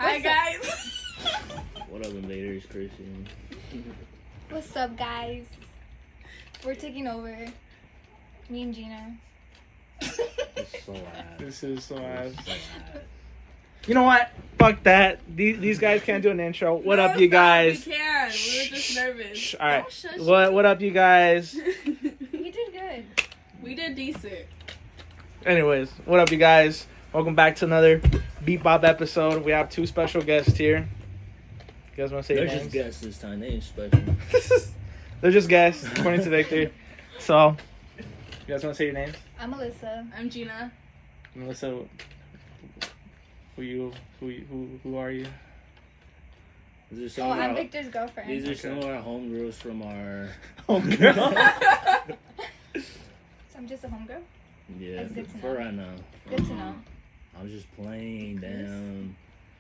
Hi guys. What up, invaders? Christian. What's up, guys? We're taking over. Me and Gina. It's so ass. This is so ass. It's so ass. You know what? Fuck that. These guys can't do an intro. What up, you stop, guys? We can. We were just nervous. Shh, all right. Don't shush What up, you guys? We did good. We did decent. Anyways, what up, you guys? Welcome back to another BeepBop episode. We have two special guests here. You guys want to say They're your just names? guests this time. They ain't special. They're just guests, according to Victor. So, you guys want to say your names? I'm Alyssa. I'm Gina. Melissa, who are you? These are some Oh, of I'm our, Victor's girlfriend. These are some of our homegirls from our. Homegirl. So I'm just a homegirl? Yeah, That's good to for know. right now. Good to know. I was just playing. Damn,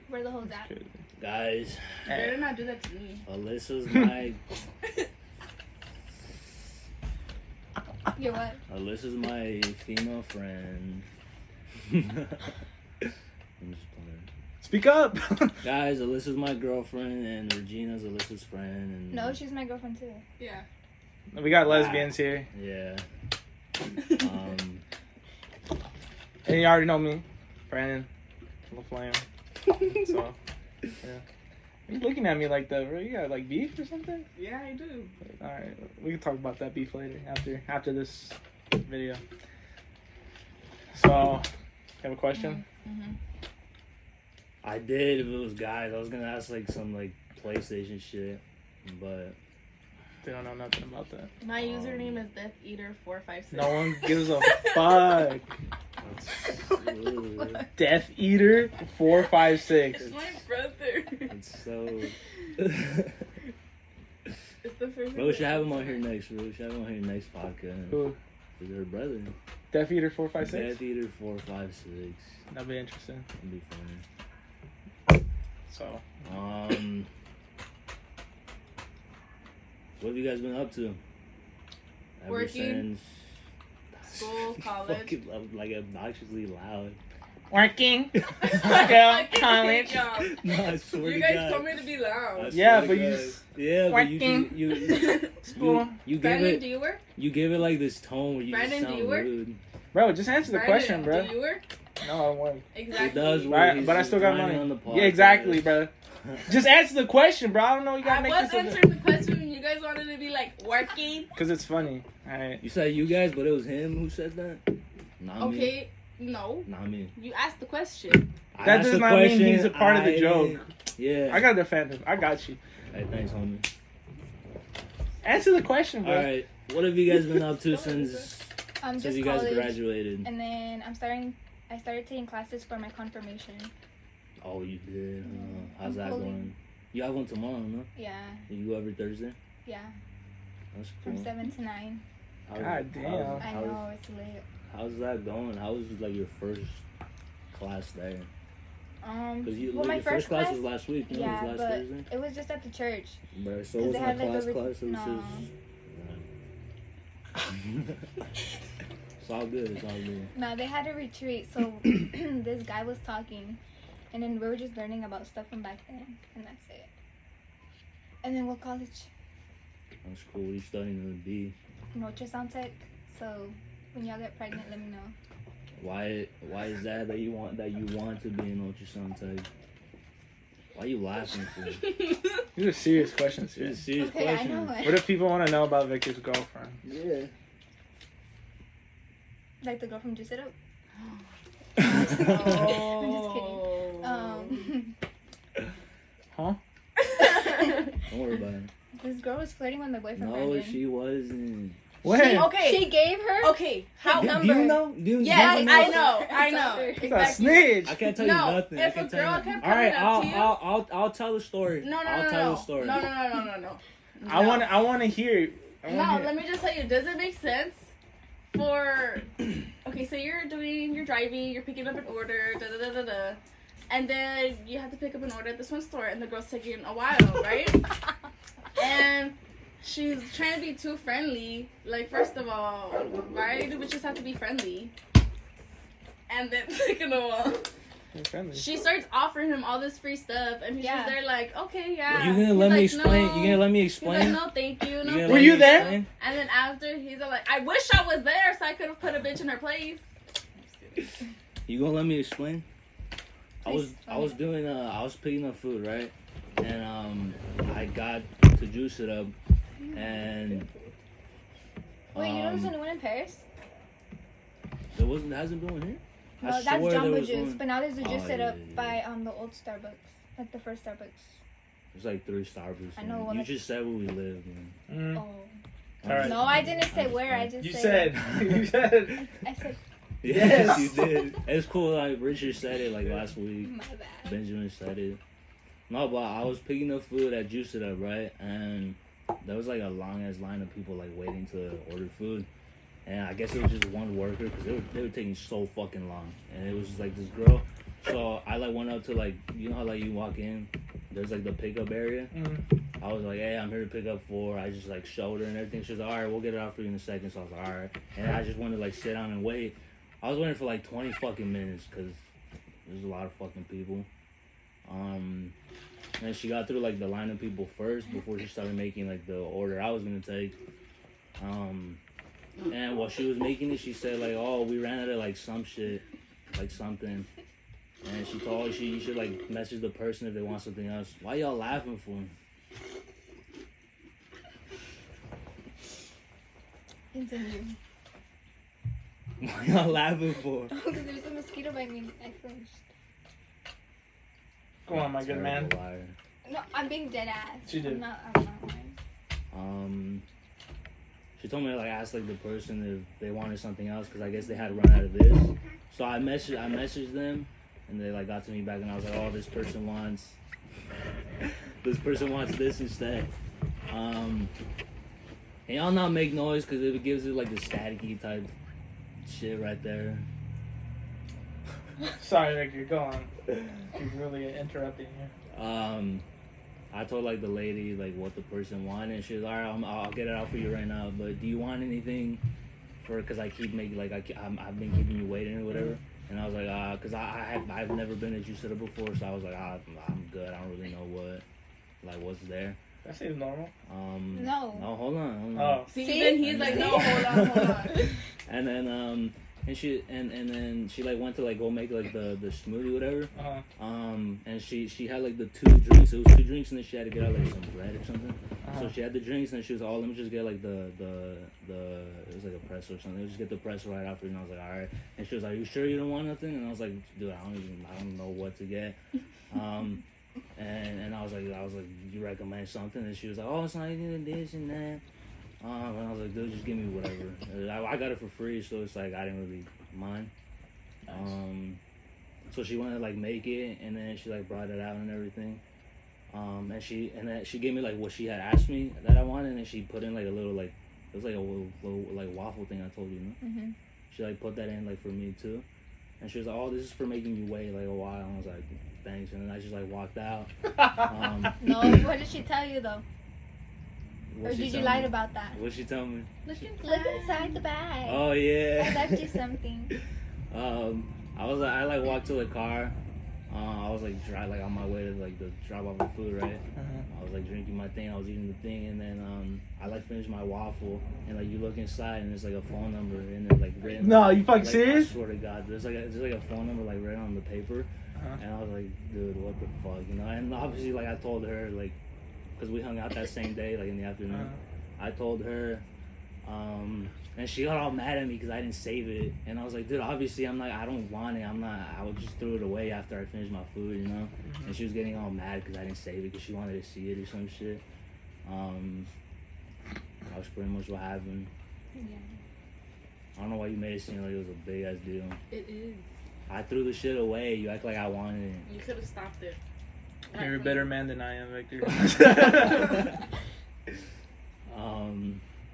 Where the hoes at? guys. You better not do that to me. Alyssa's my. You're what? Alyssa's my female friend. I'm just playing. Speak up. Guys, Alyssa's my girlfriend and Regina's Alyssa's friend. And No, she's my girlfriend too. Yeah. We got lesbians here. Yeah. And you already know me, Brandon. Little flame. So, yeah. You looking at me like that, bro? You got like beef or something? Yeah, I do. All right, we can talk about that beef later after this video. So, you have a question? Mm-hmm. I did if it was guys. I was gonna ask like some like PlayStation shit, but They don't know nothing about that. My username is Death Eater 456. No one gives a fuck. it's, Death Eater 456. It's my brother. it's so. It's the first. Bro, we should have him on here next. Bro, we should have him on here next podcast. Who? Is her brother? Death Eater 456. Death Eater 456. That'd be interesting. That'd be funny. So, what have you guys been up to? Ever Working. since School, college. fucking like obnoxiously loud. working. I Girl, can't college. think, y'all. No, I swear You to guys God. told me to be I loud. Yeah, swear but to you God. s- Yeah, but you School. you give Brandon, it do you work? you give it like this tone where you Brandon, just do sound you work? rude. Bro, just answer the question, bro. Do you work? No, I don't work. Exactly. It does But work. I, He's but I just still got whining money. on the podcast. Yeah, exactly, bro. Just answer the question, bro. I don't know. You gotta I make was this a answering the question and you guys wanted to be like, working? because it's funny. All right. You said you guys, but it was him who said that. Not me. Okay, no. Not me. You asked the question. I That asked does the not mean question, he's a part of the joke. Yeah. I gotta defend him. I got you. Hey, thanks, homie. Answer the question, bro. All right. What have you guys been up to since Just you guys college. graduated? And then I started taking classes for my confirmation. Oh, you did. How's that Holy- going? You have one tomorrow, no? Yeah, You go every Thursday. yeah. That's cool. From 7 to 9. God damn. I know, it's late. How's that going? How was like your first class there? Because you well, my your first first class was last week. No, yeah, it was last but Thursday. it was just at the church. But so 'Cause was they my had, like, class. a It was no. It's all good. It's all good. No, they had a retreat, so this guy was talking, and then we were just learning about stuff from back then, and that's it. And then what college? That's cool. What are you studying to be? Ultrasound tech. So when y'all get pregnant, let me know. Why is that you want to be an ultrasound tech? Why are you laughing for? These are serious questions here. It's a serious Okay, question. I know it. What if people want to know about Victor's girlfriend? Yeah. Like the girl from Juice It Up. Oh. I'm just kidding. Huh? Don't worry about it. This girl was flirting with my boyfriend. No, Brandon. she wasn't. When? Okay. She gave her. Okay. How? His Do number. you know? Do you Yes, do you I know? know. I It's know. out there. He's a Exactly. snitch. I can't tell No, you nothing. I if a can't tell girl you kept All right, coming up to you- I'll tell the story. No, no, I'll no, tell no. the story. No. I want to hear. I No, wanna hear. let me just tell you. Does it make sense for? Okay, so you're driving, you're picking up an order, da da da da da, and then you have to pick up an order at this one store, and the girl's taking a while, right? And she's trying to be too friendly. Like, first of all, why do bitches have to be friendly? And then taking a while. You're friendly. She starts offering him all this free stuff, and he's Yeah. just there like, okay, yeah. You gonna He's let me like, explain? no. You gonna let me He's like, explain? no, thank you. No, gonna thank let Were me you there? explain? And then after, he's like, I wish I was there so I could have put a bitch in her place. You gonna let me explain? I was Please. doing I was picking up food, right? And I got to juice it up, and Wait, you know there's a new one in Paris? there hasn't been one here. No, I that's swear there Jamba was Juice, one. but now there's a juice Oh, set yeah, up yeah, by yeah. the old Starbucks, like the first Starbucks. There's like 3 Starbucks. I know man. one You of- just said where we live, man. Mm. Oh. I'm Alright. just No, I playing. didn't say I'm just where. I playing. just You said. said. You said. I said Yes, Yes. you did. It's cool. Like Richard said it like last week. my bad. Benjamin said it. No, but I was picking up food at Juice It Up, right? And there was like a long ass line of people like waiting to order food. And I guess it was just one worker because they were taking so fucking long. And it was just like this girl. So I like went up to like, you know how like you walk in, there's like the pickup area. Mm. I was like, hey, I'm here to pick up 4. I just like showed her and everything. She was like, all right, we'll get it out for you in a second. So I was like, all right. And I just wanted to like sit down and wait. I was waiting for like 20 fucking minutes because there's a lot of fucking people. And she got through like the line of people first before she started making like the order I was gonna take. And while she was making it, she said like, oh, we ran out of like some shit, like something. And she told her you should like message the person if they want something else. Why y'all laughing for? Continue. Why y'all laughing for? Because there's a mosquito bite me. I flinched. Go on, my good man. Terrible liar. No, I'm being dead ass. She did. I'm not lying. She told me to like ask like the person if they wanted something else because I guess they had run out of this. So I messaged them, and they like got to me back, and I was like, oh, this person wants this instead. And y'all not make noise because it gives it like the staticky type shit right there. Sorry, Victor. Go on. You're really interrupting you. I told like the lady like what the person wanted, and she was all right. I'll get it out for you right now. But do you want anything for? Because I keep making like I've been keeping you waiting or whatever. And I was like, because I've never been at Juice It Up before, so I was like, I'm good. I don't really know what's there. That seems normal. No. No, hold on. Oh. See, See? even he's like, no, hold on. And then and she then she like went to like go make like the smoothie whatever. Uh-huh. And she had like the 2 drinks. It was 2 drinks, and then she had to get out like some bread or something. Uh-huh. So she had the drinks, and she was let me just get like the it was like a press or something. Just get the press right after, and I was like, all right. And she was like, you sure you don't want nothing? And I was like, dude, I don't know what to get. And I was like, you recommend something? And she was like, oh, it's not even this and that. And I was like, dude, just give me whatever. I got it for free, so it's like I didn't really mind. So she wanted to like make it, and then she like brought it out and everything. And then she gave me like what she had asked me that I wanted, and then she put in like a little like it was like a little like waffle thing I told you, no? Mm-hmm. She like put that in like for me too. And she was like, oh, this is for making you wait like a while. And I was like, thanks. And then I just like walked out. No, what did she tell you though? Or did you lie about that? What'd she tell me? Look inside the bag. Oh I yeah. left you something. I like walked to the car. I was like like on my way to like the drop off the food, right? Uh-huh. I was like drinking my thing, I was eating the thing, and then I like finished my waffle, and like you look inside and there's like a phone number in it like written. No, you fucking like, serious? I swear to God, there's like a phone number like written on the paper, Uh-huh. and I was like, dude, what the fuck, you know? And obviously like I told her like, cause we hung out that same day like in the afternoon. Uh-huh. I told her, and she got all mad at me because I didn't save it. And I was like, dude, obviously I don't want it. I would just throw it away after I finished my food, you know? Mm-hmm. And she was getting all mad because I didn't save it because she wanted to see it or some shit. That was pretty much what happened. Yeah. I don't know why you made it seem like it was a big ass deal. It is. I threw the shit away. You act like I wanted it. You could have stopped it. You're a better man than I am, Victor.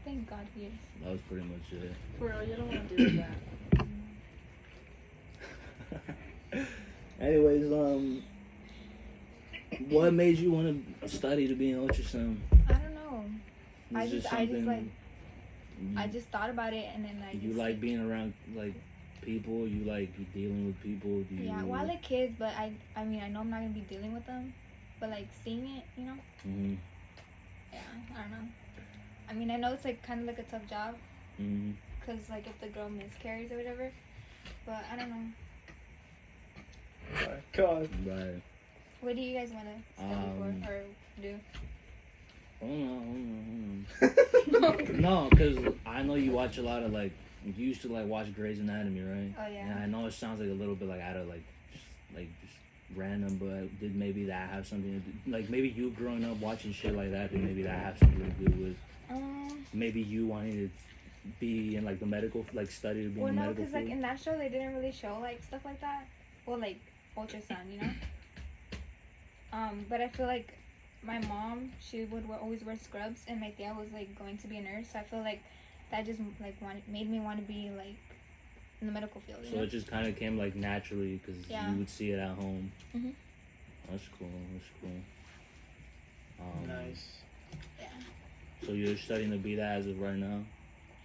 Thank God he is. That was pretty much it. For real, you don't want to do that. Anyways, what made you want to study to be an ultrasound? I don't know. Is I this just something like I just thought about it and then I you just like being around like people? You dealing with people? Do you? Yeah, well, I like kids, but I mean, I know I'm not gonna be dealing with them, but like seeing it, you know. Mhm. Yeah, I don't know. I mean, I know it's like kind of like a tough job, Mhm. cause like if the girl miscarries or whatever, but I don't know. Sorry. God. Right. What do you guys want to study for or do? Hold on. No, because I know you watch a lot of you used to watch Grey's Anatomy, right? Oh yeah. And I know it sounds like a little bit out of just random, but did maybe that have something to do? Maybe you growing up watching shit like that, did maybe that have something to do with maybe you wanting to be in the medical study to be in the medical because field? in that show they didn't really show stuff like that. Well, ultrasound, you know. But I feel like my mom, she would always wear scrubs, and my dad was going to be a nurse. So I feel like that just made me want to be in the medical field. You So know? it just kind of came naturally because you would see it at home. Mhm. That's cool. Nice. Yeah. So you're studying to be that as of right now?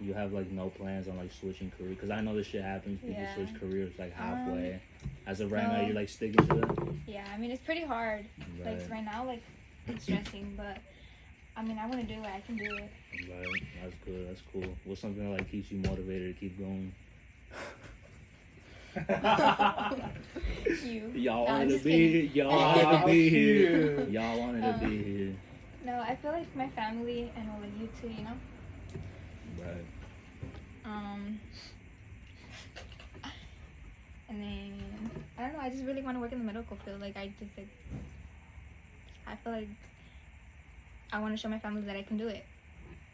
You have no plans on switching career? Because I know this shit happens. People Yeah. switch careers halfway. As of right no. now, you're sticking to that? Yeah, I mean it's pretty hard. Right. Right now, it's stressing, but I mean I want to do it. I can do it. Right. That's good. That's cool. What's something that keeps you motivated to keep going? You. Y'all No, I'm wanted to just be kidding. here. Y'all wanted to be here. Cute. Y'all wanted to be here. No, I feel like my family and you too. You know. Right. And then I don't know. I just really want to work in the medical field. I feel like I want to show my family that I can do it,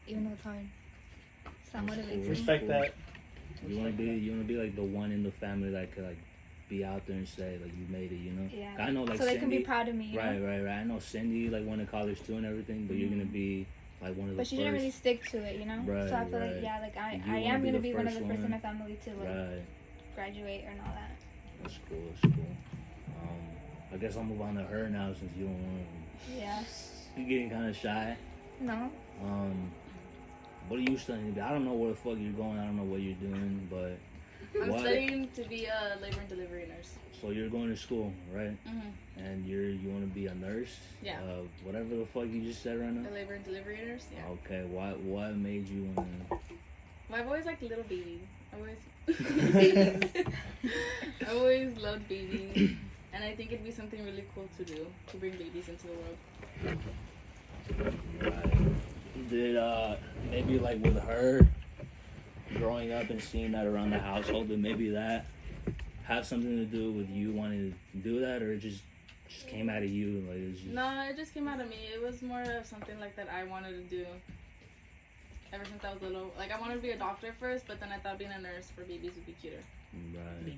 even though it's hard. So that That's motivates cool. me. Respect that. You wanna be the one in the family that could be out there and say you made it, you know? Yeah. I know so they can be Cindy, proud of me. You know? right. I know Cindy went to college too and everything, but you're gonna be one of the But first. she didn't really stick to it, you know. Right, so I feel right. I You wanna am be gonna the be one of the first first in one. my family to Right. graduate and all that. That's cool. I guess I'll move on to her now since you don't want to. Yeah. You're getting kind of shy. No. What are you studying? I don't know where the fuck you're going. I don't know what you're doing, but I'm studying to be a labor and delivery nurse. So you're going to school, right? Mhm. And you want to be a nurse? Yeah. Whatever the fuck you just said right now. A labor and delivery nurse. Yeah. Okay. What made you want to? Well, I've always liked little babies. Babies. I always loved babies, and I think it'd be something really cool to do to bring babies into the world. Right. Did maybe with her growing up and seeing that around the household, did maybe that have something to do with you wanting to do that, or it just came out of you? It's just... No, it just came out of me. It was more of something that I wanted to do. Ever since I was little, I wanted to be a doctor first, but then I thought being a nurse for babies would be cuter. Right.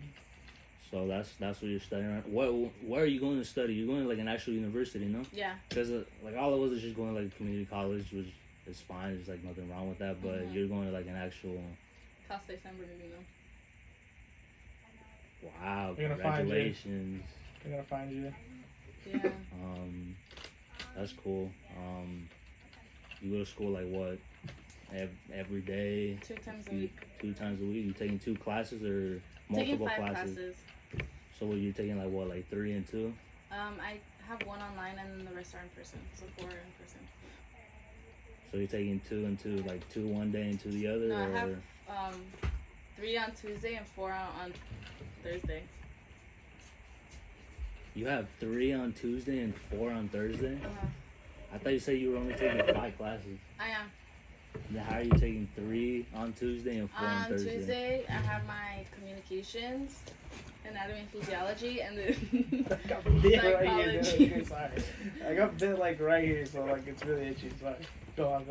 So that's what you're studying. Right? Where are you going to study? You're going to an actual university, no? Yeah. Because all of us is just going to community college, which is fine. There's nothing wrong with that. But you're going to an actual. Cal State San Bernardino. Wow! We're gonna Congratulations. We're gonna find you. Yeah. That's cool. You go to school what? Every day? 2 times a week. 2 times a week? You taking 2 classes or Taking multiple 5 classes? So what, you're taking 3 and 2? I have 1 online and then the rest are in person. So 4 in person. So you're taking 2 and 2, 2 one day and 2 the other? No, I or? have 3 on Tuesday and 4 on Thursday. You have 3 on Tuesday and 4 on Thursday? Uh-huh. I thought you said you were only taking 5 classes. I am. Then how are you taking 3 on Tuesday and 4 on Thursday? On Tuesday, I have my communications, anatomy and physiology, and then I got bit right psychology. here. Sorry. I got bit right here, so it's really itchy. Sorry. Go on.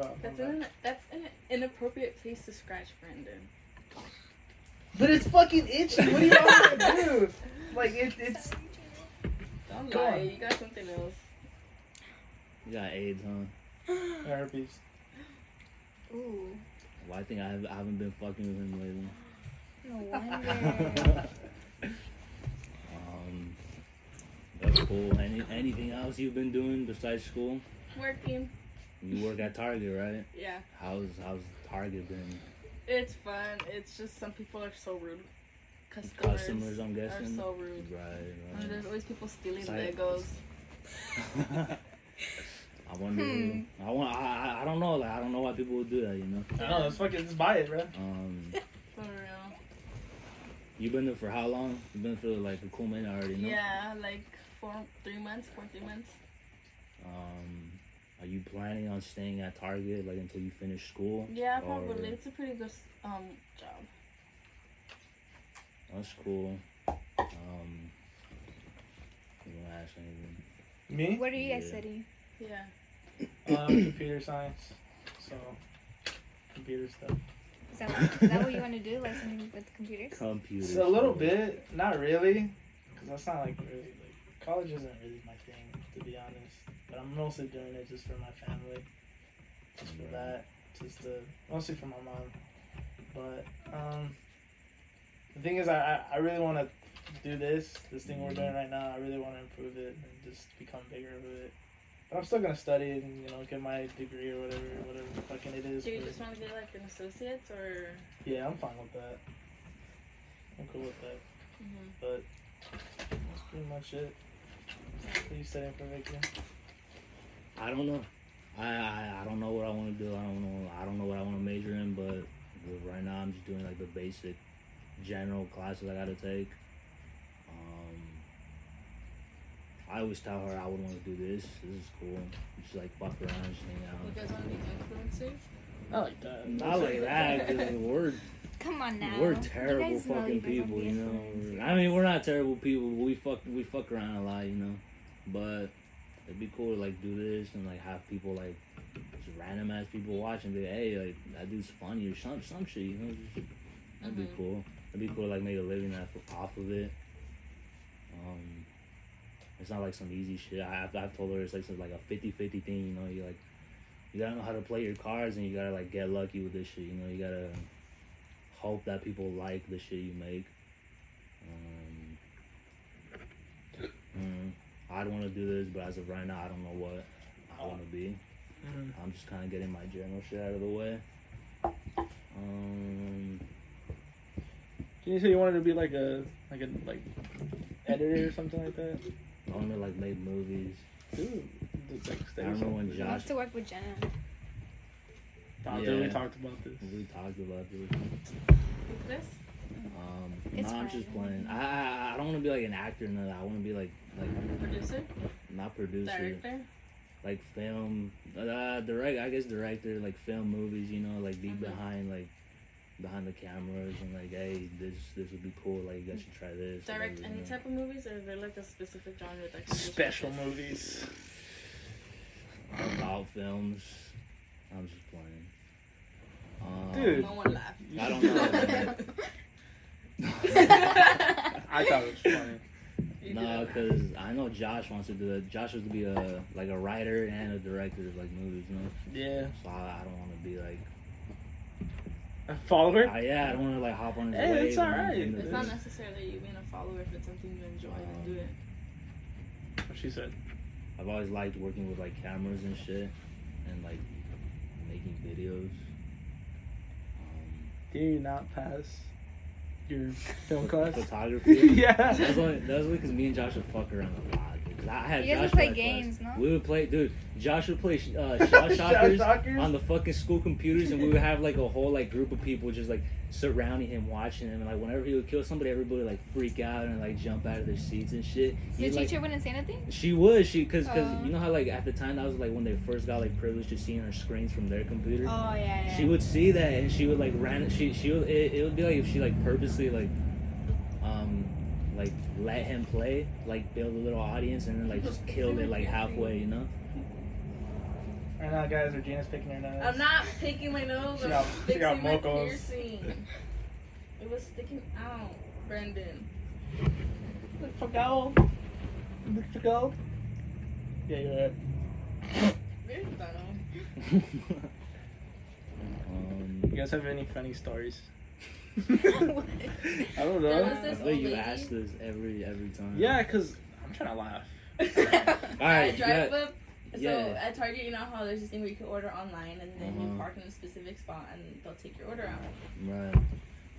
That's an inappropriate place to scratch, Brandon. But it's fucking itchy. What do you want me to do? It's. Don't Go lie, on. you got something else. You got AIDS, huh? Herpes. Ooh. Well, I think I haven't been fucking with him lately. No wonder. That's cool. Anything else you've been doing besides school? Working. You work at Target, right? Yeah. How's Target been? It's fun. It's just some people are so rude. customers I'm are guessing. so rude. Right. And there's always people stealing It's like- Legos. I wonder. I don't know. Like I don't know why people would do that. You know. I know, let's fucking just buy it, bro. For real. You been there for how long? You've been for like a cool minute already, no? Yeah, like 3 months. Are you planning on staying at Target like until you finish school? Yeah, Or- probably. It's a pretty good job. That's cool. You wanna ask anything? Me? What are you guys Yeah. studying? Yeah. Computer science. So, computer stuff. Is that what you want to do? Like something with computers? Computers. So a little bit, not really, because that's not like really like college isn't really my thing, to be honest. But I'm mostly doing it just for my family, just for that, mostly for my mom. But the thing is, I really want to do this thing we're doing right now. I really want to improve it and just become bigger with it. But I'm still gonna study and get my degree or whatever fucking it is. Do you but- just want to get like an associate's or? Yeah, I'm fine with that. I'm cool with that. Mhm. But that's pretty much it. What are you studying for, Victor? I don't know. I don't know what I want to do. I don't know what I want to major in. But right now I'm just doing like the basic, general classes I gotta take. I always tell her I would want to do this. This is cool. Just like fuck around, just hang You out. guys want to be influencers? I like that. Not like that. 'Cause Come on now. we're You terrible guys know fucking you guys wanna people, be you know. influencers. I mean, we're not terrible people. We fuck around a lot, you know. But it'd be cool to like do this and like have people like just random ass people watch and be like, hey, like that dude's funny or some shit, you know. Just, that'd be cool. It'd be cool to like make a living off of it. It's not like some easy shit. I've told her it's like a 50-50 thing, you know. You gotta know how to play your cards and you gotta like get lucky with this shit, you know. You gotta hope that people like the shit you make. I'd want to do this, but as of right now, I don't know what I want to be. I'm just kind of getting my general shit out of the way. Didn't you say you wanted to be like a editor or something like that? I want to like make movies. Dude, I remember when He wants Josh. to work with Jenna. We talked about this. We talked about this. Like this? It's No, I'm fine. just playing. I don't want to be like an actor. No, I want to be like Producer? not producer, Director? like film, direct. I guess director, like film movies. You know, like be behind the cameras and like, hey, this would be cool. Like you guys should try this. Direct whatever, any you know. type of movies, or is there like a specific genre that you just Special focus? movies. About films. I'm just playing. Dude. No one laughed. I don't know. I thought it was funny. No, because I know Josh wants to do it. Josh wants to be a writer and a director of like movies, you know. Yeah. So I don't want to be like, A follower? I don't want to like hop on his Hey, wave. it's alright. and- It's not necessarily you being a follower if it's something you enjoy, then do it. What she said. I've always liked working with like cameras and shit, and like making videos. Did you not pass your film class? Photography. Yeah. That was because me and Josh would fuck around a lot. Because I had You guys Josh would for play that games, class. no? We would play, dude. Josh would play shot shockers shockers? on the fucking school computers, and we would have like a whole like group of people just like surrounding him, watching him, and like whenever he would kill somebody, everybody would like freak out and like jump out of their seats and shit. Your He'd, like, teacher wouldn't say anything? She would, because Oh. you know how like at the time that was like when they first got like privileged to seeing our screens from their computer. Oh, yeah. She would see that and she would like she would it would be like if she like purposely like let him play, like build a little audience and then like just killed it like halfway, you know. Right now, guys, Regina's picking her nose. I'm not picking my nose. She I'm got fixing my mocos. piercing. It was sticking out, Brendan. Look for gold. Look for gold. Yeah, you're right. Very dumb. You guys have any funny stories? I don't There know. was I this bet old you lady. ask this every time. Yeah, because I'm trying to laugh. Alright, I drive up. So yeah. at Target, you know how there's this thing where you can order online and then you Uh-huh. park in a specific spot and they'll take your order out. Right.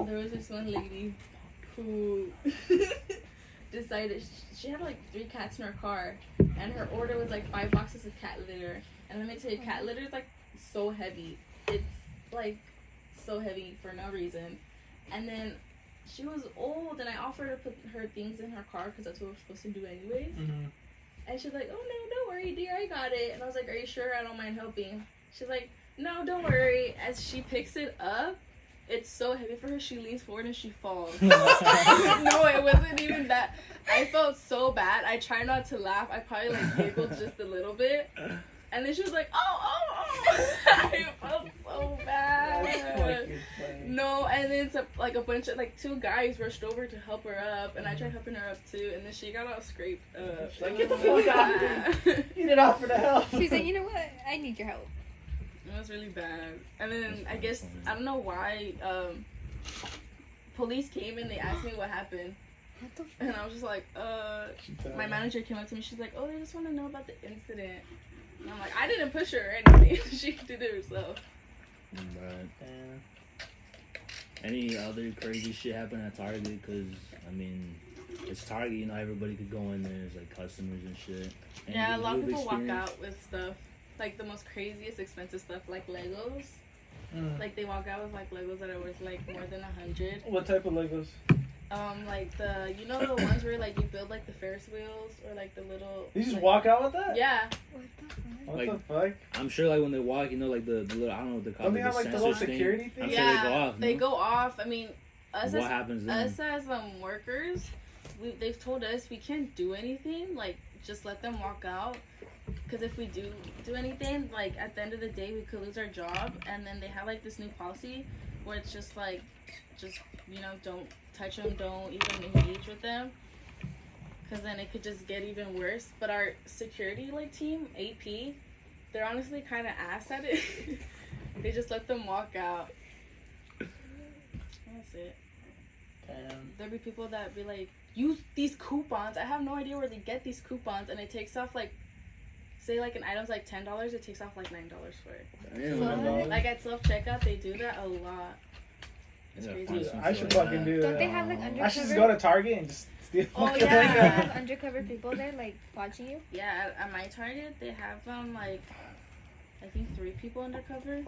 There was this one lady who decided she had like 3 cats in her car, and her order was like 5 boxes of cat litter. And let me tell you, cat litter is like so heavy. It's like so heavy for no reason. And then she was old, and I offered her to put her things in her car because that's what we're supposed to do anyways. Mm-hmm. And she's like, "Oh no, don't worry, dear, I got it." And I was like, "Are you sure? I don't mind helping." She's like, "No, don't worry." As she picks it up, it's so heavy for her. She leans forward and she falls. No, it wasn't even that. I felt so bad. I tried not to laugh. I probably like giggled just a little bit. And then she was like, "Oh." I felt so bad. No, and then like a bunch of like 2 guys rushed over to help her up, and I tried helping her up too, and then she got all scraped up. She's like, "Get the fuck out of here. You didn't offer to help." She's like, "You know what? I need your help." It was really bad. And then I guess I don't know why police came and they asked me what happened. What the And I was just like, my manager came up to me. She's like, "Oh, they just want to know about the incident." And I'm like, "I didn't push her or anything. She did it herself." Right. And Any other crazy shit happen at Target? Because, I mean, it's Target, you know, everybody could go in there. There's, like, customers and shit. And Yeah, a lot of you've people walk experienced- out with stuff. Like the most craziest expensive stuff, like Legos. mm. Like they walk out with like Legos that are worth like more than 100. What type of Legos? Like the, you know, the ones where like you build like the Ferris wheels or like the little. You just like, walk out with that? Yeah. What the fuck? What Like- the fuck? I'm sure, like, when they walk, you know, like, the little, I don't know what they're called. Don't they have like the sensor little thing. security I'm thing? sure they go Yeah, off, they no? go off. I mean, us What as, happens then? us as workers, they've told us we can't do anything. Like, just let them walk out. Because if we do anything, like, at the end of the day, we could lose our job. And then they have, like, this new policy where it's just, like, you know, don't touch them, don't even engage with them. Because then it could just get even worse. But our security, like, team, AP, they're honestly kind of ass at it. They just let them walk out. That's it. Damn. There'll be people that be like, use these coupons. I have no idea where they get these coupons, and it takes off like, say like an item's like $10, it takes off like $9 for it. Damn, What? man. Like at self checkout, they do that a lot. It's Yeah, crazy. find Dude, some I shit should like fucking that. do Don't that. they have like I undercover? I should just go to Target and just steal Oh, fucking yeah. Don't they Lego. have undercover people there like watching you? Yeah, at my Target, they have like, I think 3 people undercover,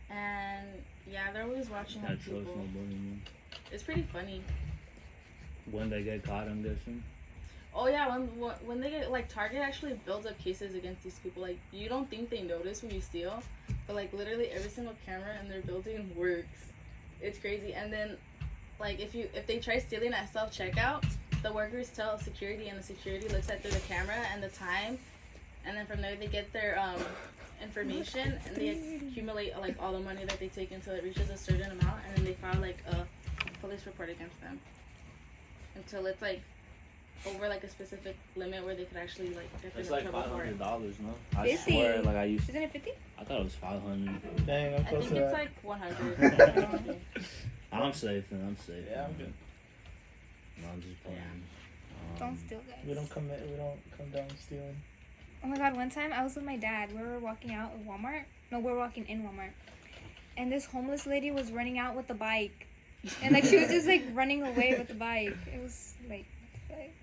and yeah, they're always watching Can't like trust people. nobody, man. It's pretty funny. When they get caught, I'm guessing. Oh yeah, when they get like Target actually builds up cases against these people. Like you don't think they notice when you steal, but like literally every single camera in their building works. It's crazy. And then like if they try stealing at self checkout, the workers tell security, and the security looks at through the camera and the time, and then from there they get their information and they accumulate like all the money that they take until it reaches a certain amount, and then they file like a police report against them until it's like over like a specific limit where they could actually like get them It's in like trouble for it. $500, no? I 50. swear, like Isn't it 50? I thought it was 500. Dang, I'm I close think to it's that. like 100. I'm safe, then. I'm safe. Yeah, I'm good. No, I'm just playing. Don't steal, guys. We don't come down stealing. Oh my god, one time I was with my dad. We were walking out of Walmart. No, we were walking in Walmart. And this homeless lady was running out with the bike. And like she was just like running away with the bike. It was like, what the fuck?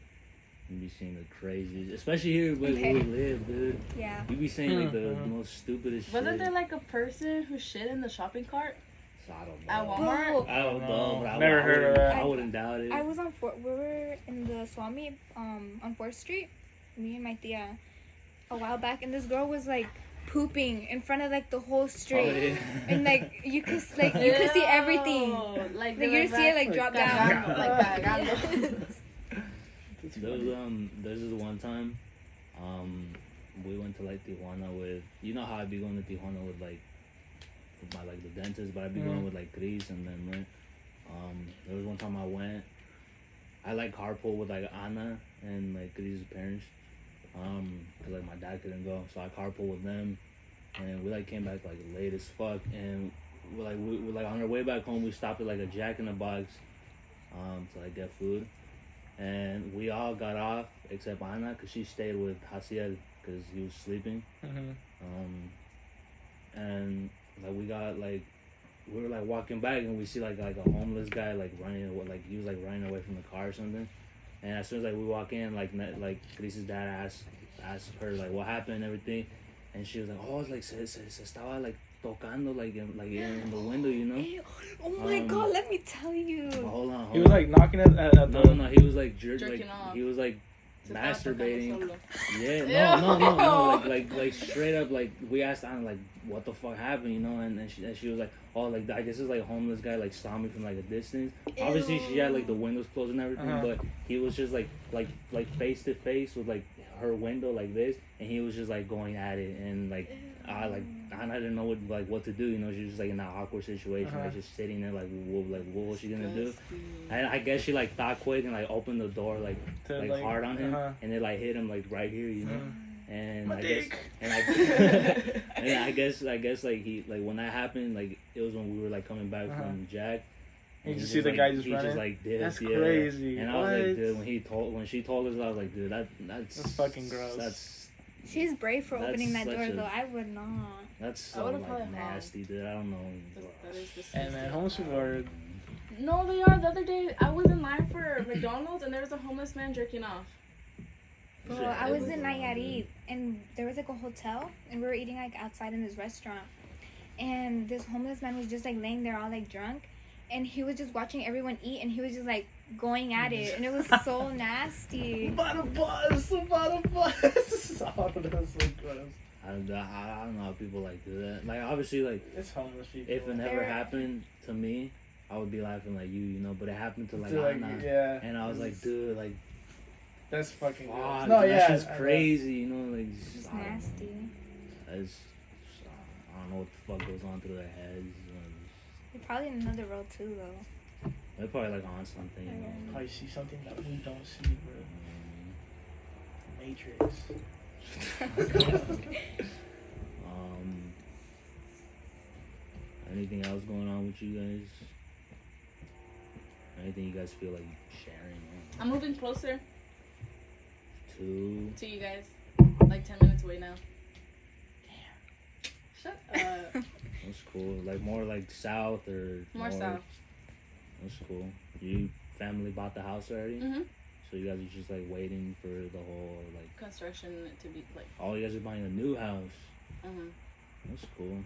You be seeing the craziest, especially here where we live, dude. Yeah. You be seeing like the Mhm. most stupidest shit. Wasn't there like a person who shit in the shopping cart So I don't know. at Walmart? Bro, I don't know, but Never heard of that. I wouldn't doubt it. I was on we were in the Swami on 4th Street, me and my tia, a while back, and this girl was like pooping in front of like the whole street. Oh, yeah. And like you could see everything. Ew. Like Like you see it like drop down. Like that. There's this one time, we went to like Tijuana with, you know how I be going to Tijuana with like, for my like the dentist, but I be going with like Chris and them, right? There was one time I went, I like carpool with like Anna and like Chris's parents, cause like my dad couldn't go, so I carpool with them, and we like came back like late as fuck, and we're like on our way back home, we stopped at like a Jack in the Box, to like get food. And we all got off except Anna, because she stayed with Hasiel because he was sleeping. Mm-hmm. And like we got like we were like walking back and we see like a homeless guy like running away, like he was like running away from the car or something. And as soon as like we walk in, like Chris's dad asked her like what happened and everything, and she was like, oh, like se estaba like tocando like in the window, you know. Oh my god, let me tell you. Hold on. He was like knocking at the. No, he was like Jerking off. He was like Se estaba masturbating. tocando solo. Yeah, no, like straight up, like we asked Anna like what the fuck happened, you know, and she was like, oh, like I guess this like homeless guy like saw me from like a distance. Obviously she had like the windows closed and everything, but he was just like face to face with like her window like this, and he was just like going at it, and like Anna didn't know what to do, you know. She was just like in that awkward situation, like just sitting there like what was she gonna do? And I guess she like thought quick and like opened the door like hard on him, and it like hit him like right here, you know. And I guess like he like when that happened, like it was when we were like coming back from Jack. And you see the guy just running. Just like did. That's crazy. And I was like, dude, when she told us, I was like, dude, that's fucking gross. She's brave for opening that door, though. I would not. That's so like nasty, dude. I don't know. That is disgusting. And man, homeless people are. No, they are. The other day, I was in line for McDonald's, and there was a homeless man jerking off. Bro, I was in Nayarit, and there was like a hotel, and we were eating like outside in this restaurant, and this homeless man was just like laying there all like drunk, and he was just watching everyone eat, and he was just like going at it, and it was so nasty. Bada buzz. Oh, that's so gross. I don't know how people like do that. Like obviously, like it's homeless people. If it never happened to me, I would be laughing like you know. But it happened to like Anna, yeah. And I was like, dude, like that's fucking gross. No, yeah, that's crazy. You know, like it's nasty. I don't know what the fuck goes on through their heads. They're probably in another world too, though. They're probably like on something. You know? Probably see something that we don't see, bro. Matrix. Anything else going on with you guys? Anything you guys feel like sharing? I'm moving closer To you guys. Like 10 minutes away now. Damn. Shut up. That's cool. Like more like south or More south. That's cool. You family bought the house already? Mhm. So you guys are just like waiting for the whole like Construction to be like. oh, you guys are buying a new house. Mhm. That's cool.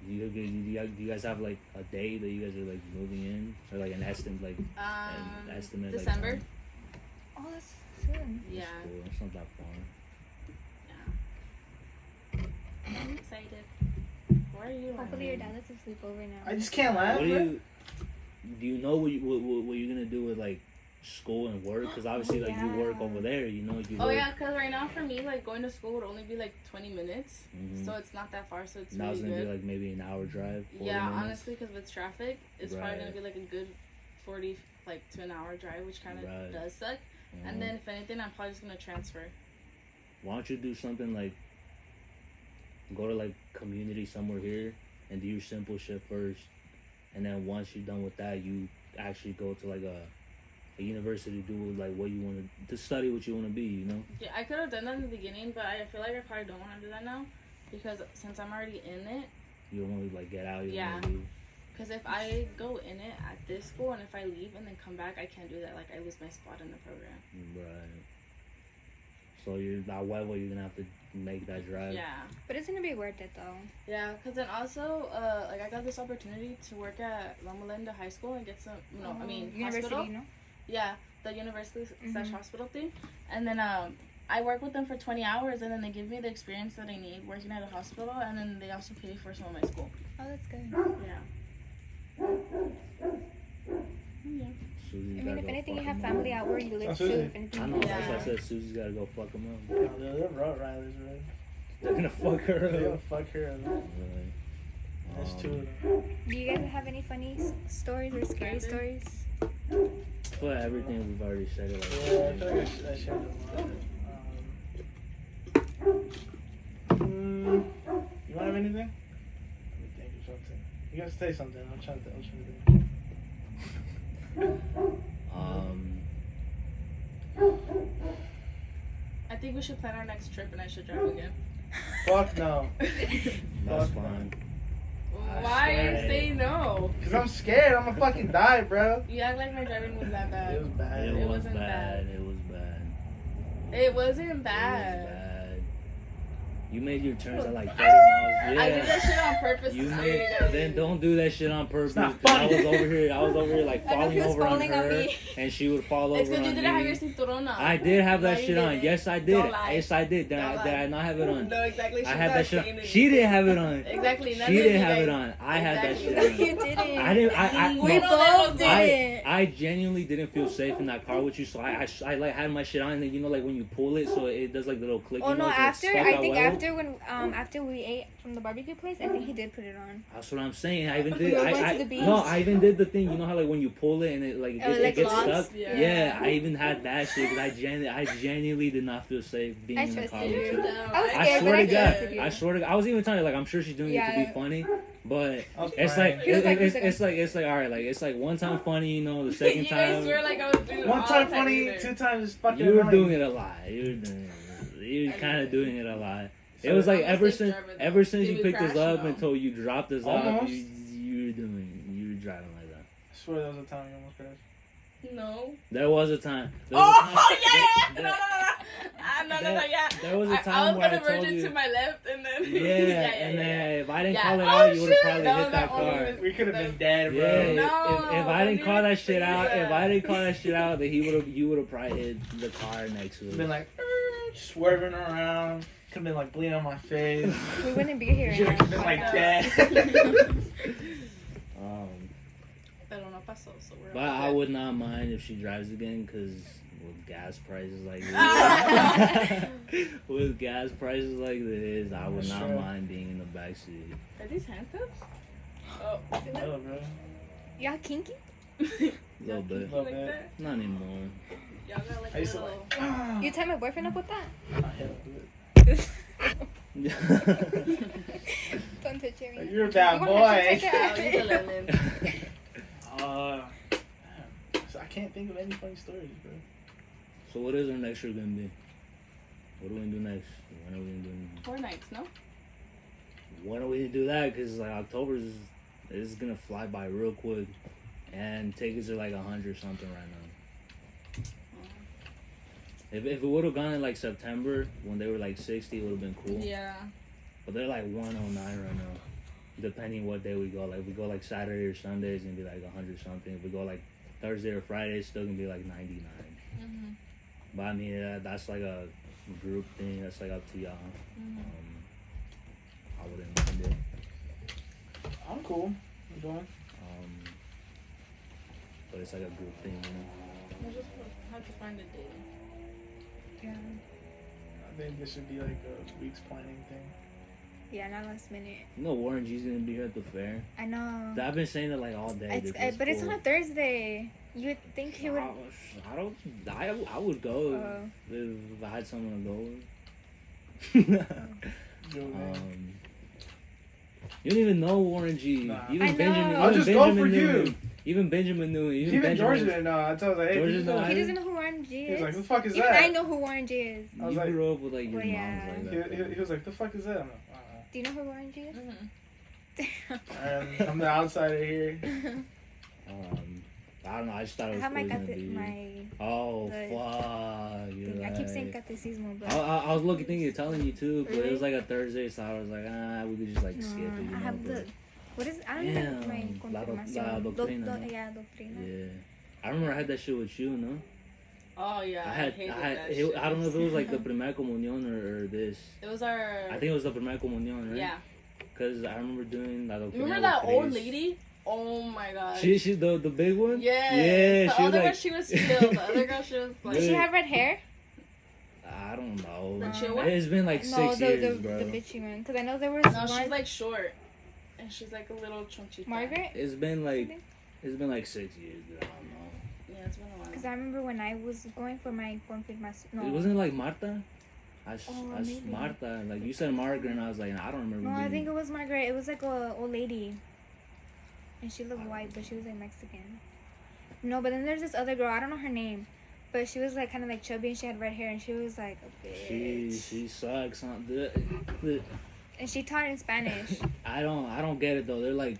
Do you guys have like a day that you guys are like moving in, or like an estimate an estimate December. Like, Oh, that's soon. Yeah. that's cool. It's not that far. Yeah. I'm excited. Why are you? Hopefully your dad lets us sleep over now. I just can't laugh. What do you know what you're gonna do with like school and work? Because obviously like you work over there, you know. Oh yeah, because right now for me like going to school would only be like 20 minutes, so it's not that far. So it's now really it's gonna good. be like maybe an hour drive. 40 Yeah, minutes. honestly, because with traffic, it's probably gonna be like a good 40 like to an hour drive, which kind of does suck. And then if anything, I'm probably just gonna transfer. Why don't you do something like go to like community somewhere here and do your simple shit first, and then once you're done with that, you actually go to like a university to do like what you want to study, what you want to be, you know. Yeah, I could have done that in the beginning, but I feel like I probably don't want to do that now because since I'm already in it. You don't want to like get out. You Yeah. want to leave. Because if I go in it at this school and if I leave and then come back, I can't do that. Like I lose my spot in the program. Right. So you're that way. You're gonna have to make that drive. Yeah. But it's gonna be worth it though. Yeah, because then also, like I got this opportunity to work at Loma Linda High School and get some, university, hospital. you know? Yeah, the university / hospital thing. And then I work with them for 20 hours and then they give me the experience that I need working at a hospital and then they also pay for some of my school. Oh, that's good. Yeah. Yeah. I mean, if anything, you have family out where you live too. If anything, I know. That's why I said Susie's gotta go fuck them up. No, they're Rottweilers, right? They're gonna fuck her They're up. gonna fuck her up. Really? There's two of them. do you guys have any funny stories or scary stories? For everything we've already said it. Like, Yeah, I feel like I shared a lot. You want to have anything? Let me think of something. You gotta say something. I'm trying to think. I think we should plan our next trip and I should drive again. Fuck no. That's fine. Why are you saying no? Cause I'm scared. I'm gonna fucking die, bro. You act like my driving was that bad. It was bad. It was wasn't bad. bad. It was bad. It wasn't It was bad. bad. You made your turns at like 30 miles. Yeah. I did that shit on purpose. You to screw made, guys. then don't do that shit on purpose. not 'Cause I funny. was over here like I know falling he was over on falling on her, me. and she would fall It's over because you on didn't have your me. cinturón on. I did have that No, you shit on. didn't. Yes, I did. Don't lie. Yes, I did. Did Don't I lie. not have it on? No, exactly. I She's had not that shit saying on. it. She didn't have it on. Exactly. None She of didn't you have it guys- on. I had that Exactly. shit on. You didn't. I didn't. We no. both did. I genuinely didn't feel safe in that car with you, so I like had my shit on, and then you know like when you pull it, so it does like the little click. Oh you know, no! it's, like, After stuck I out think well. after we ate from the barbecue place, I think he did put it on. That's what I'm saying. I even We did. were going to the beach. No, I even did the thing. You know how like when you pull it and it like Oh, it like gets locks? stuck. Yeah. Yeah, I even had that shit. Cause I genuinely did not feel safe being I in the car trusted with you. you. I was I scared, swear but to I God. trusted you. I swear to God. I was even telling you like I'm sure she's doing it to be Yeah. funny, but I was it's praying. like He was like, it's like all right, like it's like one time funny, you know, the You second guys time swear like I was doing it One all time the time funny, either. 2 times just fucking you were annoying. doing it a lot. You were kind of doing it a lot. It So was like I'm a ever safe since driver, though. ever since Did you we picked us crash? up No. until you dropped us off, Almost. you were driving like that. I swear there was a time you almost crashed. No. There was a time. There was a time- Oh yeah! there- No, yeah. There was a I time was where I gonna merge told it you. to my left and then. Yeah, and then if I didn't Yeah. call it Oh, out, you would have shit. probably That hit was that my only car. mistake. We could have been dead, bro. Yeah, No, if I didn't don't call even that shit say out, if that. I didn't call that shit out, then you would have probably hit the car next to Been it. like swerving around. Could have been like bleeding on my face. We wouldn't be here. Should right have now. been like Yeah. that. Pero no pasó, so we're But all I good. would not mind if she drives again, because with gas prices like this, with gas prices like this, I would That's not true. mind being in the backseat. Are these handcuffs? Oh. No, bro. Y'all kinky? A little bit. Little like bit. that? Not anymore. Y'all got like I a used to little. like. You tie my boyfriend up with that? I hit him with Don't touch it. it. You're a bad You wanna touch boy. Oh, it? he's a lemon. Damn. So I can't think of any funny stories, bro. So what is our next show gonna be? What are we gonna do next? When are we gonna do? 4 nights, no? When are we gonna do that? Cause like October is gonna fly by real quick, and tickets are like 100 something right now. If it would have gone in like September when they were like 60, it would have been cool. Yeah. But they're like 109 right now, depending what day we go. Like if we go like Saturday or Sunday, it's gonna be like 100 something. If we go like Thursday or Friday, it's still gonna be like 99. Mm-hmm. But I mean, that's like a group thing. That's like up to y'all. Mm-hmm. I wouldn't mind it. I'm cool. I'm going. But it's like a group thing, you know. We'll just have to find a date. Yeah. I think this should be like a week's planning thing. Yeah, not last minute. You know Warren G's gonna be here at the fair. I know. I've been saying it like all day. But it's on a Thursday. You would think he would. I would go Oh. if I had someone to go with. Joking. You don't even know Warren G. Nah. Even I know. Benjamin. I'll even just go Benjamin for knew you. him. Even Benjamin knew him. Even Benjamin George didn't know. I told him, like, hey, George you didn't know. He doesn't know who Warren G He's is. like, who the fuck is Even that? I know who Warren G is. I was You like- grew up with like your Well, yeah. moms like that. He was like, the fuck is that? I'm like, Do you know who Warren G is? Mm-hmm. I'm the outsider here. I don't know. I just thought it I was have my cool gonna be. my Oh the fuck! You're thing. I keep saying right. catecismo, but I was thinking of telling you too, but it Really? was like a Thursday, so I was like, we could just like skip it. You I know, have but- the. What is? I don't know Damn, my la confirmación. doctrina. Yeah, doctrina. Yeah, I remember I had that shit with you, no? Oh yeah, I hated that I shit. don't know if it was like the primer comunión or this. It was our. I think it was the primer comunión, right? Yeah. Cause I remember doing la doctrina. Remember that with old Chris. lady? Oh my god. She the big one. Yes. Yeah, The she was other like. one, she was chill. The other girl, she was like. Does she have red hair? I don't know. The chill one? It's been like No, 6 years, the bro. bitchy one. Because I know there was No, one. she's like short. And she's like a little chonchita. Margaret? It's been like 6 years, dude. I don't know. Yeah, it's been a while. Because I remember when I was going for my confirmación. No. It wasn't like Marta. Oh, maybe. Marta. Like you said Margaret, and I was like, I don't remember. No, I being- think it was Margaret. It was like a old lady. And she looked white, but she was like Mexican. No, but then there's this other girl. I don't know her name. But she was like kind of like chubby and she had red hair and she was like a bitch. She sucks. Huh? And she taught in Spanish. I don't get it though. They're like,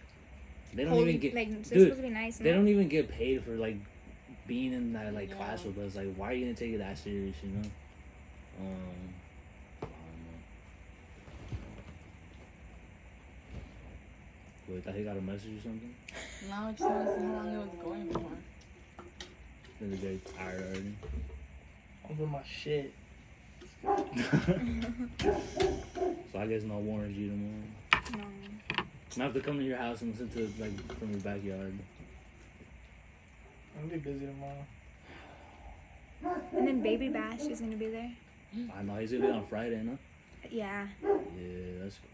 they don't Holy, even get. like they're Dude, supposed to be nice. they no? don't even get paid for like being in that like Yeah. class with us. Like, why are you gonna take it that serious? You know. I don't know. Wait, I thought he got a message or something. No, I just want to see how long it was going for. They're very tired already. I'm doing my shit. So I guess no warranty tomorrow. No. I have to come to your house and listen to like from your backyard. I'm gonna be busy tomorrow. And then Baby Bash is gonna be there. I know he's gonna be on Friday, no? Yeah. Yeah, that's cool.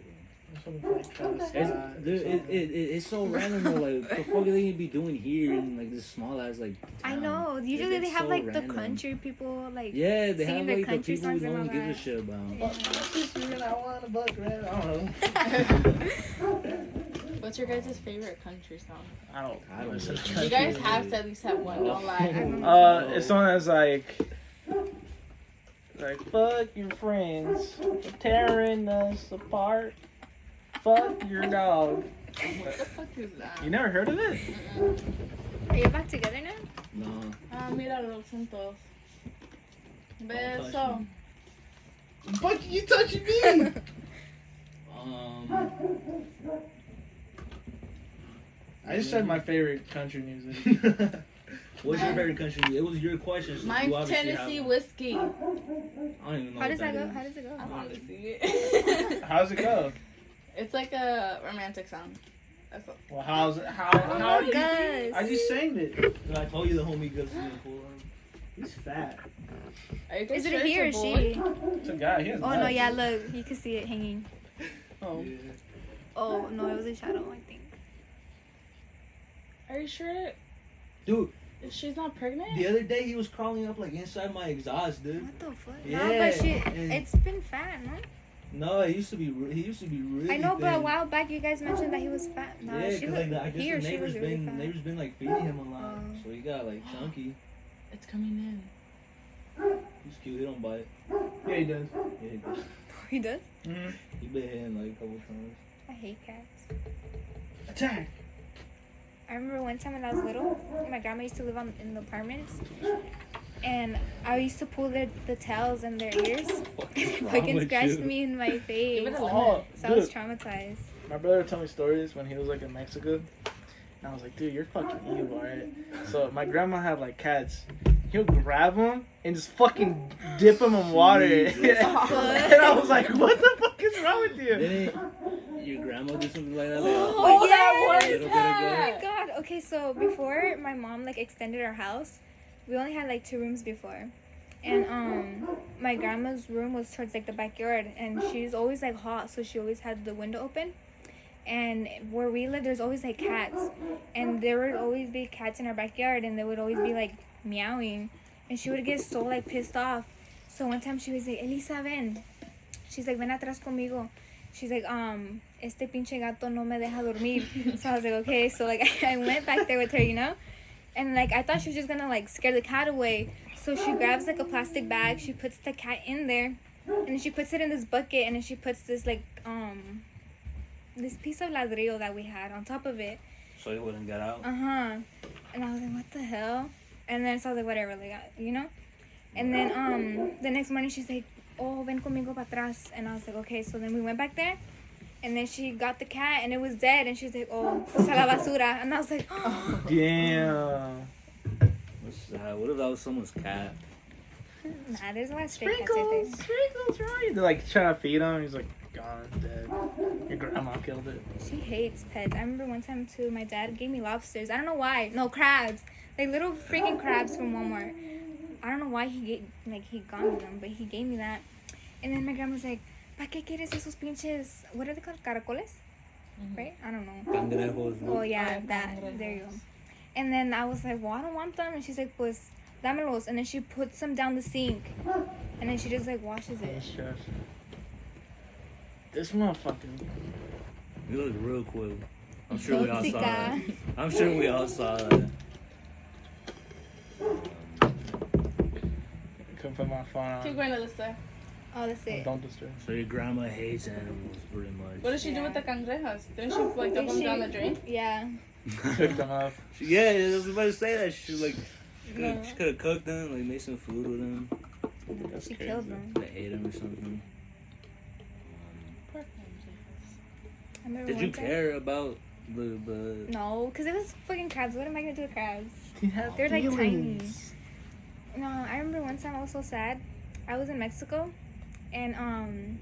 I'm just hoping for like Travis It's, Scott. dude, it's so random though. Like, what the fuck are they gonna be doing here in like this small ass like I town? know. Usually It's they have so like random. the country people like. Yeah, they singing have their like the country people who songs and no one all gives a that. shit about. Yeah. What's this reason I want a buck red? I don't know. What's your guys' favorite country song? I don't listen listen to to You guys have to at least have one. Don't lie. It's one that's like fuck your friends, for tearing us apart. Fuck your dog. What the fuck is that? You never heard of it? Are you back together now? No. Ah, mira los juntos. touch Beso. Fuck you touching me? I just said my favorite country music. What's your favorite country? It was your question. So you Mine's obviously Tennessee have- whiskey. I don't even know. How what does that go? is. How does it go? I want to see it. How's it go? It's like a romantic song. That's all. Well, how's it? How do you? Gus. I just sang it. Dude, I told you the homie Gus is gonna pull on. He's fat. Are you Is sure it a he or it's a boy? she? It's a guy. He has Oh no, nuts. yeah, look, you can see it hanging. Oh. Yeah. Oh no, it was a shadow, I think. Are you sure Dude, she's not pregnant? the other day he was crawling up like inside my exhaust, dude. What the fuck? Yeah, No, but and- it's been fat, no? No, he used to be really. I know, but a thin. while back you guys mentioned that he was fat. No, Yeah, she because looked, I guess he the or she was really fat. neighbors been like feeding him a lot, Oh. so he got like chunky. It's coming He's cute. He don't bite. Yeah, he does. Yeah, he does. He does? Mm-hmm. He been hitting like a couple times. I hate cats. Attack. I remember one time when I was little, my grandma used to live in the apartments, and I used to pull the tails and their ears. What's wrong Fucking with scratched you? me in my face. Give it a Oh, So I was dude. traumatized. My brother told me stories when he was like in Mexico. And I was like, dude, you're fucking evil, alright? So my grandma had like cats. He'll grab them and just fucking dip them in water. Jesus. And I was like, what the fuck is wrong with you? Didn't your grandma do something like that? Oh, that yes! was A little bit ago. Oh my that. god. Okay, so before my mom like extended our house, we only had like 2 rooms before. And my grandma's room was towards like the backyard, and she's always like hot, so she always had the window open. And where we live, there's always like cats, and there would always be cats in our backyard, and they would always be like meowing, and she would get so like pissed off. So one time she was like, Elisa, ven. She's like, ven atrás conmigo. She's like, este pinche gato no me deja dormir. So I was like, okay. So like I went back there with her, you know, and like I thought she was just gonna like scare the cat away. So she grabs like a plastic bag, she puts the cat in there, and then she puts it in this bucket, and then she puts this like this piece of ladrillo that we had on top of it. So he wouldn't get out. And I was like, what the hell? And then so I was like, whatever, like, you know. And then the next morning she's like, oh, ven conmigo para atrás. And I was like, okay. So then we went back there, and then she got the cat, and it was dead. And she's like, oh, pues a la basura. And I was like, oh. Damn. What's that? What if that was someone's cat? Nah, there's a lot of stray cats, I think. Sprinkles, right? They're like trying to feed him. He's like, gone, dead. Your grandma killed it. She hates pets. I remember one time too, my dad gave me lobsters. I don't know why. No, crabs. Like little freaking crabs from Walmart. I don't know why he got me them, but he gave me that. And then my grandma was like, ¿Pa qué quieres esos pinches? What are they called? Caracoles? Right? I don't know. Cangrejos, no? Oh yeah, Oh, that. cangrejos. There you go. And then I was like, well, I don't want them. And she's like, pues, dámelos. And then she puts them down the sink. And then she just like washes it. This motherfucker. You look real cool. I'm sure we all saw that. Tóxica. I'm sure we all saw that. Couldn't put my phone on. Keep going, Alyssa. Oh, that's it. Don't disturb. So your grandma hates animals, pretty much. What does she do with the cangrejas? Didn't she like dump them down the drain? Yeah. Cook them up. Yeah, I was about to say that. She like, No. she could have cooked them, like made some food with them. That's She crazy. killed them. They ate them or something. Poor cangrejas. I remember Did you one time- care about the? No, because it was fucking crabs. What am I gonna do with crabs? He had They're, like, feelings. No, I remember one time I was so sad. I was in Mexico, and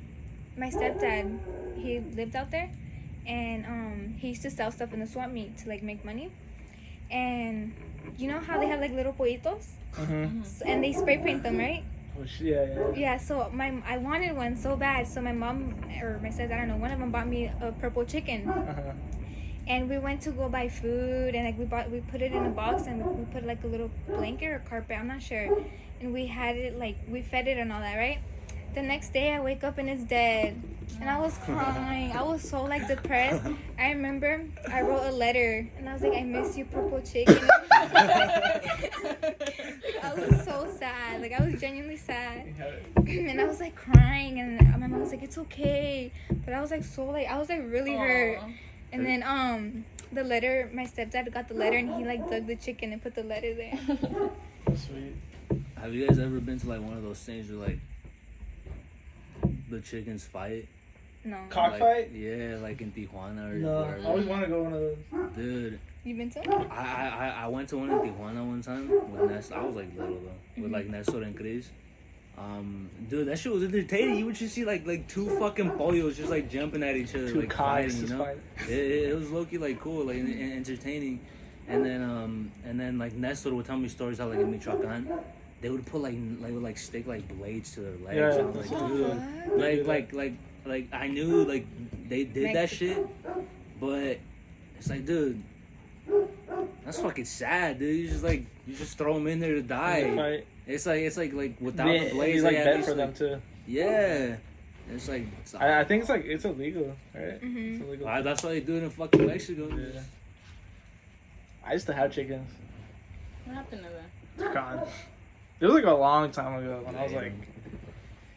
my stepdad, he lived out there, and he used to sell stuff in the swap meet to like make money. And you know how they have like little pollitos, Mm-hmm. and they spray paint them, right? Oh, yeah. Yeah. So I wanted one so bad. So my mom or my stepdad, I don't know, one of them bought me a purple chicken. Uh-huh. And we went to go buy food, and like we put it in a box, and we put like a little blanket or carpet, I'm not sure. And we had it like we fed it and all that, right? The next day I wake up and it's dead, and I was crying. I was so like depressed. I remember I wrote a letter, and I was like, I miss you, purple chicken. I was so sad. Like I was genuinely sad, He had it. and I was like crying, and my mom was like, it's okay, but I was like so like I was like really hurt. Aw. And then the letter, my stepdad got the letter, and he like dug the chicken and put the letter there. Sweet. Have you guys ever been to like one of those things where like the chickens fight? No. Cockfight? Like, yeah, like in Tijuana or No, I wherever. always want to go one of those. Dude, You been to? I went to one in Tijuana one time with Ness. I was like little though, with like Nestor and Chris. Dude, that shit was entertaining. You would just see like two fucking pollos just like jumping at each other, Two like cocks fighting, you just know. fighting. It was low key like cool, like and entertaining. And then like Nestor would tell me stories how like in Michoacan, they would put like stick like blades to their legs. Yeah, And I was like, Oh, dude, fuck. like I knew like they did that Mexico. shit, but it's like, dude, that's fucking sad, dude. You just throw them in there to die. Fight. It's like without They, the blades, he's like they at bet least, for them like- too. Yeah, it's like I think it's illegal, right? Mhm. It's illegal. that's why they do it in fucking Mexico. Yeah. I used to have chickens. What happened to that? They're gone. It was like a long time ago when I was like,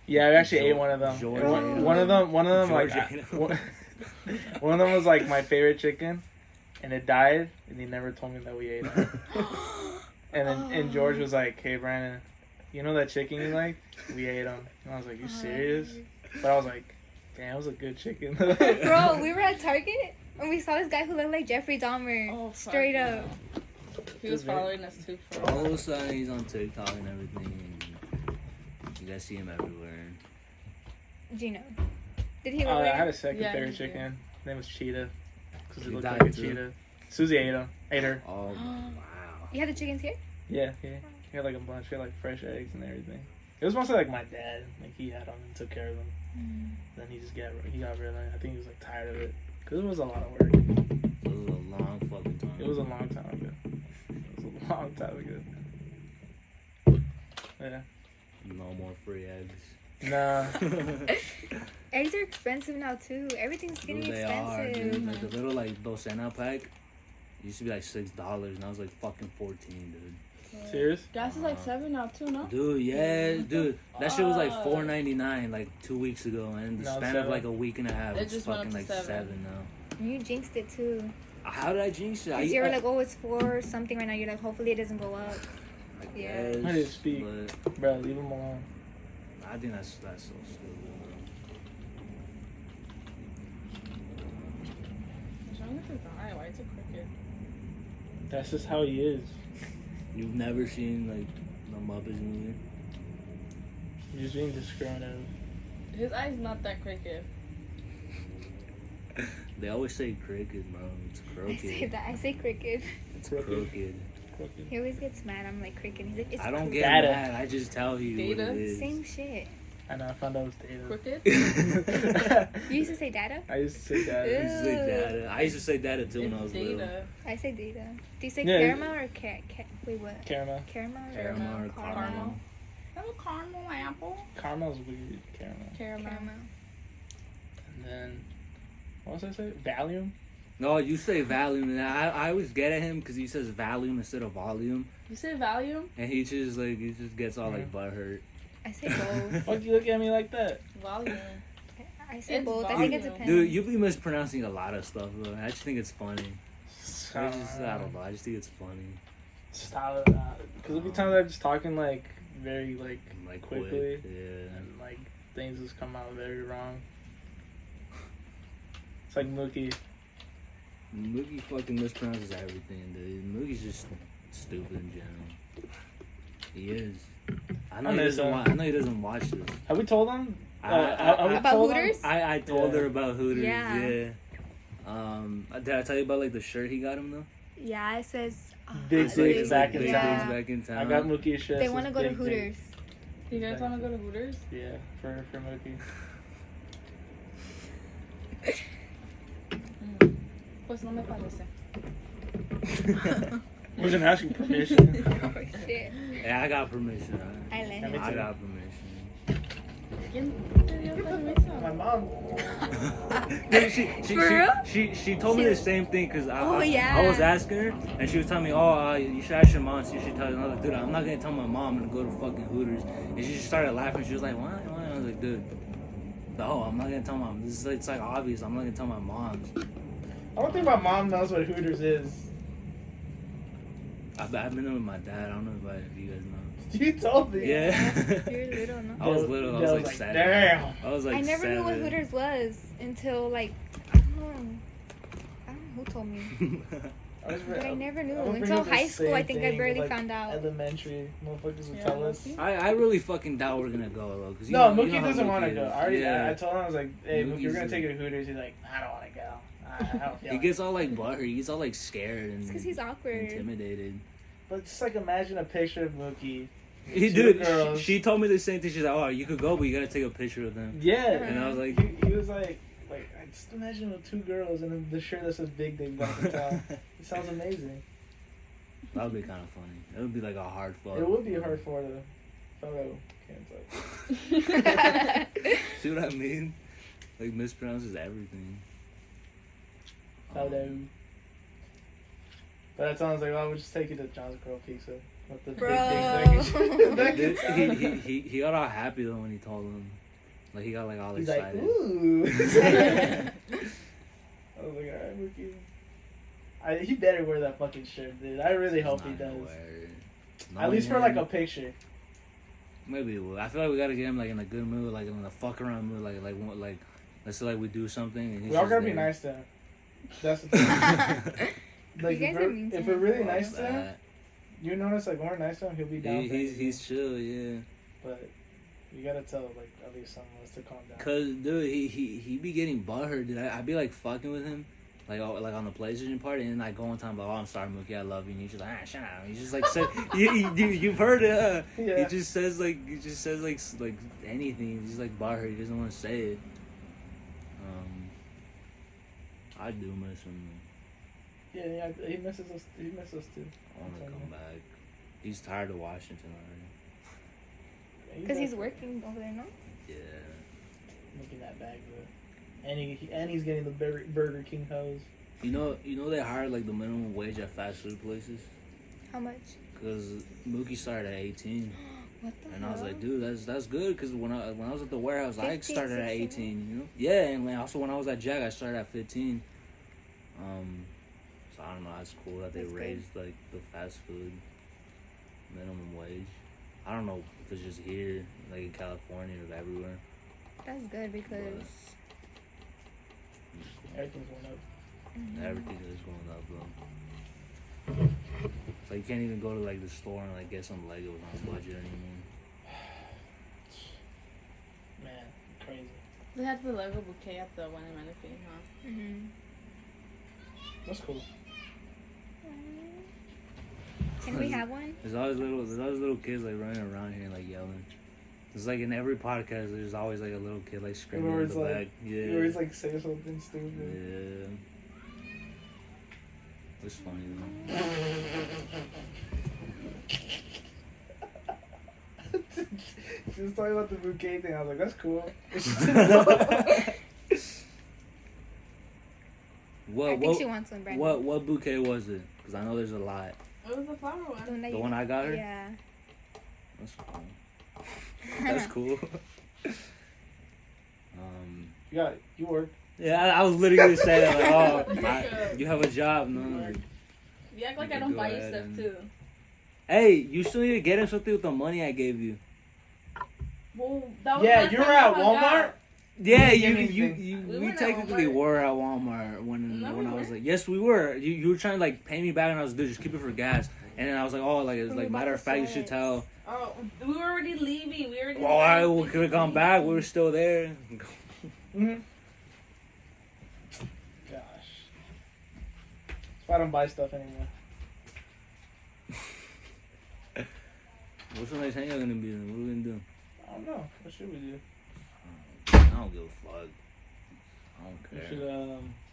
yeah, I actually ate one of them. George And ate 'em. one of them, like, George ate 'em. one of them was like my favorite chicken, and it died, and he never told me that we ate it. And then and George was like, "Hey, Brandon, you know that chicken you like? We ate them." And I was like, "You serious?" But I was like, "Damn, it was a good chicken." Bro, we were at Target, and we saw this guy who looked like Jeffrey Dahmer. Oh, fuck Straight yeah. up. He was following us too for a All while. of a sudden, he's on TikTok and everything, and you guys see him everywhere. Gino. Did he look I like had a second Yeah, favorite he did. chicken. His name was Cheetah. Because it He looked died like a too. cheetah. Susie ate him. Ate her. Oh wow! You had the chickens here? Yeah. He had like a bunch. He had like fresh eggs and everything. It was mostly like my dad. Like he had them and took care of them. Then he got rid of them. I think he was like tired of it. Because it was a lot of work. It was a long fucking time. It was a long time ago. It was a long time ago. Yeah. No more free eggs. Nah. Eggs are expensive now too. Everything's getting Dude, they are, expensive. dude. Like the little like docena pack used to be like $6, and I was like fucking 14, dude. Serious? Gas is like 7 now too, no? Dude, yeah, dude. That shit was like $4.99 like 2 weeks ago, and in the No, span of 7. like a week and a half, It it's just went up fucking to like 7. 7 now. You jinxed it too. How did I jinx it? Because you were like, oh, it's 4 or something right now. You're like, hopefully it doesn't go up. I yeah. guess, I didn't speak. but Bro, leave him alone. I think that's so stupid. What's wrong with his eye? Why is it crooked? That's just how he is. You've never seen like the Muppets movie? You're just being discriminative. His eye's not that crooked. They always say cricket, bro. It's I say crooked. that. I say cricket. It's Crooked. crooked. Crooked. He always gets mad. I'm like cricket. He's like, it's I don't crooked. get Data. mad. I just tell you what Data? it is. Same shit. I know, I found out it was data. Crooked? You used to say data? I used to say that. Ew. I used to say data. I used to say data too when I It's was little. data. I say data. Do you say Yeah. caramel or wait, what? Caramel. Caramel or Caramel or caramel? caramel. Hello, caramel apple. Caramel's weird. Caramel. Caramel. Caramel. And then, what was I say? Valium? No, you say volume, and I always get at him because he says volume instead of volume, You say volume? and he just gets all like butthurt. I say both. Fuck you look at me like that? Volume. I say It's both. I think it volume. depends. Dude, you be mispronouncing a lot of stuff, though. I just think it's funny. I don't know. I just think it's funny. Style it out. Because there'll be times I'm just talking like very like quickly, quick, yeah. and like things just come out very wrong. It's like Mookie. Mookie fucking mispronounces everything, dude. Mookie's just stupid in general. He is. I know he doesn't watch this. Have we told him? About Hooters? I told her about Hooters. Yeah. Yeah. Did I tell you about like the shirt he got him though? Yeah, it says Big digs back in Big town. digs back in town. I got Mookie a shirt. they that want to says go to Big Hooters. You guys want to go to Hooters? Digs. Yeah, for Mookie. Pues no me parece. Wasn't asking permission. Oh shit. Yeah, I got permission. I let Me him. I too. got permission. ¿Quién te dio permiso? My mom. Dude, For real? she told me the same thing because yeah. I was asking her and she was telling me, you should ask your mom. So you should tell her. I was like, dude, I'm not gonna tell my mom I'm gonna go to fucking Hooters. And she just started laughing. She was like, why? I was like, dude, no, I'm not gonna tell mom. It's like obvious. I'm not gonna tell my mom. I don't think my mom knows what Hooters is. I've been there with my dad. I don't know if you guys know. You told me. Yeah. You're little, no? I was little. I was like 7. Damn. I was like I never knew what 7. Hooters was until like I don't know who told me, but I never knew until high school. I think I barely found out. Elementary motherfuckers would tell us. I really fucking doubt we're gonna go though. Cause No, you Mookie know how doesn't want to Mookie go. is. I told him, I was like, hey, Mookie, we're gonna Mookie's take you to Hooters. He's like, I don't want to go. I don't feel He like gets all like butthurt. He gets all like scared and It's because he's awkward. intimidated. But just like imagine a picture of Mookie. Dude, she told me the same thing. She's like, oh, you could go, but you gotta take a picture of them. Yeah. And I was like, He was like, I just imagine with 2 girls and then the shirt that says Big Dick back in town. It sounds amazing. that would be kind of funny. It would be like a hard photo. It would be hard for the photo. Can't like. See what I mean? Like mispronounces everything. Photo. But I told him, I was like, well, we'll just take you to John's Girl Pizza. With the Bro. big dick back in town. He got all happy though when he told him. Like he got like all He's excited. like, ooh. I was like, alright, Mookie. He better wear that fucking shirt, dude. I really hope he does. At least for like a picture. Maybe we'll. I feel like we gotta get him like in a good mood, like in a fuck around mood, like let's say like we do something. And he's We all just gotta be there. nice to him. That's the thing. Like You guys are mean to if we're him. really nice to him, That. you notice like when we're nice to him, he'll be down. for anything. He's chill, yeah. But you gotta tell like at least some of us to calm down. Cause dude, he be getting butthurt, dude. I be like fucking with him, like on the PlayStation party, and then I go one time, like, oh, I'm sorry, Mookie, I love you, and he's just like, shut up. He's just like, you've heard it. Yeah. He just says like anything. He's just like butthurt. He doesn't want to say it. I do miss him. Yeah, he misses us. He misses us too. I want to come back. He's tired of Washington already. Yeah, Because he's back working over there, no? Yeah. making that bag, but and he's getting the Burger King hose. You know they hired like the minimum wage at fast food places. How much? Cause Mookie started at 18. What the And hell? I was like, dude, that's good. Cause when I was at the warehouse, I 15, started at 16. 18. You know? Yeah, and like, also when I was at Jack, I started at 15. So I don't know. That's cool that they That's good. raised like the fast food minimum wage. I don't know if it's just here, like in California or everywhere. That's good because Everything's going up. Everything is going up, bro. It's like you can't even go to like the store and like get some Legos on budget anymore. Man, crazy. They had the Lego bouquet at the one in Menifee, huh? That's cool. Can we have one? There's always little kids like running around here like yelling. It's like in every podcast, there's always like a little kid like screaming in Always the like- back. Yeah. You always like say something stupid. Yeah. It's funny though. She was talking about the bouquet thing. I was like, that's cool. I think she wants one, Brandon. What bouquet was it? Because I know there's a lot. It was the flower one. The one that The you- one I got her? Yeah. That's cool. That's cool. You work. Yeah, I was literally gonna say that. Like, you have a job, no? You act like You I can don't go buy you ahead stuff and- too. Hey, you still need to get him something with the money I gave you. Well, that was Yeah, last you time were we at hung Walmart. out. Yeah, didn't you get anything. We we weren't at technically Walmart. were at Walmart when No, I we was weren't. like, yes, we were. You were trying to like pay me back, and I was dude, just keep it for gas. And then I was like, oh, like it's We like were matter about of to fact, you sweat. should tell. Oh, we were already leaving. We already. Well, I could have gone back. We were still there. Mm-hmm. Gosh. That's why I don't buy stuff anymore. What's the next hangout gonna be? Then? What are we gonna do? I don't know. What should we do? I don't give a fuck. I don't We care. should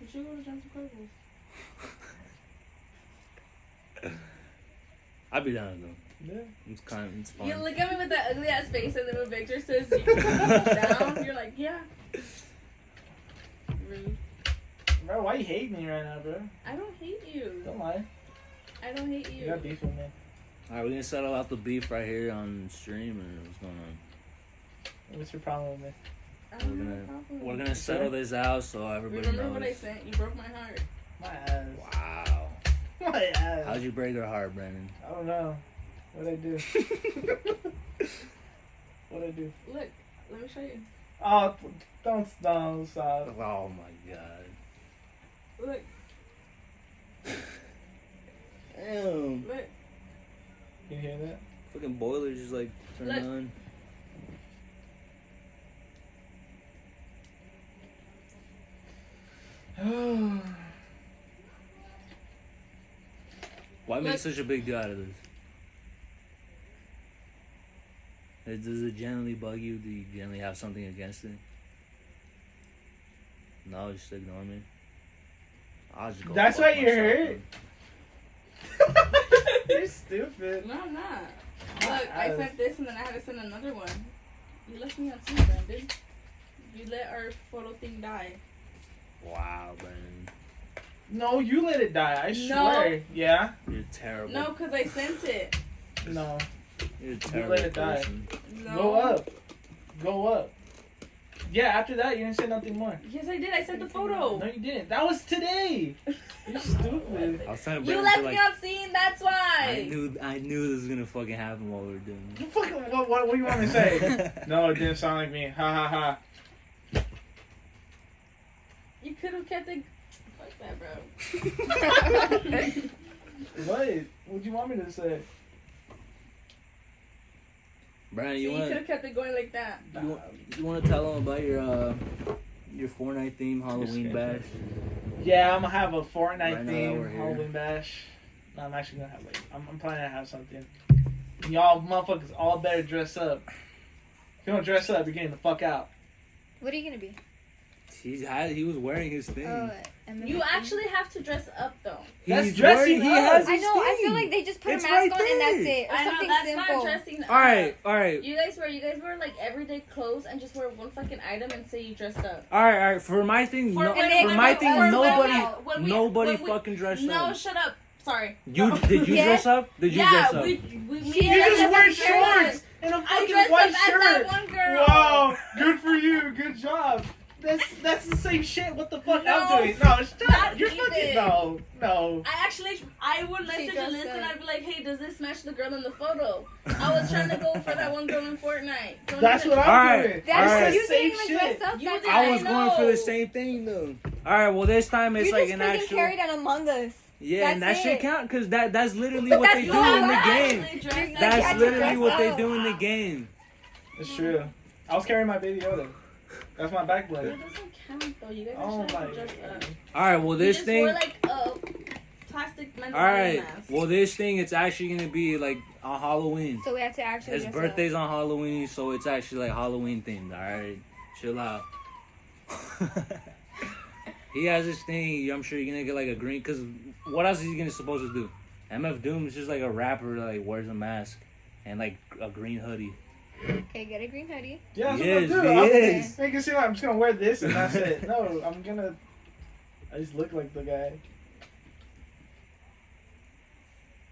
We should go to Johnson Carnival. I'd be down though. yeah. It's fun. You look at me with that ugly ass face, and then when Victor says you can down, you're like, yeah. Rude. Bro, why you hate me right now, bro? I don't hate you. Don't lie. I don't hate You you. got beef with me. Alright, we're gonna settle out the beef right here on stream, or what's going on? What's your problem with me? I don't We're have a gonna problem. we're gonna settle this out so everybody Remember knows. what I sent? You broke my heart. My ass. Wow. My ass. How'd you break her heart, Brandon? I don't know. What'd I do? What'd I do? Look, let me show you. Oh, don't stop. Oh my god. Look, Damn. look. You hear that? Fucking boiler just like turned Look. on. Why make Look. such a big deal out of this? Does it generally bug you? Do you generally have something against it? No, just ignore me. I'll just go. That's fuck why you're myself, hurt? You're stupid. No, I'm not. Look, I ass. sent this and then I had to send another one. You left me on scene, Brandon. You let our photo thing die. man. Wow, Brandon. No, you let it die. I No. swear. Yeah? You're terrible. No, because I sent it. No. You're a let terrible it die. person. No. Go up. Go up. Yeah, after that, you didn't say nothing more. Yes, I did. I sent the photo. No, you didn't. That was today. You're stupid. I was trying to You bring left it to, me like, on scene. That's why. I knew this was gonna fucking happen while we were doing You fucking, what do you want me to say? No, it didn't sound like me. Ha ha ha. You could have kept it. Fuck that, bro. What? What do you want me to say? Brandon, So you you could wanna have kept it going like that. you wanna tell them about your Fortnite theme Halloween bash? Yeah, I'm gonna have a Fortnite Right now that we're theme here. Halloween bash. No, I'm actually gonna have like I'm planning to have something. Y'all motherfuckers all better dress up. If you don't dress up, you're getting the fuck out. What are you gonna be? He was wearing his thing. Oh, and then You the thing. actually have to dress up though. That's He's dressing wearing, he up. has I his know. I feel thing. like they just put It's a mask right on and that's there. it, or I know something that's simple. not dressing up. All right. You guys wear like everyday clothes and just wear one fucking item and say you dressed up. All right. For my thing, For no, when- for my for thing, when- nobody when we- fucking dressed No, up. shut up. Sorry. You did you Yeah. dress up? Did you dress Yeah, up? we You me and just Jessica wear dressed shorts and a I fucking dressed white up as shirt. that one girl. Wow, good for you. Good job. That's the same shit. What the fuck No, I'm doing? No, stop. not You're even. fucking no. I would message dressed Alyssa and up. I'd be like, hey, does this match the girl in the photo? I was trying to go for that one girl in Fortnite. Don't That's even- what I'm Alright, doing. That's Alright. you Same didn't even shit. dress up. You That's did. I was I going for know. the same thing though. All right. Well, this time it's You like just an freaking actual. carried an Among Us. Yeah, and that That's shit it. count because that's literally what they That's do in the not game. Actually dressed You up. That's had to literally dress what they up. do in the game. It's true. I was carrying my baby Yoda. That's my back It blade. doesn't count though. You guys are Oh trying my to dress up. god. All right. Well, You this just thing. wore like a plastic mental All right. mask. Well, this thing it's actually gonna be like on Halloween. So we have to actually His dress birthday's on Halloween, so it's actually like Halloween themed. All right, chill out. He has this thing. I'm sure you're gonna get like a green. Cause what else is he gonna supposed to do? MF Doom is just like a rapper that like wears a mask and like a green hoodie. up. Okay, get a green hoodie. Yeah, that's He what I'm is, doing. he I'm is. making it seem like I'm just gonna wear this and that's it. No, I'm gonna. I just look like the guy.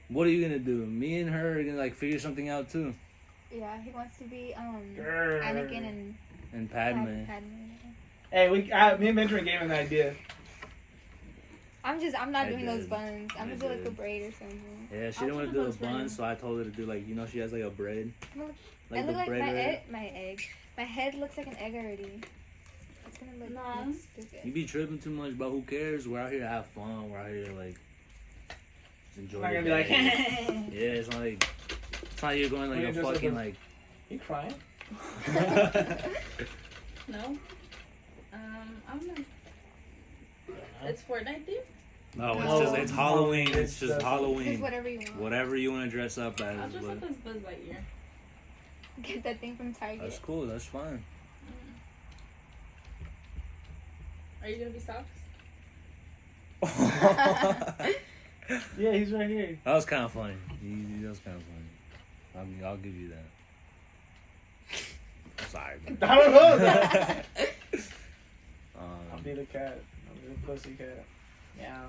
What are you gonna do? Me and her are gonna like figure something out too. Yeah, he wants to be Grr. Anakin and And Padme. Padme. Hey, me and Benjamin gave him the idea. I'm not I doing those did. buns. I'm I gonna do like a did. braid or something. Yeah, she I'll didn't want do to do the a buns for bun, you. so I told her to do like, you know, she has like a braid. Look, Like I the look like braid. my head looks like an egg already. It's gonna look, No. look You stupid. be tripping too much, but who cares? We're out here to have fun. We're out here to like just enjoy. I'm not the gonna be day. like, Yeah, it's not you're going like Wait, a just fucking open- like. you crying? No. I'm not. It's Fortnite theme? No, it's No. just it's Halloween. It's just Just Halloween. whatever you want. Whatever you want to dress up as. I'll dress But up as Buzz Lightyear. Get that thing from Target. that's cool. That's fun. Are you gonna be socks? That Yeah, he's right here. was kind of funny. That was kind of funny. I'll give you that. I'm sorry. I don't know. I'll Um, be the cat. I'll be the pussy cat. Yeah.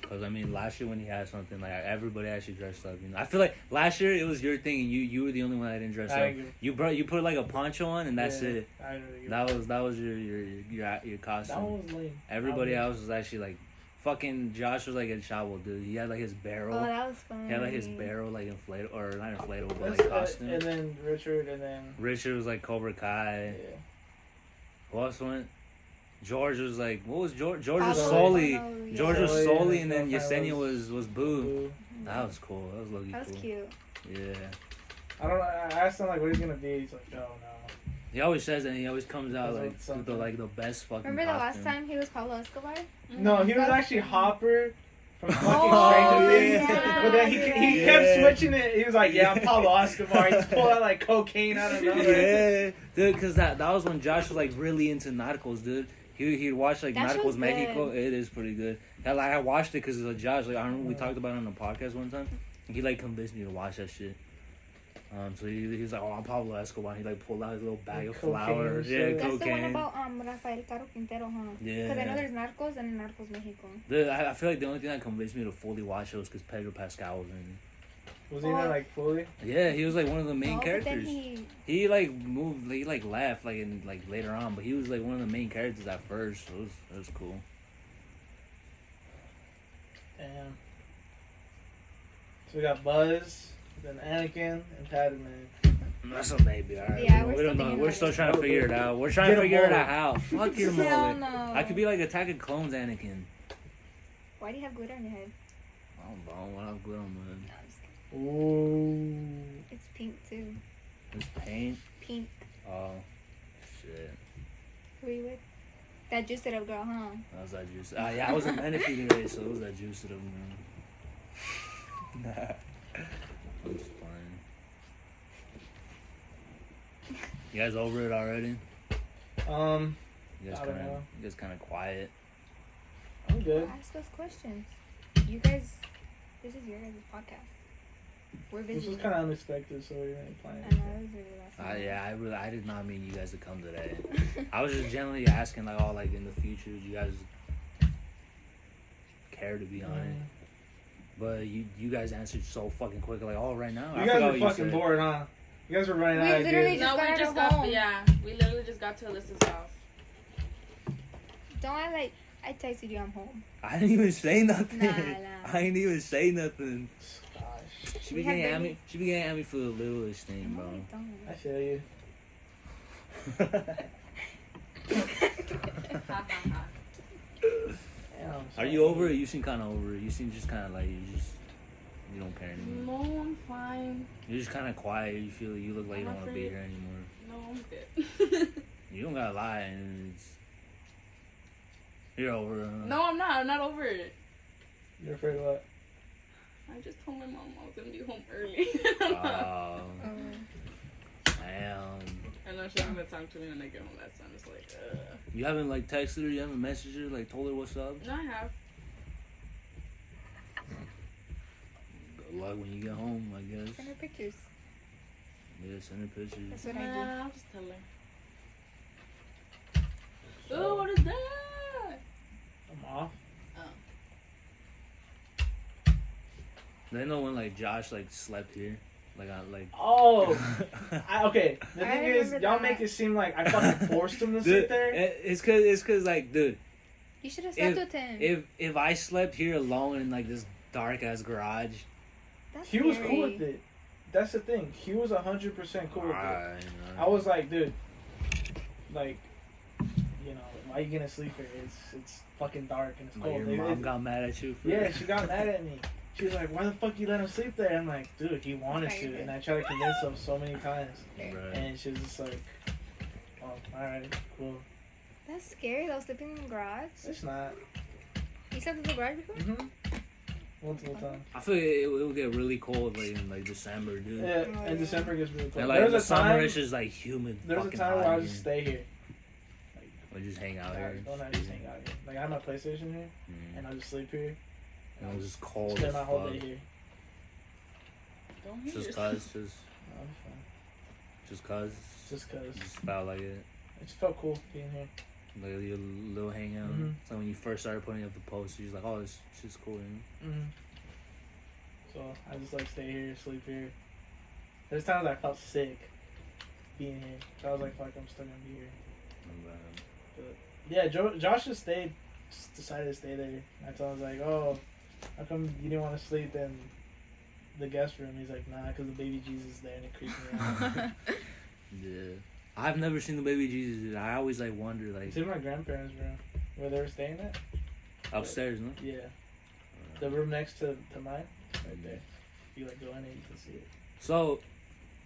Cause I mean, last year when he had something like everybody actually dressed up. You know, I feel like last year it was your thing, and you were the only one that didn't dress I up. agree. You put like a poncho on, and that's Yeah, it. I agree. That was your costume. That one was lame. Everybody else was actually like, fucking Josh was like a chavo dude. He had like his barrel. Oh, that was fun. He had like his barrel like inflatable or not inflatable, but That's like it. costume. And then Richard, and then Richard was like Cobra Kai. yeah. Who else went? George was like, what was George? George was Pablo. Sully. Oh, yeah. George was Sully, Sully, and and then his girlfriend Yesenia was Boo. Boo. That was cool. That was low-key That was cool. cute. Yeah. I don't know. I asked him like what he's gonna be. He's like, oh no. He always says that. And he always comes out That's like with the something. the best fucking. Remember the last costume. time he was Pablo Escobar? No, he was That's actually funny. Hopper from fucking Oh, Stranger Things. yeah. But then he Yeah. kept switching it. He was like, yeah, I'm Pablo Escobar. He just pulled out like cocaine out of nowhere. Yeah, dude, because that was when Josh was like really into narcos, dude. He'd watch like That Narcos show's Mexico. good. It is pretty good. Yeah, like I watched it because of Josh. Like I remember we talked about it on the podcast one time. He like convinced me to watch that shit. So he was like, "Oh, I'm Pablo Escobar." He like pulled out his little bag of Cocaine flour. and Yeah, shit. That's the one cocaine. about Rafael Caro Quintero, huh? Yeah. Because I know there's Narcos and Narcos Mexico. Dude, I feel like the only thing that convinced me to fully watch it was because Pedro Pascal was in it. Was he there like fully? Yeah, he was like one of the main No, but then characters. He like moved, he like left like in like later on, but he was like one of the main characters at first. So it was cool. Damn. So we got Buzz, then Anakin, and Padme. That's a maybe. All right. Yeah, we we're don't still know. thinking We're about still it. trying to figure it out. We're trying Get to a figure it out mullet. how. Fuck your Hell mullet. no. I could be like Attack of Clones Anakin. Why do you have glitter on your head? I don't know. What I've got on my No, I'm just kidding. Ooh. It's pink too. This paint. Pink. Oh, shit. Who are you with? That juice it up girl, huh? That was that juice. Yeah, I was in Menifee today, so it was that juice that I'm. I'm just playing. You guys over it already? Um, You guys I don't kind know. of, quiet. I'm good. Ask us questions. You guys, this is your guys' podcast. We're This busy. was kind of unexpected, so we didn't plan I it. know, it was really last minute. Yeah, I did not mean you guys to come today. I was just generally asking, like, oh, like in the future, do you guys care to be on it? But you guys answered so fucking quick, like, oh, right now. You I guys forgot were what you fucking said. bored, huh? You guys were running We out of literally ideas. just No, got we out just of got, home. yeah, we literally just got to Alyssa's house. Don't act like I texted you I'm home. I didn't even say nothing. Nah. I didn't even say nothing. Gosh, She We began have at been- me. She began at me for the littlest thing, No, bro. I don't. I feel you. Damn, Are you over it? You seem kind of over it. You seem just kind of like you don't care anymore. No, I'm fine. You're just kind of quiet. You feel you look like you I'm don't want to be afraid. here anymore. No, I'm good. You don't gotta lie, and you're over it. Huh? No, I'm not. I'm not over it. You're afraid of what? I just told my mom I was gonna be home early. Oh, Oh. damn. I know she's gonna talk to me when I get home. That's I'm just like, You haven't like texted her. You haven't messaged her. Like told her what's up. No, I have. Good luck when you get home, I guess. Send her pictures. Yeah, send her pictures. That's what I do. I'll just tell her. Oh, what is that? I'm off. They know when like Josh like slept here. Like. Oh, okay. The I thing is, remember y'all that. make it seem like I fucking forced him to Dude, sit there. it's cause like, dude, You should have slept with him. if I slept here alone in like this dark ass garage, That's He was scary. cool with it. That's the thing. He was 100% cool with it. I I was like, dude, like, you know, why you gonna sleep here? It's fucking dark and it's Like cold. your mom got mad at you. For Yeah, she got mad at me. She was like, why the fuck you let him sleep there? I'm like, dude, he wanted Okay, to. good. And I tried to convince him so many times. Right. And she was just like, oh, alright, cool. That's scary though, sleeping in the garage. It's not. You slept in the garage before? Mm-hmm. Multiple times. I feel like it will get really cold like in like December, dude. Yeah, Oh, in yeah. December it gets really cold. And like There in the was a summer, time, it's just like humid. there was a fucking time where hot I would here. just stay here. Or just hang out I here. don't have to just hang out here. Like I have my PlayStation here, and I just sleep here. And it was just cold Spend as my whole fuck. day here. Don't hate Just yourself. cause, No, it's fine. just cause. Just cause Just felt like it. it just felt cool being here. Like your little hangout. Mhm. So when you first started putting up the posts, you're just like, oh, this shit's cool. You know? Mm-hmm. So I just like stay here, sleep here. There's times I felt sick being here. So I was like, fuck, I'm still gonna be here. But yeah, Josh just decided to stay there. I told him, I was like, oh, how come you didn't want to sleep in the guest room? He's like, nah, because the baby Jesus is there and it creeps me out. Yeah. I've never seen the baby Jesus, dude. I always like wonder, like It's in my grandparents' room where they were staying at. upstairs, no? Yeah, the room next to mine, right there. If you like go in it, you can see it. So,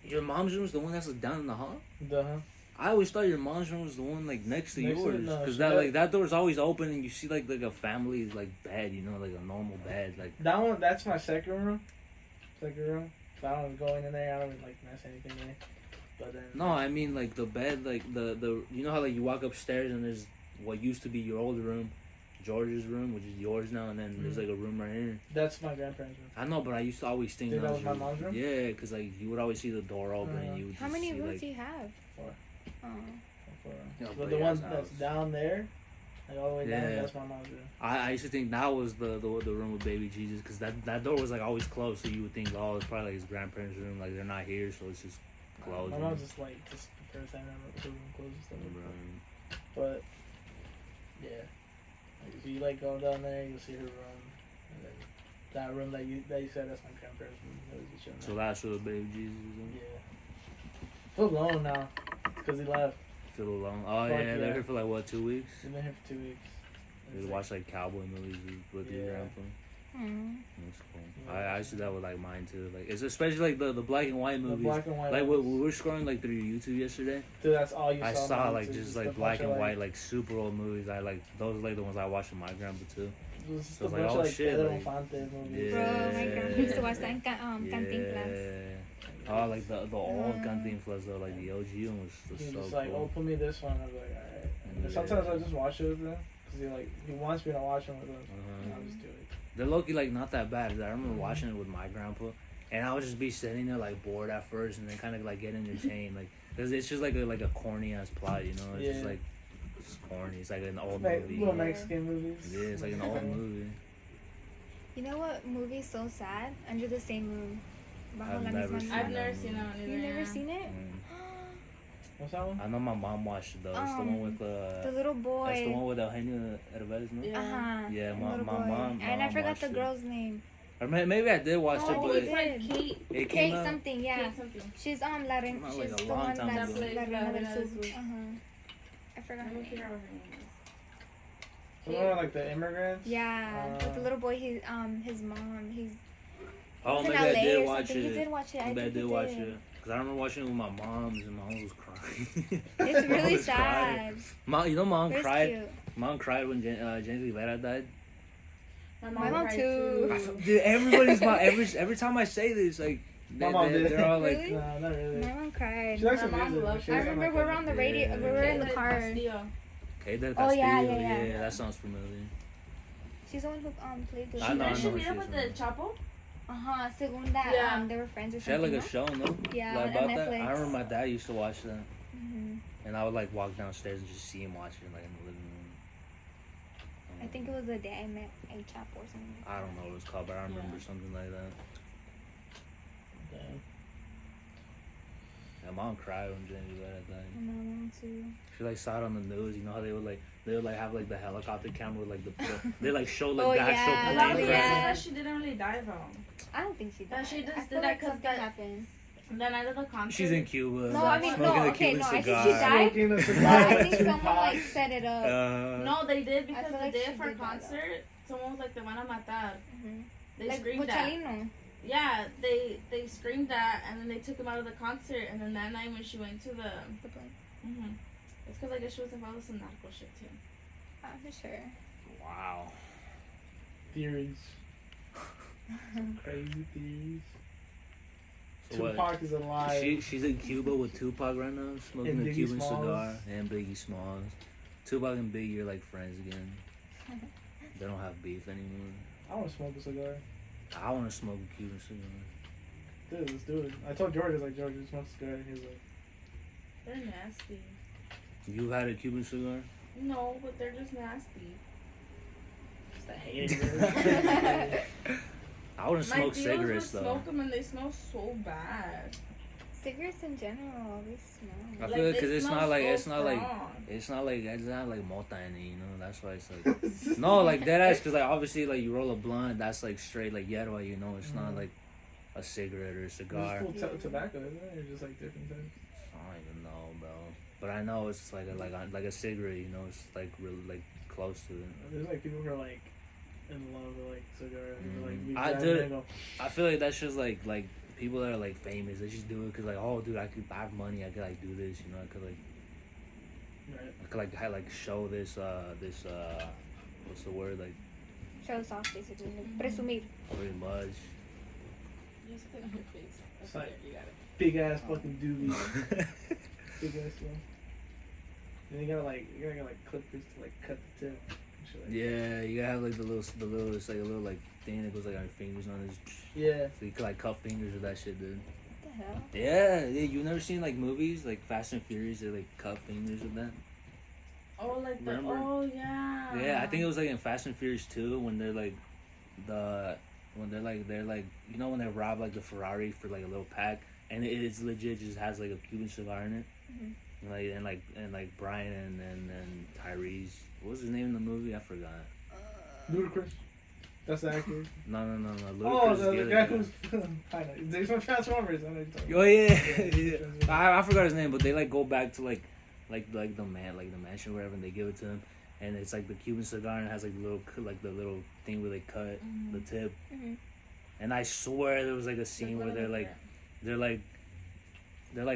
your mom's room is the one that's like, down in the hall? The I always thought your mom's room was the one like next to Next to- yours, no, because she that got- like that door's always open and you see like a family's like bed, you know, like a normal bed, like. that one, that's my second room. Second room. So I don't go in there. I don't really like mess anything in it. But then No, I mean like the bed, like the you know how like you walk upstairs and there's what used to be your old room, George's room, which is yours now, and then there's like a room right here. that's my grandparents' room. I know, but I used to always think Think that that was my mom's room? Yeah, because like you would always see the door open and you would just How many see, rooms like, do you have? 4. Oh. Yeah, But but the yeah, one it's that's house. down there, like all the way down, Yeah. that's my mom's room. I used to think that was the room with baby Jesus, because that door was like always closed, so you would think, oh, it's probably like his grandparents' room, like they're not here, so it's just closed. My you know? mom's just like just the first time I remember her room closed and stuff. Right. But yeah, like, if you like go down there, you'll see her room, and then that room that you said that's my grandparents' room. That was each other. So that's where the baby Jesus is in. Yeah. Feel alone now, because he left. Feel alone. Oh Fuck yeah, yeah. they're here for like what, 2 weeks? He's been here for 2 weeks. They It's watch like cowboy movies with your Yeah. grandpa. Hmm. That's cool. Yeah. I used to do that with like mine too. Like it's especially like the black and white the movies. black and white. Like ones. we were scrolling like through your YouTube yesterday. Dude, that's all you I saw. saw on like YouTube, just a like bunch black of, and white, like super old movies. I like those are like the ones I watched with my grandpa too. It was just So a it's bunch like, of oh, like shit, Pedro like- Infante movies. Bro, my grandpa used to watch that in Yeah. Cantinflas. Oh, like the old Mm. Cantinflas though, like the OG one was He was so just like, oh, cool. put me this one. I was like, alright. And Yeah. sometimes I just watch it with him because he wants me to watch him with him. And Uh-huh. I'll just do it. They're low-key like not that bad. I remember Mhm. watching it with my grandpa, and I would just be sitting there like bored at first, and then kind of like get entertained, like because it's just like a corny ass plot, you know? It's just Yeah. like it's corny. It's like an old Like, movie. little Yeah. Mexican movies. Yeah, it's like an old movie. You know what movie is so sad? Under the Same Moon. Bajo I've la never misma seen luna. I've never seen that one either. You've never yeah. seen it? Mm. What's that one? I know my mom watched it though. It's the one with The little boy. that's the one with Eugenio Derbez, no? Yeah. Uh-huh. Yeah, the my little mom. boy. My And I mom forgot watched the it. girl's name. Or maybe I did watch Oh, it, I but think it's like Kate. it came Kate out. something, yeah. Kate something. She's la reina. Not She's like a the long one time that's ago. la reina del That sur. plays I forgot I her don't name. figure out what her name is. The one with like the immigrants. Yeah, with the little boy. His mom. He's Oh, in maybe LA I did or watch something. it. He did watch it. I Maybe I think did he watch did. it. Because I remember watching it with my mom, and my mom was crying. It's Mom really was crying. sad. Mom, you know, mom But it's cried. cute. Mom cried when James Rivera died. My mom cried too. Dude, everybody's mom. Every time I say this, like, My mom did. they're all like, Really? No, not really. My mom cried. She likes My some mom music. loves She it. I doesn't remember like we were it. on the radio. Yeah. We were in the car. Castillo. okay, that Oh, yeah, Castillo. yeah. That sounds familiar. She's the one who played the I She know, I did she know meet up she's with the Chapo? Según that, Yeah. they were friends or She had something. like a show, no? Yeah, Like, on about that. Netflix. I remember my dad used to watch that, Mhm. and I would like walk downstairs and just see him watching like in the living room. I think it was the day I met a Chapo or something. I don't know what it was called, but I remember something like that. Damn. My mom cried when Jenny Rivera died. My mom too. She like saw it on the news. You know how they would have like the helicopter camera with like they like show like Oh, the yeah. actual A plane lot of Yeah. people crash. say that she didn't really die though. I don't think she did. That she just I did feel that like 'cause something that- happened. The night of the concert. She's in Cuba. No, I mean, smoking no, a okay, Cuban no, I think cigar. she died. Smoking a But cigar, I like think someone Tupac. like set it up. No, they did because feel the like day she of her did that, concert, someone was like, "Te van a matar." Mhm. They Like screamed that. Bochalino. Yeah, they screamed that, and then they took him out of the concert. And then that night when she went to the, The plane. it's because I guess she was involved with some narco shit too. For sure. Wow. Theories. Crazy theories. So what? Tupac is alive. She's in Cuba with Tupac right now, smoking And a Biggie Cuban Smalls. cigar, and Biggie Smalls. Tupac and Biggie are like friends again. They don't have beef anymore. I want to smoke a cigar. I want to smoke a Cuban cigar. Dude, let's do it. I told George, I was like, George, just smoke a cigar. And he was like, They're nasty. You had a Cuban cigar? No, but they're just nasty. just a hater. I wouldn't My smoke deals cigarettes would though. smoke them and they smell so bad. Cigarettes in general, they smell. I feel it they because it's smell not like so it's not like strong. it's not like mota in it, you know. That's why it's like no, like dead ass. Because like obviously like you roll a blunt, that's like straight like yerba, you know. It's not like a cigarette or a cigar. It's full tobacco, isn't it? Or just like different types? I don't even know, bro. But I know it's like a cigarette, you know. It's like really like close to it. There's like people who are like in love with like cigars. Like, we I grab did- it and go, I feel like that's just like people that are like famous. They just do it because like, oh, dude, I have money. I could like do this, you know. I could like right. I could like show this what's the word, like Shows off, basically. Like, presumir. pretty much. Just put it on your face. It's like- You got it. Big ass fucking doobie. Big ass one. Then you gotta like clippers to like cut the tip. And shit like Yeah, you gotta have like the little it's like a little like thing that goes like on your fingers on this. Yeah. So you could like cut fingers with that shit, dude. What the hell? Yeah, you've never seen like movies like Fast and Furious, they like cut fingers with that. Oh, like the Remember? oh yeah. Yeah, I think it was like in Fast and Furious 2 when they're like you know when they rob like the Ferrari for like a little pack and it's legit just has like a Cuban cigar in it. Mhm. And like Brian and Tyrese. What was his name in the movie? I forgot. Ludacris. That's the actor. No. Oh, Ludacris is the other guy who's I know. There's some Transformers. I know you're talking Oh yeah, Yeah. yeah. I forgot his name, but they like go back to like the mansion or whatever, and they give it to him, and it's like the Cuban cigar, and it has like the little thing where they cut the tip, Mhm. and I swear there was like a scene where they're like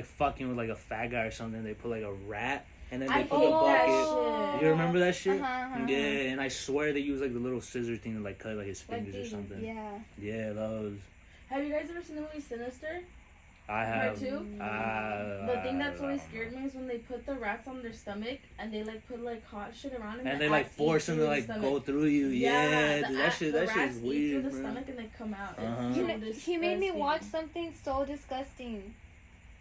fucking with like a fat guy or something. They put like a rat, and then they put the bucket. You remember that shit? Uh-huh. Yeah, and I swear they use like the little scissor thing to like cut like his fingers or something. Yeah. Yeah, those. Have you guys ever seen the movie Sinister? I have. Part 2? Uh, The thing that's always I don't scared know. me is when they put the rats on their stomach and they like put like hot shit around it. And they the like ants force eat them to through the like stomach. go through you. Yeah, dude, that shit the is rats eat weird, through the bro. stomach and they come out. Uh-huh. It's You so know, he made me disgusting. watch something so disgusting.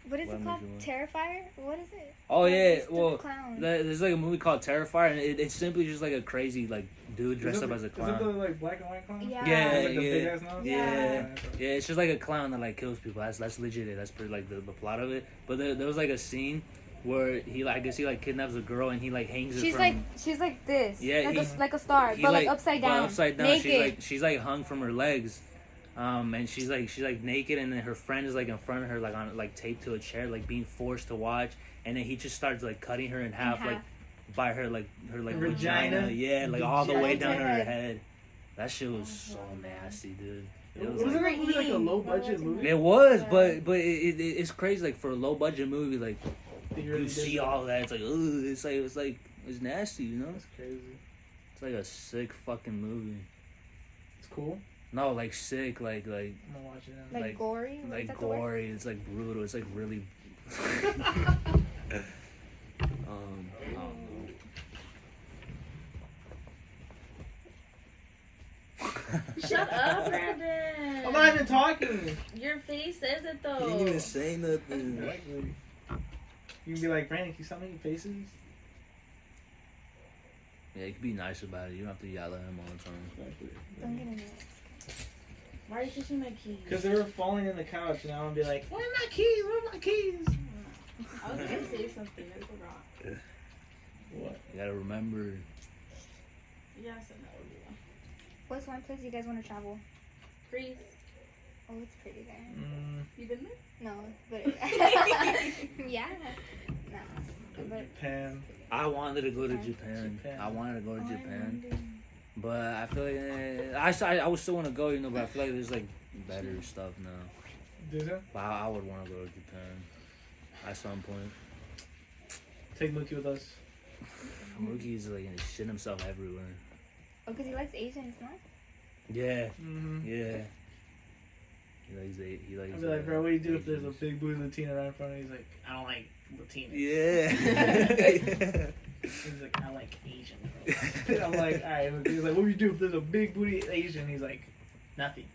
What is What it made called? you watch? Terrifier? What is it? Oh yeah, Stupid well, clown. there's like a movie called Terrifier, and it's simply just like a crazy like dude dressed up as a Is it clown. the like black and white clown? Yeah. Yeah, Like the big yeah. ass nose? Yeah. Yeah, it's just like a clown that like kills people. That's legit. That's pretty like the plot of it. But there was like a scene where he like I guess he like kidnaps a girl and he like hangs her She's from. like this. Yeah, like a star, he, but like upside down. Upside down. Naked. She's like hung from her legs, and she's like naked, and then her friend is like in front of her, like on like taped to a chair, like being forced to watch, and then he just starts like cutting her in half, like by her vagina. Yeah, like all the way down to her head. That shit was so nasty, dude. It was Wasn't like, that movie like a low budget movie? it was, but it's crazy. Like for a low budget movie, like He you really see did that. all that, it's like, ugh, it's nasty, you know. That's crazy. It's like a sick fucking movie. It's cool. No, like sick, like I'm gonna watch it now. Like gory? Is like that the word? gory. It's like brutal. It's like really. I don't know. Shut up, Brandon. I'm not even talking. Your face says it though. He didn't even say nothing. Exactly. You can be like, Brandon, can you tell me your faces? Yeah, you can be nice about it. You don't have to yell at him all the time. Don't get in it. Why are you touching my keys? Because they were falling in the couch, and I would be like, where are my keys? Where are my keys? I was gonna say something. I forgot. What? You gotta remember. Yeah, I said that would be one. What's one place you guys want to travel? Greece. Oh, it's pretty there. You been there? No, but yeah. No, but Japan. I wanted to go to Japan. Japan. I wanted to go to Japan. Japan. But I feel like I would still want to go, you know. But I feel like there's like better stuff now. Did you? But I would want to go to Japan at some point. Take Mookie with us. Mookie's like gonna shit himself everywhere. Oh, because he likes Asians, no? Yeah, Mm-hmm. yeah. He likes. I'd be like, bro, what do you do if there's a Asians. big booty Latina right in front of you? He's like, I don't like Latinas. Yeah. He's like, I like Asian. I'm like, alright. He's like, what do you do if there's a big booty Asian? He's like, nothing.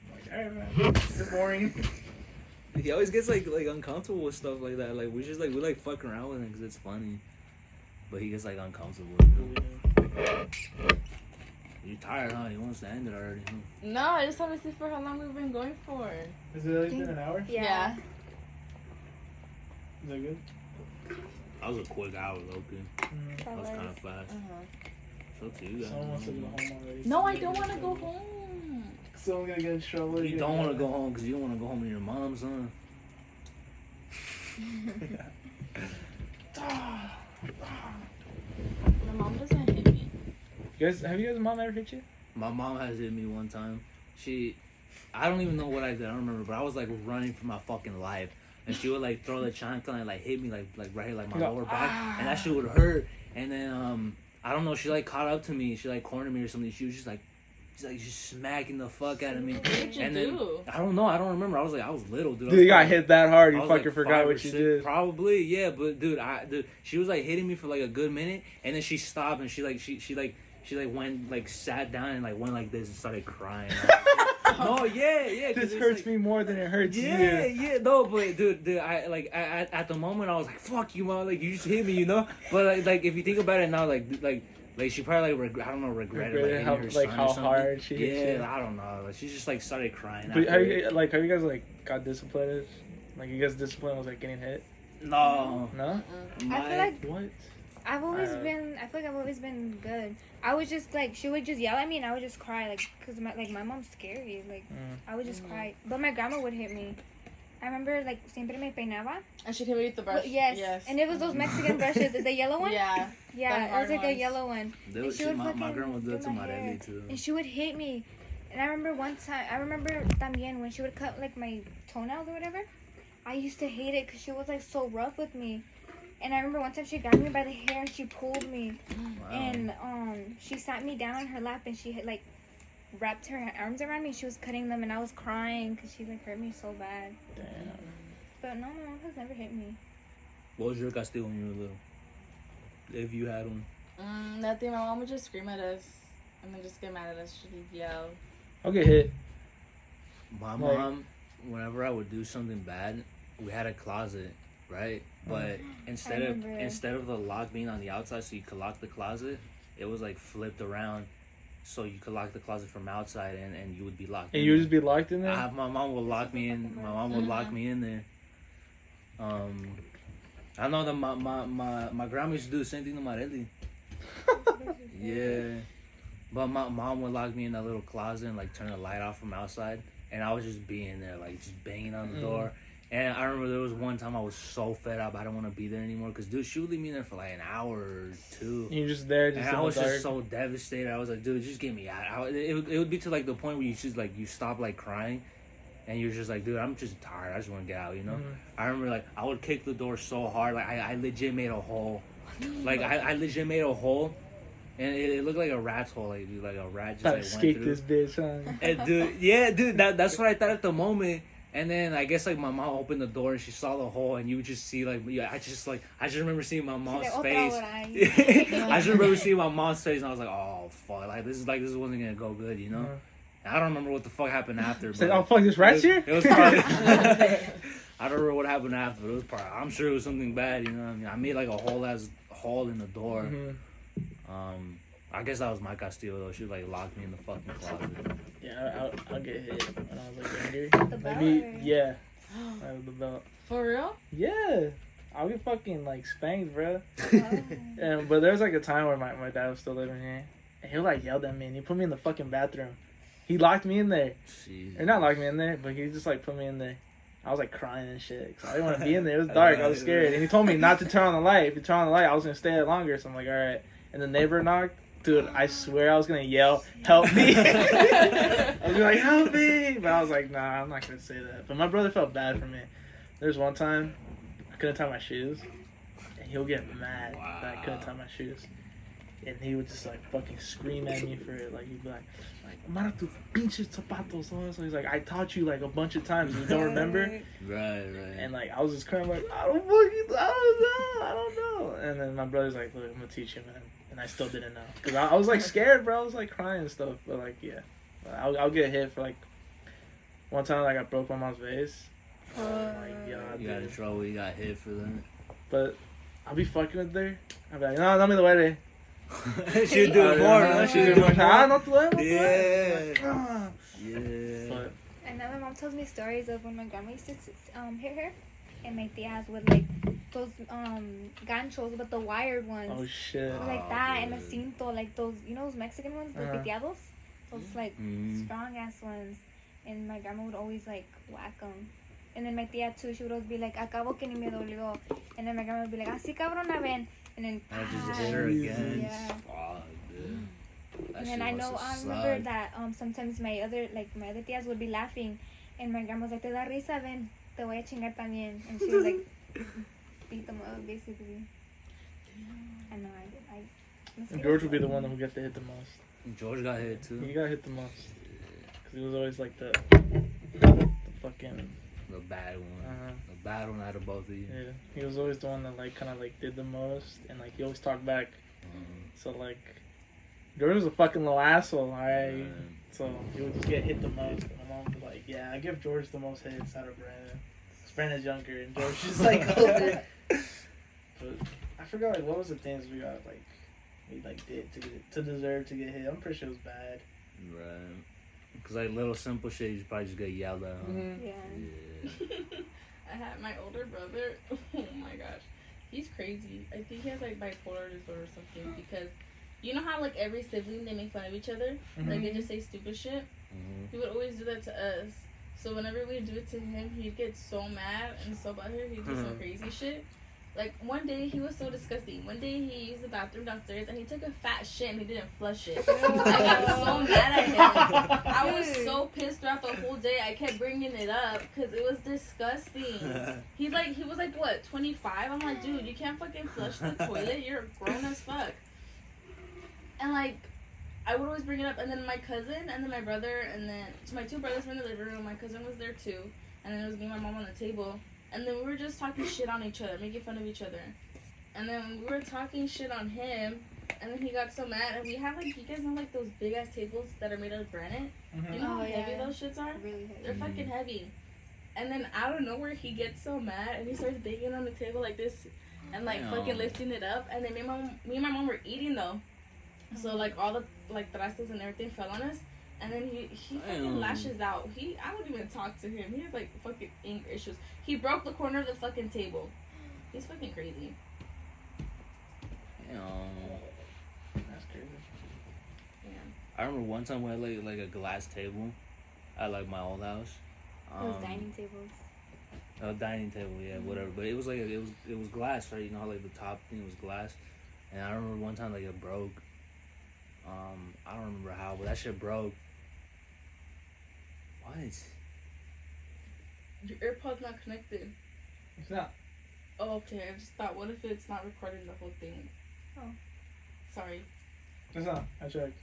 I'm like, alright, man. It's boring. He always gets like uncomfortable with stuff like that. Like we like fuck around with him because it's funny, but he gets like uncomfortable. You're tired, huh? You wants to end it already, huh? No, I just want to see for how long we've been going for. Has it already been an hour? Yeah. Is that good? That was a quick hour, Loki. That was kind of fast. Uh-huh. So to you guys. Someone wants to go home already. No, I don't want to go home. Someone gonna get in trouble. You don't want to go home because you don't want to go home to your mom's, huh? My mom doesn't hit me. Have you guys' mom ever hit you? My mom has hit me one time. I don't even know what I did. I don't remember, but I was like running for my fucking life, and she would like throw the chancla and like hit me like right here, like my lower back, and that shit would hurt. And then I don't know. She like caught up to me. She like cornered me or something. She was just smacking the fuck out of me. What did you And then do? I don't know. I don't remember. I was little, dude. Dude, you got hit that hard. I You was, fucking like, forgot 5 or what you 6 did. Probably, yeah. But dude, she was like hitting me for like a good minute, and then she stopped and she went like sat down and like went like this and started crying. No, yeah. This hurts me more than it hurts you. Yeah, no, but dude, I like at the moment I was like, "Fuck you, mom!" Like you just hit me, you know. But like if you think about it now, like she probably like I don't know regretted like, how, hitting her like son how or something. hard she hit you. Yeah, I don't know. Like she just like started crying. But after it. have you guys like got disciplined? Like you guys disciplined was like getting hit? No. No? I feel like What? I feel like I've always been good. I was just like, she would just yell at me and I would just cry, like, because my mom's scary. Like, I would just cry. But my grandma would hit me. I remember, like, siempre me peinaba. And she hit me with the brush. Well, yes. And it was those Mexican brushes. The yellow one? Yeah. Yeah, it was like a yellow one. My grandma would do it to Marelli too. And she would hit me. And I remember one time, también when she would cut, like, my toenails or whatever. I used to hate it because she was, like, so rough with me. And I remember one time she grabbed me by the hair and she pulled me. Wow. And she sat me down on her lap and she had like wrapped her arms around me. She was cutting them and I was crying because she like hurt me so bad. Damn. But no, my mom has never hit me. What was your castigo when you were little? If you had one. Nothing. My mom would just scream at us and then just get mad at us. She'd yell. I'll get hit. My mom, whenever I would do something bad, we had a closet, right? But instead of the lock being on the outside so you could lock the closet, it was like flipped around so you could lock the closet from outside and you would be locked And in you would there. just be locked in there? My mom would lock me in. My mom would lock me in there. I know that my grandma used to do the same thing to Marelli. Yeah. But my mom would lock me in that little closet and like turn the light off from outside. And I would just be in there like just banging on the door. And I remember there was one time I was so fed up I don't want to be there anymore because dude, she would leave me in there for like an hour or two. You're just there, just and in I was the dark. just so devastated. I was like, dude, just get me out. It would be to like the point where you just like you stop like crying, and you're just like, dude, I'm just tired. I just want to get out, you know. I remember like I would kick the door so hard, like I legit made a hole, like I legit made a hole. And it looked like a rat's hole, like a rat just like went escape through. this bitch, huh? And dude, that's what I thought at the moment. And then I guess like my mom opened the door and she saw the hole and you would just see like I just remember seeing my mom's face. I just remember seeing my mom's face and I was like, oh fuck, like this wasn't gonna go good, you know. I don't remember what the fuck happened after. But oh fuck, this rat's here. It was probably. I don't remember what happened after, but it was probably. I'm sure it was something bad, you know. What I mean, I made like a hole in the door. I guess that was my castigo though. She would like lock me in the fucking closet. Yeah, I'll get hit when I was like younger. The belt? Maybe, yeah. Out of the belt. For real? Yeah. I'll get fucking like spanked, bro. Oh. But there was like a time where my dad was still living here, and he like yelled at me, and he put me in the fucking bathroom. He locked me in there, Jesus. or not locked me in there, but he just like put me in there. I was like crying and shit, cause I didn't want to be in there. It was dark. I was scared, and he told me not to turn on the light. If you turn on the light, I was gonna stay there longer. So I'm like, all right. And the neighbor knocked. Dude, I swear I was gonna yell, "Help me!" I was like, "Help me!" But I was like, "Nah, I'm not gonna say that." But my brother felt bad for me. There's one time I couldn't tie my shoes, and he'll get mad that I couldn't tie my shoes, and he would just like fucking scream at me for it. Like he'd be like, "Mara tus pinches zapatos." So he's like, "I taught you like a bunch of times. You don't remember?" Right. And like I was just crying like, I don't know. And then my brother's like, "Look, I'm gonna teach you, man." And I still didn't know, cause I was like scared, bro. I was like crying and stuff. But like, yeah, I'll get hit for like one time. Like I broke my mom's vase. Oh my god, You got in dude. trouble. You got hit for that. But I'll be fucking with her. I'll be like, no, no me duele. She'll do it more. No, she'll do it Ah, more. no duele. Yeah. Like, ah. Yeah. But And now my mom tells me stories of when my grandma used to hit her, and my tias would like those ganchos, but the wired ones. oh shit. Like Oh, that, and a dude. cinto, like those, you know, those Mexican ones, the piteados, those like Mhm. strong ass ones. And my grandma would always like whack them. And then my tia too, she would always be like, acabo que ni me dolió. And then my grandma would be like, así cabrona ven. And then, I just ah, hit her again. yeah. Fuck, dude. That And shit then I must know, have I remember sucked. that sometimes my other tias would be laughing. And my grandma was like, te da risa, ven, te voy a chingar también. And she would like beat them up, basically. I know, And George would be the one who got to hit the most. George got hit too. He got hit the most. Cause he was always like the fucking. The bad one. Uh-huh. The bad one out of both of you. Yeah, he was always the one that like kind of like did the most, and like he always talked back. So like, George was a fucking little asshole, alright. Right. So he would just get hit the most, and my mom would be like, "Yeah, I give George the most hits out of Brandon. 'Cause Brandon's younger, and George is like older." But I forgot like what was the things we got like we like did to deserve to get hit. I'm pretty sure it was bad. Right. Cause like little simple shit, you probably just get yelled at. Huh? Mm-hmm. Yeah. Yeah. I had my older brother. Oh my gosh, he's crazy. I think he has like bipolar disorder or something, because you know how like every sibling they make fun of each other, like they just say stupid shit. Mhm. He would always do that to us. So whenever we do it to him, he'd get so mad and so butthurt. He'd do some crazy shit. Like one day he was so disgusting. One day he used the bathroom downstairs and he took a fat shit and he didn't flush it. I got so mad at him. I was so pissed throughout the whole day. I kept bringing it up because it was disgusting. He was like what, 25? I'm like, dude, you can't fucking flush the toilet. You're grown as fuck. And like, I would always bring it up. And then my cousin and then my brother and then so my two brothers were in the living room. My cousin was there too. And then it was me and my mom on the table. And then we were just talking shit on each other, making fun of each other. And then we were talking shit on him, and then he got so mad. And we have like, you guys know like those big ass tables that are made out of granite? Mm-hmm. You know how Oh, heavy yeah. those shits are? Really heavy. They're fucking heavy. And then out of nowhere, he gets so mad and he starts banging on the table like this and like Damn. fucking lifting it up. And then me and my mom were eating though. So like all the like trastes and everything fell on us. And then he fucking Damn. lashes out. I don't even talk to him. He has like fucking anger issues. He broke the corner of the fucking table. He's fucking crazy. That's crazy. Yeah. I remember one time we had like a glass table at like my old house. Those dining tables. A dining table, yeah, whatever. But it was like it was glass, right? You know how like the top thing was glass. And I remember one time like it broke. I don't remember how, but that shit broke. What? Your AirPod's not connected. It's not. Oh, okay. I just thought, what if it's not recording the whole thing? Oh. Sorry. It's not. I checked.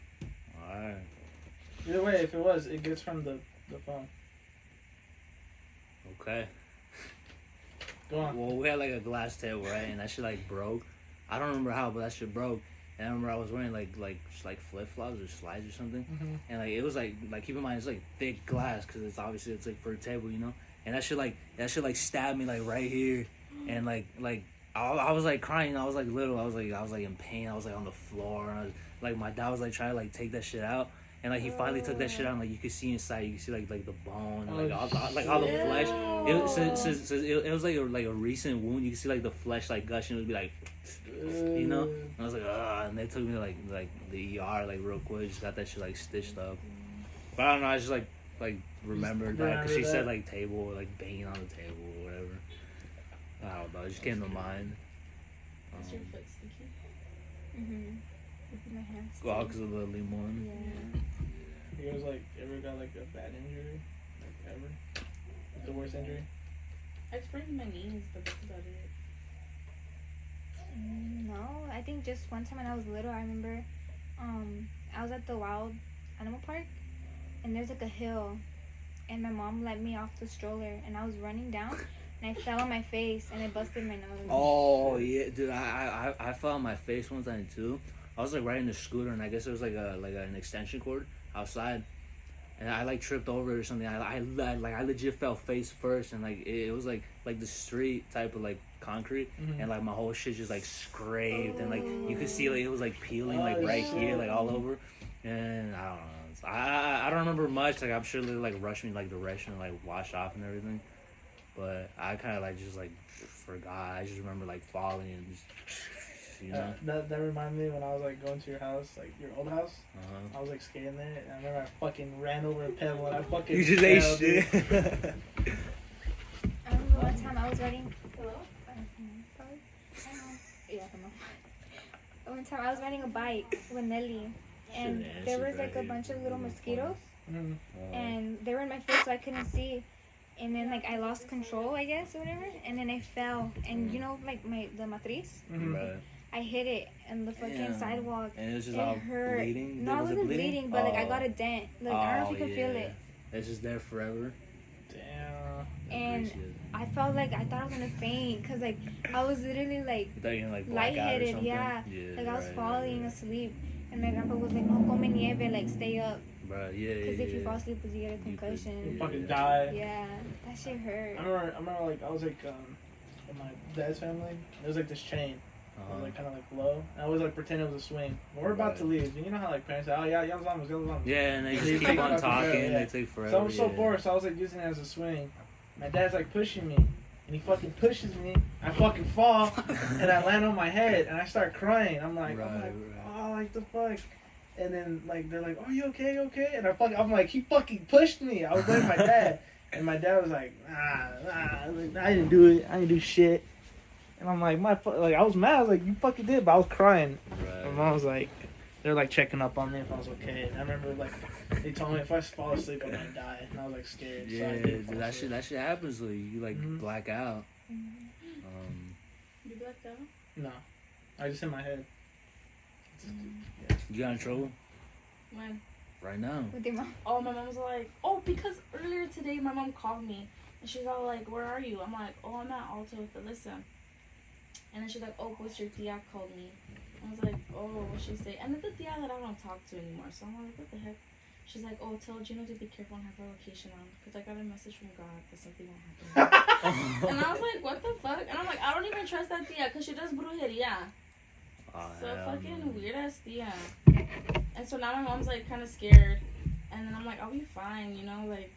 Alright. Either way, if it was, it gets from the phone. Okay. Go on. Well, we had like a glass table, right? And that shit like broke. I don't remember how, but that shit broke. And I remember I was wearing like flip flops or slides or something. Mm-hmm. And like it was like keep in mind it's like thick glass because it's obviously it's like for a table, you know. And that shit like stabbed me like right here, and like I was like crying. I was like little. I was like in pain. I was like on the floor. And I was, like my dad was like trying to like take that shit out. and like he finally took that shit out, and like you could see inside, you could see like the bone, Oh, like all the shit. flesh. It was like a recent wound. You could see like the flesh like gushing. It would be like, you know. And I was like, and they took me to like the ER like real quick. Just got that shit like stitched up. But I don't know. I just like remembered that because she said like table, like banging on the table or whatever. I don't know. It just came to mind. Is your foot sticky? With my hands. Well, because of the limon. Yeah. You guys like ever got like a bad injury? Like ever? Like the worst injury? I sprained my knees, but that's about it. No, I think just one time when I was little, I remember I was at the wild animal park, and there's like a hill, and my mom let me off the stroller, and I was running down, and I fell on my face, and I busted my nose. Oh yeah, dude! I fell on my face one time too. I was like riding the scooter, and I guess it was like an extension cord outside, and I like tripped over it or something. I legit fell face first, and like it was like the street type of like concrete, and like my whole shit just like scraped, and like you could see like it was like peeling like right here, like all over, and I don't know. I don't remember much. Like I'm sure they like rushed me like direction and like wash off and everything, but I kind of like just like forgot. I just remember like falling and just. You know? That reminded me when I was like going to your house, like your old house. I was like skating there, and I remember I fucking ran over a pebble, and I fucking. You just ate shit. I remember one time I was riding. Hello? Yeah, one time I was riding a bike with Nelly, and there was like a bunch of little mosquitoes, and they were in my face, so I couldn't see. And then like I lost control, I guess, or whatever, and then I fell, and you know like the matriz. Right. I hit it on the fucking sidewalk. And it was just it all hurt. bleeding? No, I wasn't bleeding, but like I got a dent. Like I don't know if you can feel it. It's just there forever. Damn. And I felt like I thought I was gonna faint because like I was literally like You thought you were gonna like black out or lightheaded, something? yeah. Like I was falling right. asleep, and my grandpa was like, "No come nieve, like stay up." Bro, yeah. Because if you fall asleep, you get a concussion. You fucking die. Yeah, that shit hurt. I remember like I was like in my dad's family. There was like this chain. It was like kind of like low. And I always like pretend it was a swing. When we're about to leave, you know how like parents say, "Oh yeah, yellow llamas, yellow llamas." Yeah, and they just They keep take on fucking talking. forever, yeah. They take forever. So I was so bored, so I was like using it as a swing. My dad's like pushing me, and he fucking pushes me. I fucking fall, and I land on my head, and I start crying. I'm like, oh, like the fuck. And then like they're like, "Are you okay? You okay?" And I'm like, he fucking pushed me. I was blaming my dad, and my dad was like, I didn't do it. I didn't do shit. And I'm like, I was mad. I was like, you fucking did, but I was crying. Right. My mom was like, they're like checking up on me if I was okay. And I remember like they told me if I fall asleep I'm gonna die, and I was like scared. Yeah, so I didn't fall that asleep. shit happens. Like you like black out. You blacked out? No, I just hit my head. You got in trouble When? right now. With your mom. Oh, my mom was like, oh, because earlier today my mom called me, and she's all like, where are you? I'm like, oh, I'm at Alta with Alyssa. And then she's like, oh, what's your tia called me? I was like, oh, what'd she say? And it's the tia that I don't talk to anymore. So I'm like, what the heck? She's like, oh, tell Gino to be careful and have her location on, because I got a message from God that something will happen. And I was like, what the fuck? And I'm like, I don't even trust that tia, because she does brujeria. So fucking weird ass tia. And so now my mom's like kind of scared. And then I'm like, I'll be fine, you know, like.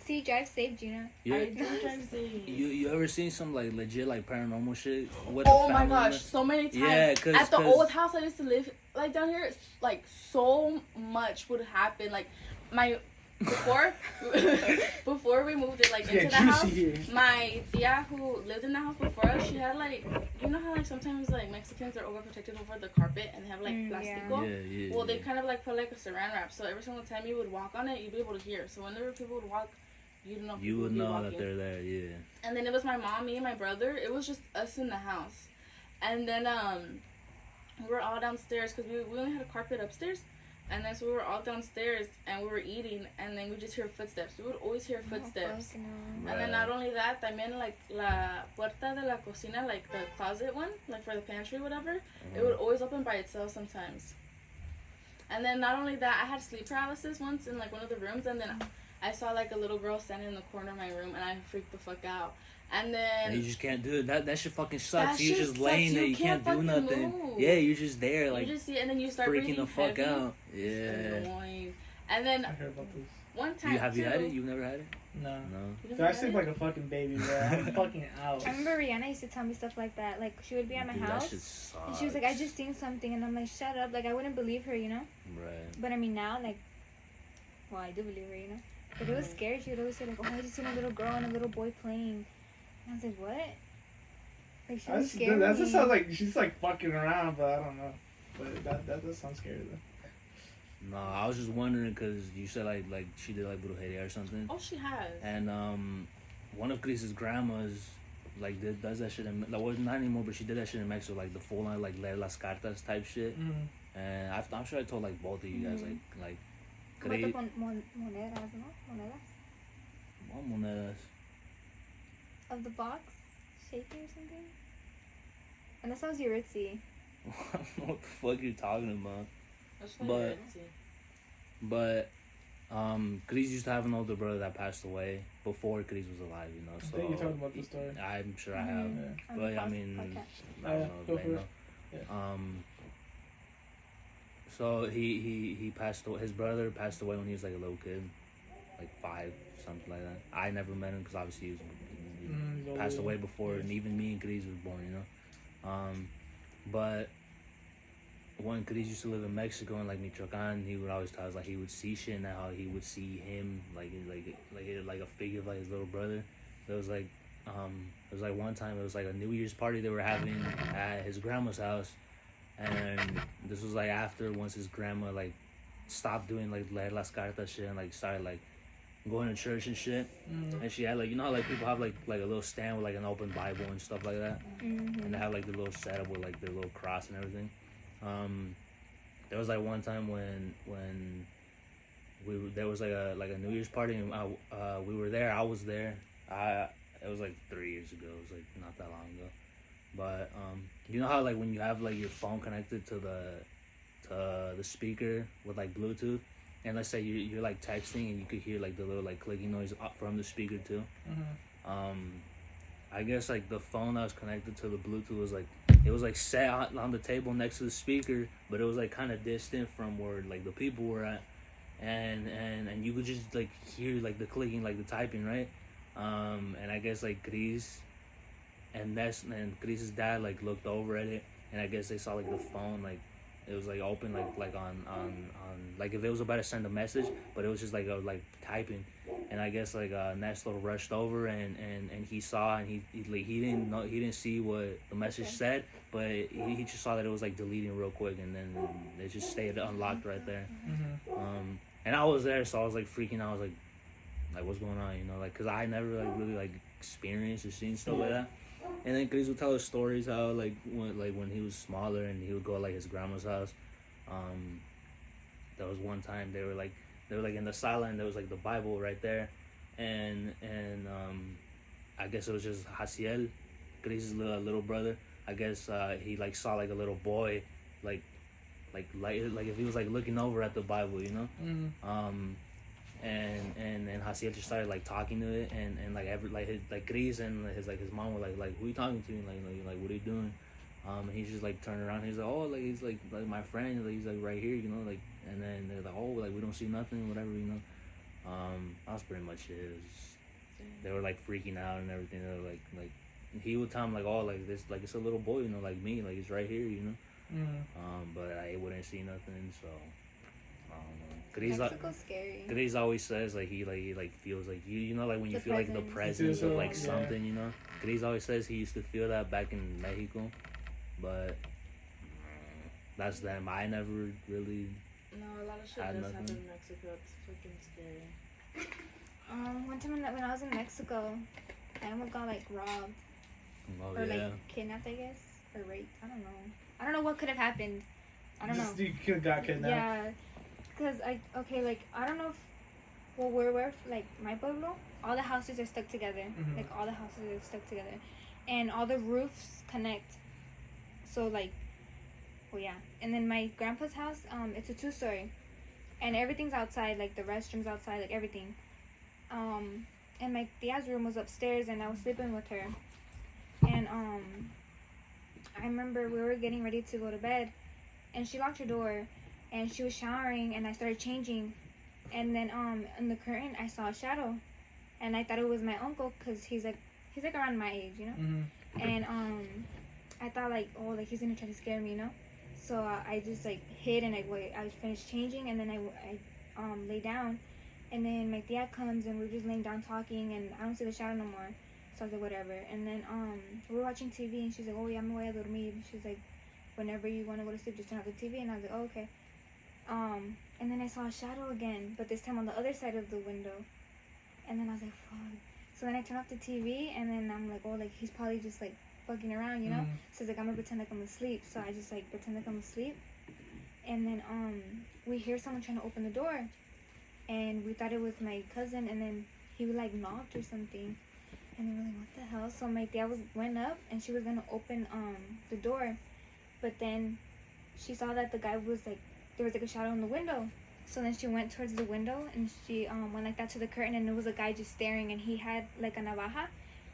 See, drive safe, Gina. I do drive safe. You ever seen some like legit like paranormal shit? With Oh a my family gosh, member? so many times. Yeah, cause at the old house I used to live, like down here, like so much would happen. Like my before we moved it like into the house, my tia who lived in the house before us, she had like, you know how like sometimes like Mexicans are overprotected over the carpet and they have like plastico. Yeah. Well, they kind of like put like a saran wrap, so every single time you would walk on it, you'd be able to hear. So whenever people would walk, you would know that they're there, yeah. And then it was my mom, me, and my brother. It was just us in the house. And then we were all downstairs because we only had a carpet upstairs. And then so we were all downstairs and we were eating, and then we just hear footsteps. We would always hear footsteps. And then not only that, también like la puerta de la cocina, like the closet one, like for the pantry, whatever, it would always open by itself sometimes. And then not only that, I had sleep paralysis once in like one of the rooms, and then I saw like a little girl standing in the corner of my room, and I freaked the fuck out. And And then you just can't do it. That shit fucking sucks. That You're shit just sucks. laying there. You You can't can't do fucking nothing. move. Yeah, you're just there, you like just see, and then you start freaking breathing the fuck heavy. out. It's Yeah. annoying. And then I heard about this. one time Have you had too- it? You've never had it? No. No. You Dude, never I had sleep it? like a fucking baby, bro. I'm fucking out. I remember Rihanna used to tell me stuff like that. Like she would be at my Dude, house, that shit sucks. and she was like, "I just seen something," and I'm like, "Shut up!" Like I wouldn't believe her, you know. Right. But I mean now, like, well, I do believe her, you know. But it was scary. She would always say like, "Oh, I just seen a little girl and a little boy playing," and I was like, "What?" Like she was scared. That just sounds like she's like fucking around, but I don't know. But that does sound scary though. No, I was just wondering because you said like she did like brujeria or something, Oh, she has. and one of Chris's grandmas like does that shit in like well not anymore, but she did that shit in Mexico, like the full on like leer las cartas type shit. Mm-hmm. And I'm sure I told like both of you guys like Como Cre- te monedas, no? Monedas what monedas? of the box, shaking or something. And that sounds ritzy. I don't know what the fuck you're talking about. That's but- funny. But Chris used to have an older brother that passed away before Chris was alive, you know. I So think you talked about the story. I'm sure I have. Mhm. On But the I mean, podcast. I don't know Go if they for it. know. Yeah. So he passed away. His brother passed away when he was like a little kid, like 5, something like that. I never met him because obviously he passed away before, and even me and Chris was born, you know. But when Chris used to live in Mexico and like Michoacan, he would always tell us like he would see shit, and how he would see him like a figure of like his little brother. There was like it was like one time it was like a New Year's party they were having at his grandma's house, and this was like after once his grandma like stopped doing like leer las cartas shit and like started like going to church and shit. And she had like, you know how like people have like a little stand with like an open Bible and stuff like that, and they have like the little setup with like their little cross and everything. There was like one time when there was like a New Year's party, and we were there. I was there. It was like 3 years ago. It was like not that long ago. But you know how like when you have like your phone connected to the speaker with like Bluetooth, and let's say you're like texting and you could hear like the little like clicking noise from the speaker too. I guess like the phone that was connected to the Bluetooth was like, it was like set on the table next to the speaker, but it was like kind of distant from where like the people were at, and you could just like hear like the clicking, like the typing, right? And I guess like Chris and Chris's dad like looked over at it, and I guess they saw like the phone like it was like open like on like if it was about to send a message, but it was just like typing. And I guess like Nestor rushed over and he saw, and he didn't see what the message said, but he just saw that it was like deleting real quick, and then it just stayed unlocked right there. And I was there, so I was like freaking out. I was like what's going on, you know, like because I never like really like experienced or seen stuff like that. And then Chris would tell us stories how like when he was smaller and he would go to like his grandma's house. There was one time they were like in the sala, and there was like the Bible right there, and I guess it was just Haciel, Chris's little brother. I guess he like saw like a little boy, like if he was like looking over at the Bible, you know. And Haciel just started like talking to it, and like Chris and his mom were like who are you talking to, like what are you doing? And he just like turned around. He's like, oh, like he's like my friend. Like, he's like right here, you know. Like, and then they're like, oh, like we don't see nothing, whatever, you know. That was pretty much it. They were like freaking out and everything. They were like he would tell him like, oh, like this, like it's a little boy, you know, like me, like it's right here, you know. But I wouldn't see nothing, so I don't know. Mexico's scary. Chris always says like he feels like you know, like when you The feel like the presence of like Yeah. something, you know. Chris always says he used to feel that back in Mexico, but that's them. I never really. No, a lot of shit Had does happen nothing. in Mexico. It's freaking scary. One time when I was in Mexico, I almost got like robbed Oh or yeah. like kidnapped, I guess, or raped. I don't know what could have happened. I don't know. You got kidnapped. Yeah, because I don't know if where like my pueblo, all the houses are stuck together. Like all the houses are stuck together, and all the roofs connect. So like, well yeah, and then my grandpa's house, it's a 2-story, and everything's outside, like the restrooms outside, like everything. and my tia's room was upstairs, and I was sleeping with her. And I remember we were getting ready to go to bed, and she locked her door, and she was showering, and I started changing, and then in the curtain I saw a shadow, and I thought it was my uncle, because he's like around my age, you know. Mm-hmm. And I thought like, oh, like he's gonna try to scare me, you know. So I just like hid, and I finished changing, and then I lay down, and then my tia comes, and we're just laying down talking, and I don't see the shadow no more. So I was like, whatever. And then we were watching TV, and she's like, oh, ya me voy a dormir. She's like, whenever you want to go to sleep, just turn off the TV. And I was like, oh, okay. And then I saw a shadow again, but this time on the other side of the window. And then I was like, fuck. So then I turned off the TV, and then I'm like, oh, like he's probably just like fucking around, you know. Mm-hmm. So it's like, I'm gonna pretend like I'm asleep. So I just like pretend like I'm asleep. And then we hear someone trying to open the door, and we thought it was my cousin, and then he like knocked or something. And then we're like, what the hell? So my tia went up, and she was gonna open the door, but then she saw that the guy was like, there was like a shadow in the window. So then she went towards the window, and she went like that to the curtain, and it was a guy just staring, and he had like a navaja,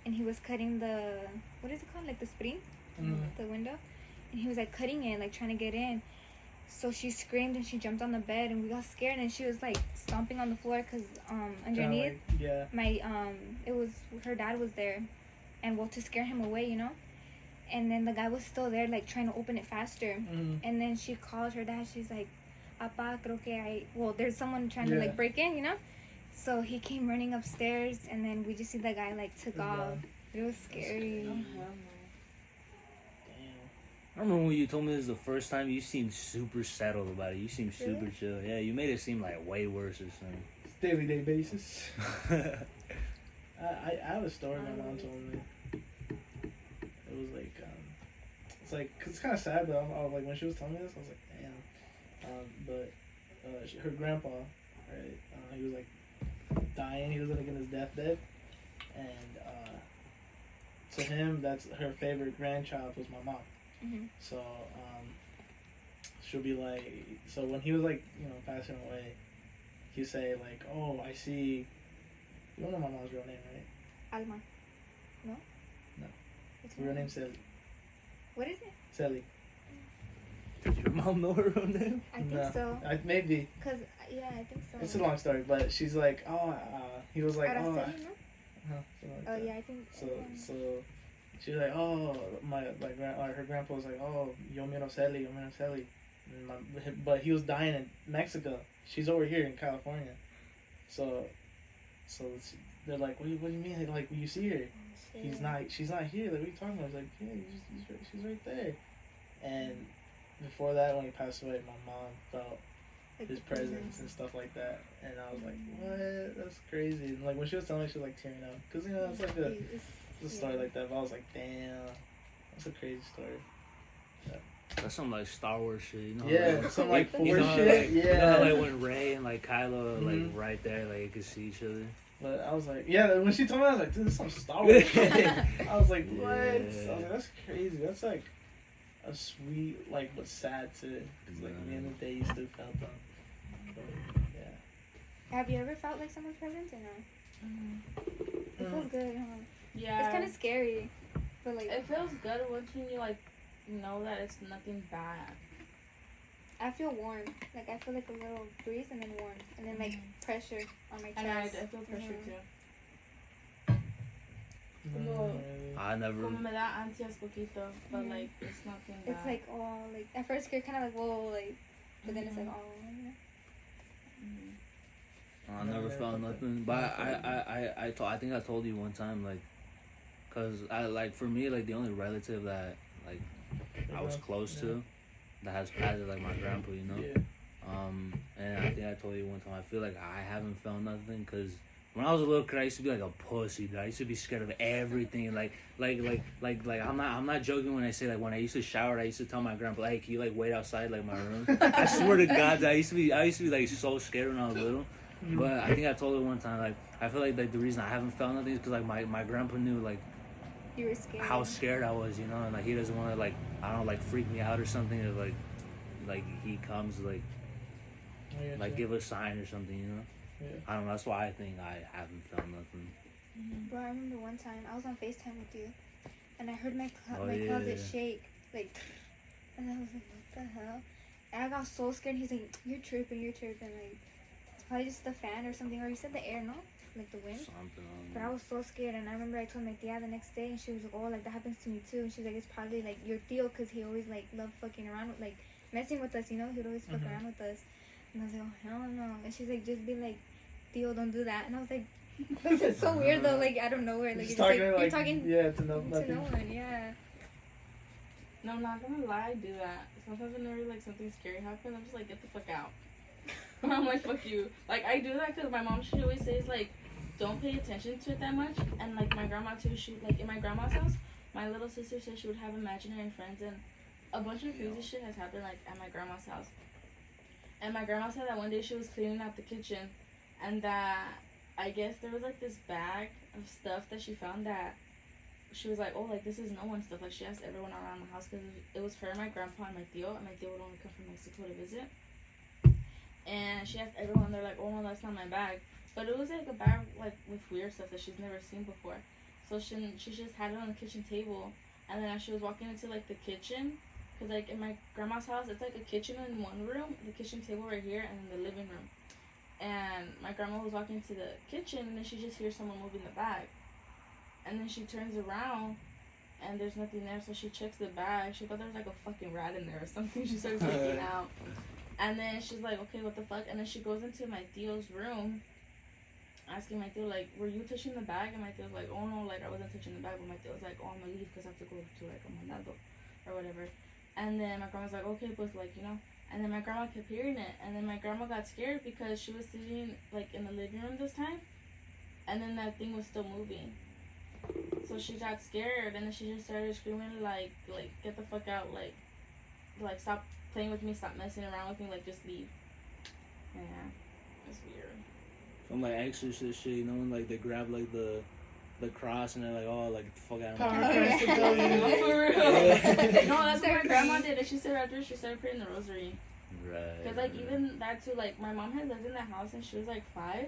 and he was cutting the, what is it called, like the spring, the window, and he was like cutting it, like trying to get in. So she screamed, and she jumped on the bed, and we got scared, and she was like stomping on the floor, because underneath my it was, her dad was there, and well, to scare him away, you know. And then the guy was still there, like trying to open it faster. And then she called her dad. She's like, "Apa, creo que there's someone trying to like break in, you know." So he came running upstairs, and then we just see the guy like took off. It was scary. I remember when you told me this the first time, you seemed super settled about it. You seemed super chill. Yeah, you made it seem like way worse or something. It's daily day basis. I have a story my mom told me. It was like, it's like, cause it's kind of sad, but I was like, when she was telling me this, I was like, damn. But her grandpa, right, he was like dying. He was like in his deathbed. And to him, that's her favorite grandchild was my mom. Mm-hmm. So, she'll be like, so when he was like, you know, passing away, he'd say like, oh, I see, you don't know my mom's real name, right? Alma. No? No. What's Her real name's Sally. What is it? Sally. Did your mom know her real name? I think so. Maybe. Cause yeah, I think so. It's a long story, but she's like, oh, he was like, Araceli, oh, no? something like Oh that. yeah, I think. So she's like, oh, her grandpa was like, oh, yo miro Sally. And but he was dying in Mexico. She's over here in California. So they're like, what do you mean? Like, you see her? She's not here. Like, what are you talking about? I was like, yeah, she's right there. And before that, when he passed away, my mom felt his presence and stuff like that. And I was like, what? That's crazy. And like when she was telling me, she was like tearing up. Because, you know, it's like a story like that. But I was like, damn, that's a crazy story. That's some like Star Wars shit, you know? Yeah, like, some like Force you know, shit. Like, yeah. You know, like when Rey and like Kylo like right there, like you could see each other. But I was like, yeah, when she told me, I was like, dude, this is some Star Wars shit. I was like, what? Yeah. I was like, that's crazy. That's like a sweet, like, but sad too. Because like at the end of the day, you still felt them. But, yeah. Have you ever felt like someone's presence or no? It feels good, huh? Yeah. It's kind of scary, but like It feels good once you like know that it's nothing bad. I feel warm. Like I feel like a little breeze and then warm, and then like pressure on my chest. And I feel pressure Mhm. too. Como, I never. como me da ansias poquito, but like it's nothing bad. It's like like at first you're kind of like whoa, like, but then it's like you know. I never felt nothing, but I think I told you one time, like, cause I like for me like the only relative that like I was close to that has passed is like my grandpa, you know. Yeah. And I think I told you one time I feel like I haven't felt nothing, cause when I was a little kid I used to be like a pussy, dude. I used to be scared of everything, like I'm not joking when I say like when I used to shower I used to tell my grandpa, hey, can you like wait outside like my room? I swear to God, I used to be like so scared when I was little. But I think I told her one time, like, I feel like the reason I haven't felt nothing is because, like, my grandpa knew, like, You were scared. how scared I was, you know? And, like, he doesn't want to, like, I don't know, like, freak me out or something. Or, like he comes, like, give a sign or something, you know? Yeah. I don't know. That's why I think I haven't felt nothing. Bro, I remember one time I was on FaceTime with you, and I heard my Oh, my yeah. closet shake, like, and I was like, what the hell? And I got so scared. He's like, you're tripping, like, it's probably just the fan or something, or you said the air, no? Like the wind. Something. But I was so scared, and I remember I told my tia the next day, and she was like, oh, like, that happens to me too. And she's like, it's probably like your tío, because he always like loved fucking around with, like, messing with us, you know? He'd always fuck around with us. And I was like, oh, hell no. And she's like, just be like, tío, don't do that. And I was like, it's so weird though, like, out of nowhere. Like, Just you're talking yeah, to no to nothing. no one, yeah. No, I'm not gonna lie, I do that. Sometimes whenever like something scary happens, I'm just like, get the fuck out. I'm like, fuck you. Like, I do that because my mom, she always says like, don't pay attention to it that much. And like my grandma too, she like in my grandma's house, my little sister said she would have imaginary friends, and a bunch of crazy shit has happened like at my grandma's house. And my grandma said that one day she was cleaning out the kitchen, and that I guess there was like this bag of stuff that she found that she was like, oh, like, this is no one's stuff. Like, she asked everyone around the house because it was her, my grandpa, and my tío. And my tío would only come from Mexico to visit. And she asked everyone, they're like, oh, no, that's not my bag. But it was like a bag, like, with weird stuff that she's never seen before. So she just had it on the kitchen table. And then as she was walking into, like, the kitchen, because, like, in my grandma's house, it's like a kitchen in one room, the kitchen table right here, and then the living room. And my grandma was walking to the kitchen, and then she just hears someone moving the bag. And then she turns around, and there's nothing there, so she checks the bag. She thought there was like a fucking rat in there or something. She started freaking out. And then she's like, okay, what the fuck? And then she goes into my tío's room, asking my tío, like, were you touching the bag? And my tío was like, oh no, like, I wasn't touching the bag. But my tío was like, oh, I'm gonna leave because I have to go to like a mandado or whatever. And then my grandma's like, okay, but like, you know. And then my grandma kept hearing it. And then my grandma got scared because she was sitting like in the living room this time. And then that thing was still moving. So she got scared, and then she just started screaming like get the fuck out, like stop playing with me, stop messing around with me, like just leave. Yeah, it's weird. Some like exorcist shit, you know, when like they grab like the cross and they're like, oh, like, get the fuck out of Power my Christ to tell you. No, for real. No, that's what my grandma did. And she said after she started praying the rosary. Right. Cause like even that too, like my mom had lived in that house and she was like 5.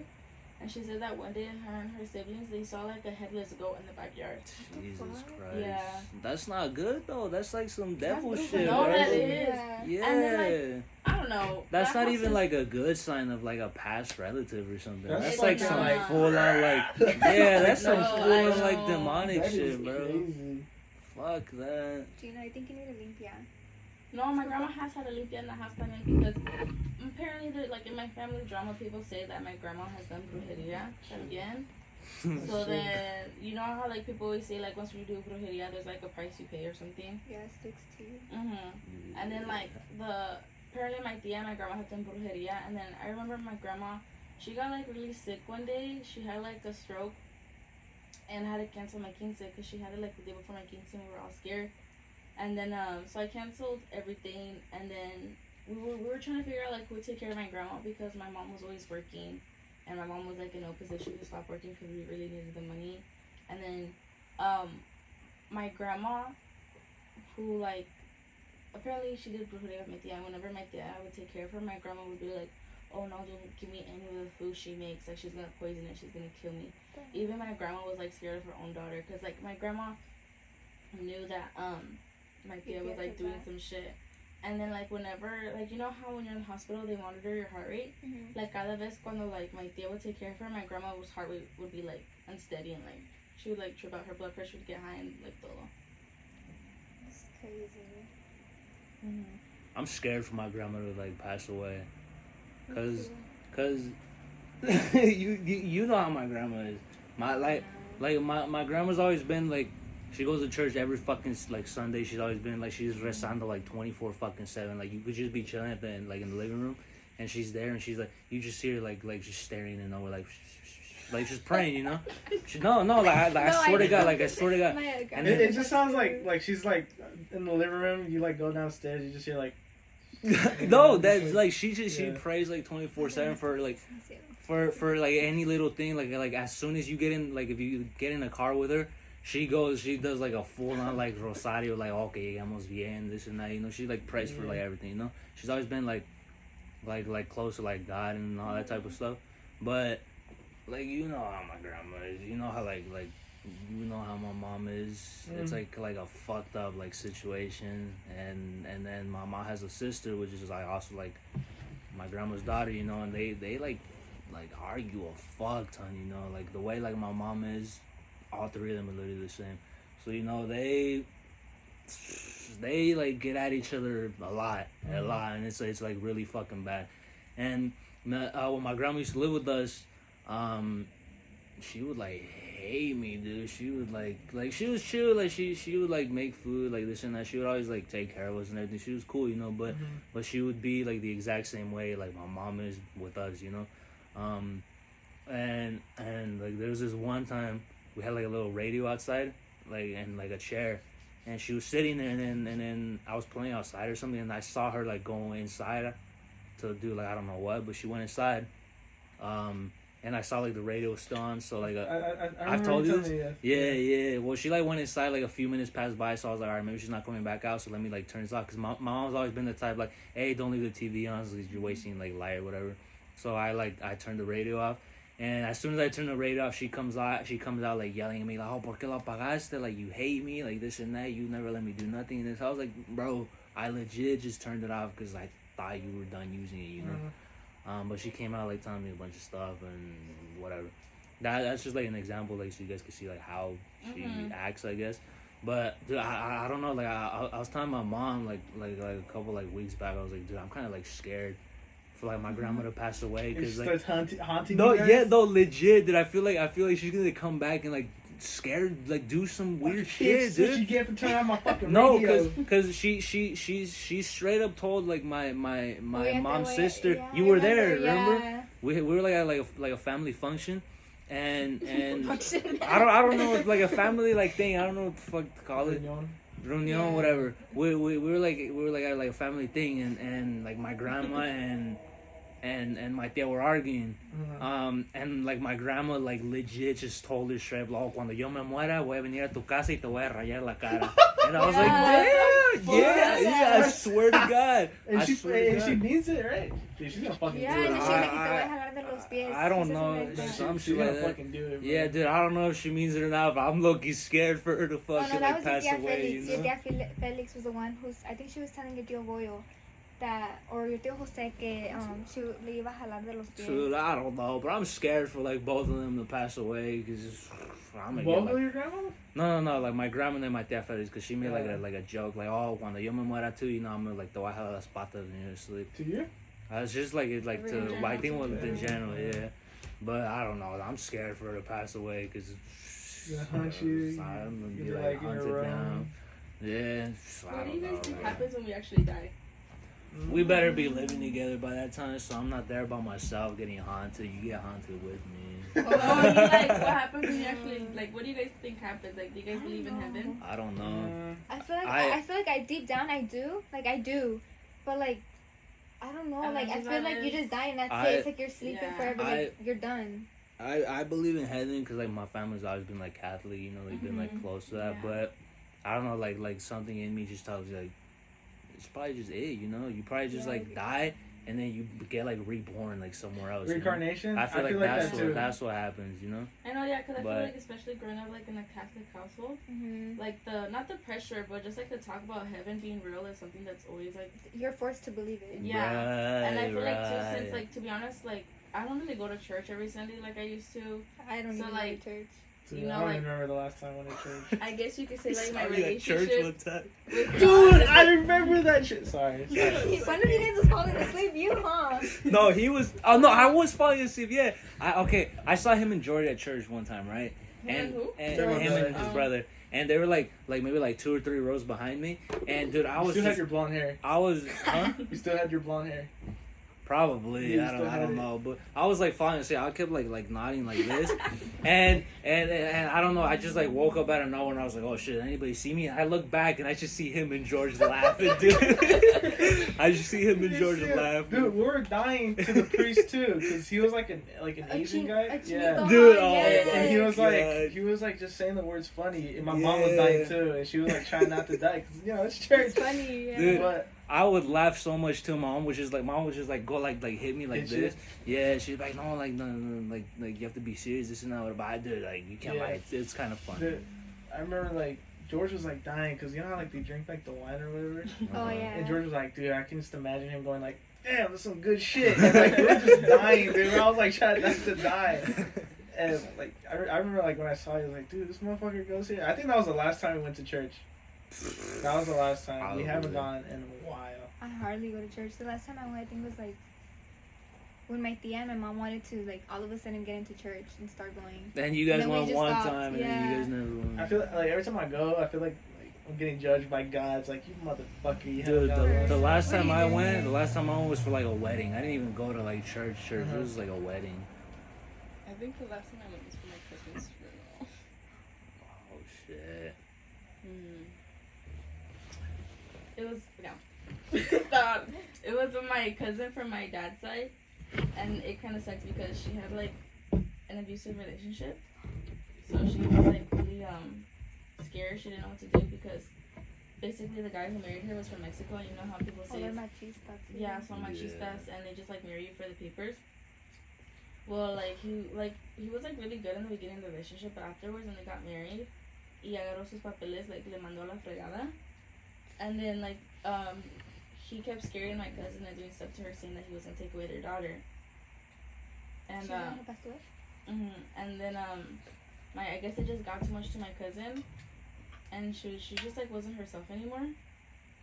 And she said that one day her and her siblings, they saw like a headless goat in the backyard. Jesus Christ. Yeah. That's not good though. That's like some devil shit, No, bro. that is. Yeah. And then, I don't know. That's that not house even is- like a good sign of like a past relative or something. That's That's like fucking some like- full on like yeah, that's some No, full I on like know. demonic That is shit, bro. crazy. Fuck that. Gina, I think you need a limpia. No, my grandma has had a limpia in the house también because apparently, like in my family drama, people say that my grandma has done brujeria también. So then, you know how like people always say like once you do brujeria, there's like a price you pay or something. Yeah, 60. And then like apparently my tia and my grandma have done brujeria, and then I remember my grandma, she got like really sick one day. She had like a stroke, and had to cancel my quince because she had it like the day before my quince, and we were all scared. And then so I canceled everything, and then we were trying to figure out like who would take care of my grandma because my mom was always working, and my mom was like in no position to stop working because we really needed the money. And then my grandma, who like apparently she did brujeria with my tia, and whenever my tia would take care of her, my grandma would be like, oh no, don't give me any of the food she makes, like she's gonna poison it, she's gonna kill me. Even my grandma was like scared of her own daughter because like my grandma knew that my tia was like doing some shit. And then like whenever, like you know how when you're in the hospital they monitor your heart rate, like cada vez cuando like my tia would take care of her, my grandma's heart rate would be like unsteady, and like she would like trip out, her blood pressure would get high and like todo. It's crazy. I'm scared for my grandma to like pass away, cause you know how my grandma is. My grandma's always been like, she goes to church every fucking like Sunday. She's always been like, she's rezando like 24/7. Like you could just be chilling at the like in the living room, and she's there, and she's like, you just see her like just staring and nowhere, like she's praying, you know. I swear to God, I swear to God. And then, It just sounds like she's like in the living room. You like go downstairs. You just hear like. no, that's like she Yeah. prays like 24/7 for like for like any little thing, like as soon as you get in, like if you get in a car with her, she does like a full on like rosario, like okay, vamos bien, this and that, you know. She like prays for like everything, you know. She's always been like close to like God and all that type of stuff. But like you know how my grandma is. You know how like you know how my mom is. It's like a fucked up like situation, and then my mom has a sister, which is like also like my grandma's daughter. You know, and they like argue a fuck ton. You know, like the way like my mom is, all three of them are literally the same. So you know they like get at each other a lot, and it's like really fucking bad. And when my grandma used to live with us, she would like hate me, dude. She would like she was chill, like she would like make food, like this and that. She would always like take care of us and everything. She was cool, you know, but she would be like the exact same way like my mom is with us, you know. And like there was this one time we had like a little radio outside, like, and like a chair, and she was sitting there, and then I was playing outside or something, and I saw her like go inside to do like I don't know what, but she went inside, and I saw like the radio was still on, so like I've told you this, yeah. Well, she like went inside, like a few minutes passed by, so I was like, all right, maybe she's not coming back out, so let me like turn this off, cause my mom's always been the type like, hey, don't leave the TV on, cause you're wasting like light or whatever. So I turned the radio off. And as soon as I turn the radio off, she comes out like yelling at me like, oh, ¿por qué lo apagaste? Like, you hate me, like this and that. You never let me do nothing. And so I was like, bro, I legit just turned it off because I thought you were done using it, you know. But she came out like telling me a bunch of stuff and whatever. That's just like an example, like so you guys can see like how she acts, I guess. But dude, I don't know. Like I was telling my mom like a couple like weeks back. I was like, dude, I'm kind of like scared for like my grandma to pass away because like haunting no, you guys? yeah, no, legit, dude. I feel like she's gonna come back and like scared, like do some weird shit, dude. What you get for turning on my fucking no, radio? cause she straight up told like my mom's sister, yeah, you were there, yeah. remember? We were like at a family function, and I don't know, it's like a family like thing. I don't know what the fuck to call it. Reunion, whatever. We were like at like a family thing, and like my grandma and my tia were arguing, and like my grandma like legit just told her straight, like, cuando yo me muera voy a venir a tu casa y te voy a rayar la cara. And I was like, yeah, I swear to God. And she means it, right? Dude, she's gonna fucking do it. and she's like, te voy a jalar de los pies. I don't know, Like that. some She's shit gonna like that. fucking do it, bro. Yeah, dude, I don't know if she means it or not, but I'm low-key scared for her to fucking that like was your pass tia away, Felix. you know? Your tia Felix was the one who's, I think she was telling your tío Goyo that, or your tío Jose que she le iba a jalar de los pies. Dude, I don't know, but I'm scared for like both of them to pass away because I'm gonna Both get of like, your grandma? no, like my grandma and my tia Felix, because she made like a joke, like, oh, cuando yo me muera too, you know, I'm gonna like te voy a jalar las patas when you're asleep. To you? It's just like it like to, In I think it was general. in general, yeah. But I don't know, I'm scared for her to pass away because Gonna hunt you. I'm gonna be You're like like in a hunted row. down. Yeah, I What do don't you guys know, think man. happens when we actually die? We better be living together by that time, so I'm not there by myself getting haunted. You get haunted with me. Oh, you like what happens when you actually like? What do you guys think happens? Like, do you guys believe in heaven? I don't know. I feel like I- I feel like I deep down I do, but like I don't know, And like I then feel like you is- just die and that's I- it. It's like you're sleeping Yeah. forever, like you're done. I believe in heaven because like my family's always been like Catholic, you know, they've been like close to that. Yeah. But I don't know, like something in me just tells you like it's probably just it, you know. You probably just like die and then you get like reborn like somewhere else. you know? Reincarnation? I feel like that that's what happens, you know. I know, yeah, because I feel But- like especially growing up like in a Catholic household, Mm-hmm. like the not the pressure, but just like the talk about heaven being real is something that's always like You're forced to believe it. Yeah. and I feel like too Right. since like to be honest like I don't really go to church every Sunday like I used to. I don't So, even like, go to church. Dude, you know, I don't like- remember the last time I went to church. I guess you could say like my Saw you at church relationship one time. with Dude, God is, I like, remember that shit. Sorry. One of you guys was falling asleep, you, huh? No, he was. Oh no, I was falling asleep. Yeah, I saw him and Jordy at church one time, right? and who? And Jordan. him and his Oh. brother, and they were like maybe like 2 or 3 rows behind me. And dude, I You was still had just, your blonde hair. I was, huh? You still had your blonde hair. Probably, You I still don't had it. know, but I was like falling asleep. I kept like nodding like this, and I don't know. I just like woke up out of nowhere and I was like, oh shit, anybody see me? I look back and I just see him and George laughing, dude. I just see him and You George see it? laugh. Dude, we were dying to the priest too, because he was like an Asian guy. Yeah. Dude, And he was God. like just saying the words funny, and my mom was dying too, and she was like trying not to die, because it's church. It's funny. Yeah. Dude. But I would laugh so much too. Mom would just go like hit me like Did this. Yeah, she's like, no, like you have to be serious. This and that. But I do like you can't lie. It's kind of funny. dude, I remember like George was like dying, because you know how like they drink like the wine or whatever. Oh yeah. And George was like, dude, I can just imagine him going like, damn, that's some good shit. And like we were just dying, dude. I was like trying not to die. And like I remember like when I saw you, I was like, dude, this motherfucker goes here. I think that was the last time we went to church. That was the last time. Probably. We haven't gone in a while. I hardly go to church. The last time I went, I think was like when my tia and my mom wanted to like all of a sudden get into church and start going. Then you guys Then we went just one stopped, time, and yeah. then you guys never went. I feel like every time I go, I feel like I'm getting judged by God. It's like, you motherfucker, you Dude, haven't gone the once. last What are time you I doing went, here? the last time I went was for like a wedding. I didn't even go to like church. It was like a wedding. I think the last time I went was for my Christmas funeral. Oh shit. It was stop. It was with my cousin from my dad's side, and it kind of sucked because she had like an abusive relationship, so she was like really scared. She didn't know what to do because basically the guy who married her was from Mexico, and you know how people Oh, say they're it's, machistas. yeah, son machistas, and they just like marry you for the papers. Well, he was like really good in the beginning of the relationship, but afterwards when they got married, y agarró sus papeles, like le mandó a la fregada, and then he kept scaring my cousin and doing stuff to her, saying that he was gonna take away their daughter. And and then I guess it just got too much to my cousin, and she just like wasn't herself anymore,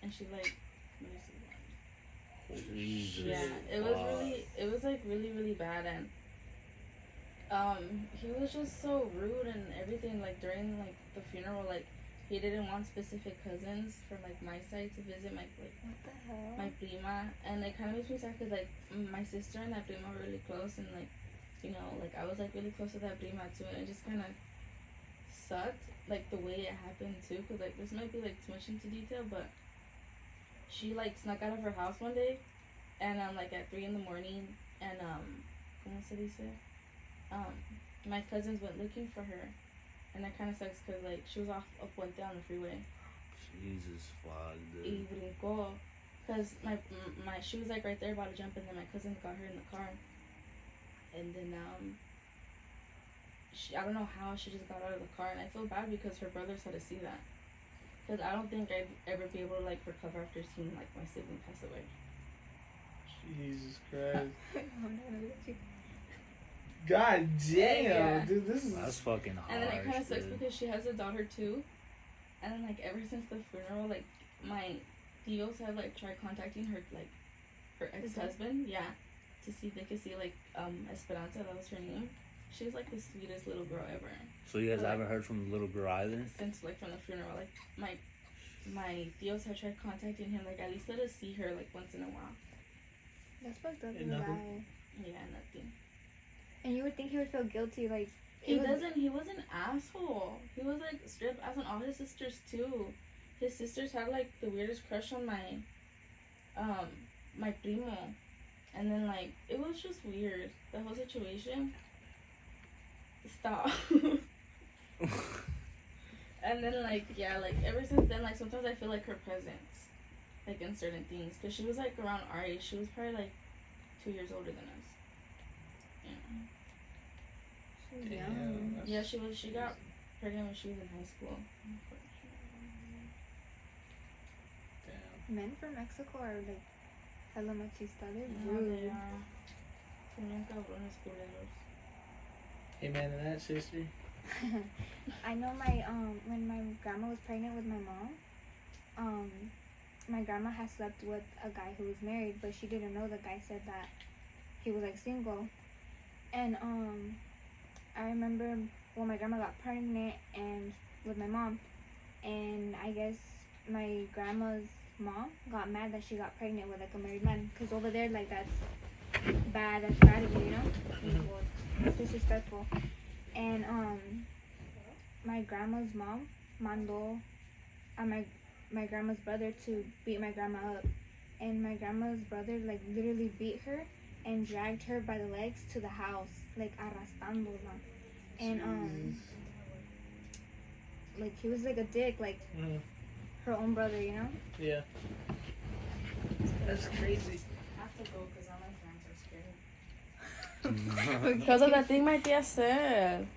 and she like. Jesus. Yeah, it was like really, really bad, and he was just so rude and everything. Like during like the funeral, like he didn't want specific cousins from like my side to visit my What the hell? my prima, and it kind of makes me sad because like my sister and that prima were really close, and like like I was like really close to that prima too, and it just kind of sucked like the way it happened too, because like this might be like too much into detail, but she like snuck out of her house one day, and like at 3 a.m, and ¿cómo se dice? My cousins went looking for her, and that kind of sucks because like she was off a puente on the freeway. Jesus fuck, Y dude. brincó, because my she was like right there about to jump, and then my cousin got her in the car, and then I don't know how she just got out of the car, and I feel bad because her brothers had to see that, because I don't think I'd ever be able to like recover after seeing like my sibling pass away. Jesus Christ. I'm not gonna let you. God damn, Yeah. dude, this is. That's fucking harsh. And then it kind of sucks dude. because she has a daughter too, and then like ever since the funeral, like my tios have like tried contacting her ex-husband, yeah, to see if they could see like Esperanza, that was her name. She's like the sweetest little girl ever. So you guys Like- haven't heard from the little girl either? Since like from the funeral, like my tios have tried contacting him, like at least let us see her like once in a while. That's fucked up. Ain't In the nothing. guy. Yeah, nothing. And you would think he would feel guilty, like He it was- doesn't. He was an asshole. He was like straight up ass on all his sisters too. His sisters had like the weirdest crush on my primo, and then like it was just weird. The whole situation. Stop. And then like like ever since then, like sometimes I feel like her presence, like in certain things, because she was like around our age. She was probably like 2 years older than us. Yeah. She was Damn, young. that's- Yeah, she got pregnant when she was in high school. Damn. Men from Mexico are like hella machista. They're No, rude. they are. Son bien cabrones culeros. Amen to that, sister. I know my when my grandma was pregnant with my mom, my grandma had slept with a guy who was married, but she didn't know the guy said that he was like single. And I remember when my grandma got pregnant and with my mom, and I guess my grandma's mom got mad that she got pregnant with like a married man, because over there like that's bad of you, you know? Well, it's disrespectful. And my grandma's mom mandó a my grandma's brother to beat my grandma up and my grandma's brother like literally beat her and dragged her by the legs to the house, like arrastrándola. And like he was like a dick, like her own brother, you know? Yeah. That's crazy. I have to go because all my friends are scared. Because of that thing my tia said.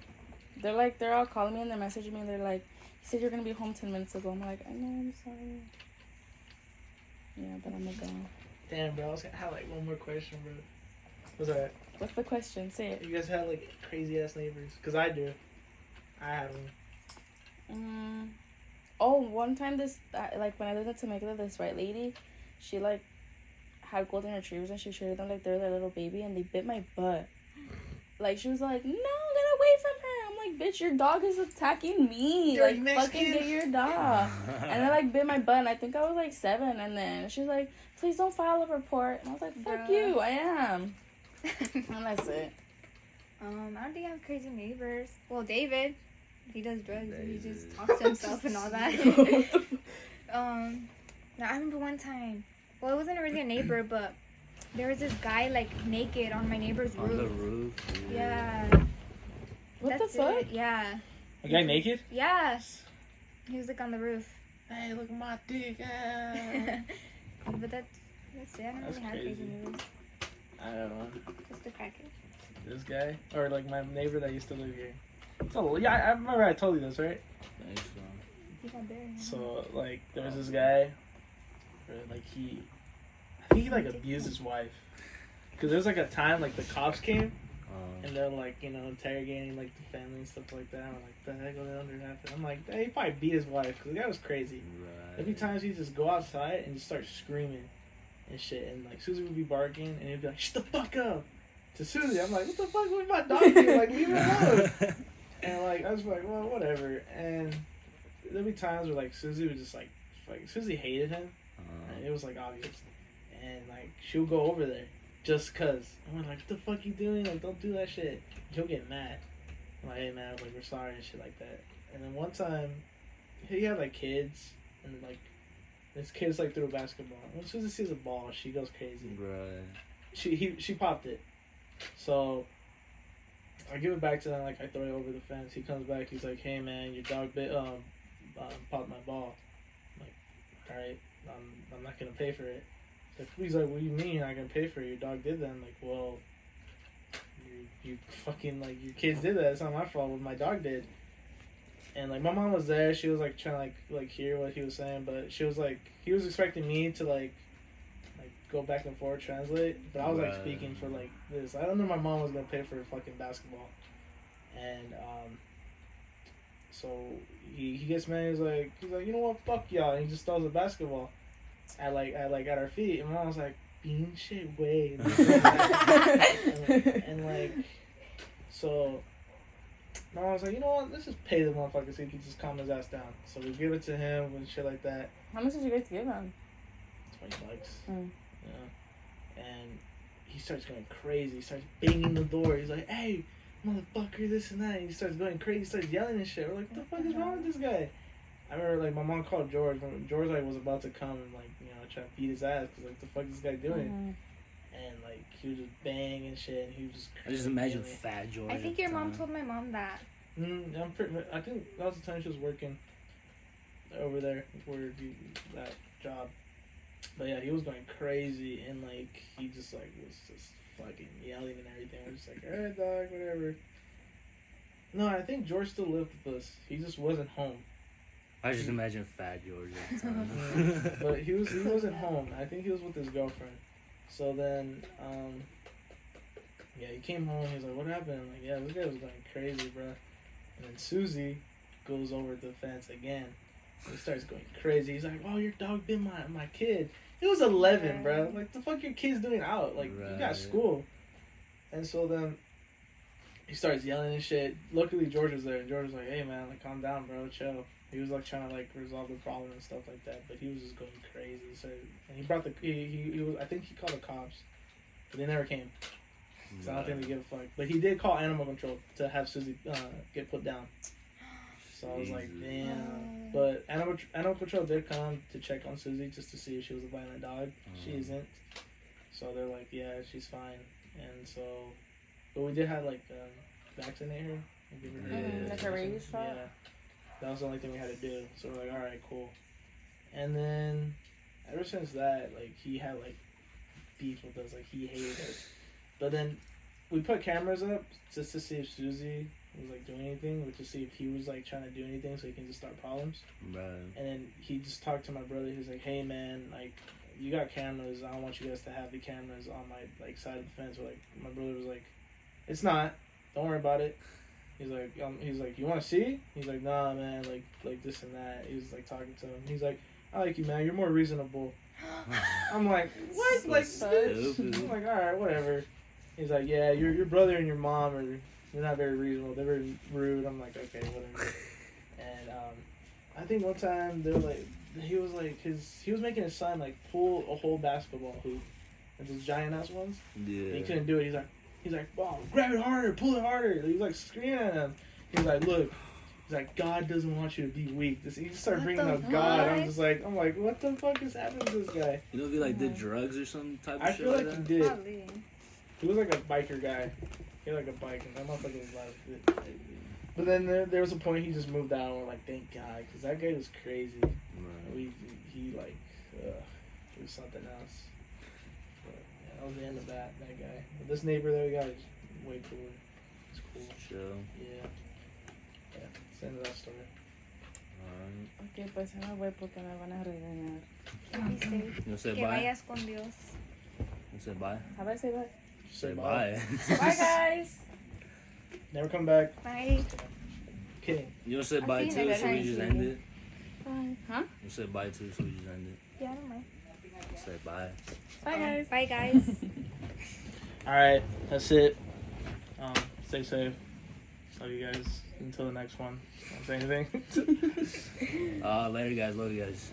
They're all calling me and they're messaging me. They're like, "You said you're gonna be home 10 minutes ago." I'm like, "I know, I'm sorry." Yeah, but I'm gonna go. Damn, bro. I was gonna have like one more question, bro. What's that? What's the question? Say it. You guys have like crazy ass neighbors? Cause I do. I have them. Oh, one time like when I lived in Temecula, this white lady, she like had golden retrievers and she treated them like they're their little baby and they bit my butt. Like she was like, "No, get away from her." I'm like, "Bitch, your dog is attacking me. You're like Mexican. fucking get your dog." And they like bit my butt and I think I was like 7 and then she was like, "Please don't file a report." And I was like, "Fuck Bruh. you, I am." And that's it. I don't think I have crazy neighbors. Well, David, he does drugs. He just talks to himself and all that. Now I remember one time. Well, it wasn't really a neighbor, but there was this guy like naked on my neighbor's roof. On the roof. Yeah. What That's the fuck? it. Yeah. A guy naked? Yeah. He was like on the roof. Hey, look at my dick. But that's it. I don't That's really have crazy. crazy neighbors. I don't know. Just the crackhead. This guy, or like my neighbor that used to live here. So yeah, I remember I told you this, right? Thanks, He got buried. So like there was this guy, where, like I think he like abused his wife. Cause there was like a time like the cops came and they're like interrogating like the family and stuff like that. I'm like, the heck under happened? I'm like, hey, he probably beat his wife. Cause the guy was crazy. Right. Every time he'd just go outside and just start screaming and shit, and like Susie would be barking and he'd be like, "Shut the fuck up!" To Susie, I'm like, "What the fuck with my dog do? Like, leave her alone." And like I was like, well, whatever. And there'd be times where like Susie would just like Susie hated him, and it was like obvious. And like she'll go over there just cause. I'm like, "What the fuck you doing? Like, don't do that shit." He'll get mad. I'm like, "Hey man, like we're sorry" and shit like that. And then one time, he had like kids, and like this kid's like threw a basketball. When Susie sees a ball, she goes crazy. Right. She popped it. So I give it back to them, like I throw it over the fence. He comes back, he's like, "Hey man, your dog popped my ball." I'm like, "Alright, I'm not gonna pay for it." He's like, "What do you mean you're not gonna pay for it? Your dog did that." I'm like, "Well, you fucking like your kids did that. It's not my fault. What my dog did." And like my mom was there. She was like trying to like hear what he was saying, but she was like, he was expecting me to like go back and forth translate, but I was like speaking for like this. I don't know my mom was gonna pay for fucking basketball, and so he gets mad. He's like, "You know what? Fuck y'all!" And he just throws a basketball at our feet, and mom was like, "Bean shit way," and like so. Mom was like, "You know what? Let's just pay the motherfucker so he can just calm his ass down." So we give it to him and shit like that. How much did you guys give him? $20. Yeah. And he starts going crazy. He starts banging the door. He's like, "Hey, motherfucker, this and that." And he starts going crazy. He starts yelling and shit. We're like, "What the fuck is wrong with this guy?" I remember like my mom called George. When George like was about to come and like try to beat his ass because like the fuck is this guy doing? And like he was just bang and shit. And he was just. I just imagine fat George. I think your mom told my mom that. I think that was the time she was working over there that job. But yeah, he was going crazy and like he just like was just fucking yelling and everything. We're just like, "Alright, dog, whatever." No, I think George still lived with us. He just wasn't home. I just imagine fat George at the time. But he wasn't home. I think he was with his girlfriend. So then, yeah, he came home. He was like, "What happened?" I'm like, "Yeah, this guy was going crazy, bro." And then Susie goes over the fence again. He starts going crazy. He's like, "Oh, your dog bit my kid." It was 11, bro. Like, the fuck your kid's doing out? Like, you got school. And so then he starts yelling and shit. Luckily, George was there. And George was like, "Hey, man, like, calm down, bro. Chill." He was like trying to like resolve the problem and stuff like that. But he was just going crazy. So, and he brought he was, I think he called the cops. But they never came. So I don't think they give a fuck. But he did call animal control to have Susie get put down. So I was like, Jesus. damn. But Animal Patrol did come to check on Susie just to see if she was a violent dog. She isn't. So they're like, yeah, she's fine. And so, but we did have like vaccinate her. And give her Yeah. Like a rabies shot? Yeah. That was the only thing we had to do. So we're like, all right, cool. And then ever since that, like he had like beef with us. Like he hated us. But then we put cameras up just to see if Susie was like doing anything, or to see if he was like trying to do anything so he can just start problems. Right. And then he just talked to my brother. He's like, hey man, like you got cameras. I don't want you guys to have the cameras on my like side of the fence. Or like my brother was like, it's not. Don't worry about it. He's like, you want to see? He's like, nah, man, like this and that. He was like talking to him. He's like, I like you, man. You're more reasonable. I'm like, what? So Like, stupid. bitch? I'm like, all right, whatever. He's like, yeah, your brother and your mom they're not very reasonable. They're very rude. I'm like, okay, whatever. And I think one time they were like, he was making his son like pull a whole basketball hoop, and those giant ass ones. Yeah. And he couldn't do it. He's like, oh, grab it harder, pull it harder. He's like screaming at him. He's like, look. He's like, God doesn't want you to be weak. He just started What bringing the up God. fuck? I'm like, what the fuck is happening to this guy? You know if he like did drugs or some type of I shit feel like that? he did. Probably. He was like a biker guy. He had like a bike, and that motherfucker was loud. But then there was a point he just moved out, and we're like, thank God, because that guy was crazy. Right. He like, it was something else. But yeah, that was the end of that guy. But this neighbor that we got is way cooler. It's cool. Chill. Yeah. Yeah, it's the end of that story. Alright. Ok, pues me voy porque me van a regañar. Dice, You say que bye? vayas con Dios. You say bye? How about I say bye? Say bye. Bye, guys. Never come back. Bye. Kidding. You don't say I'll bye see you too, next so we time. just end it? Bye. Huh? You say bye too, so we just end it? Yeah, I don't mind. Say bye. Bye, guys. Bye, guys. All right, that's it. Stay safe. Love you guys. Until the next one. Want to say anything? Later, guys. Love you guys.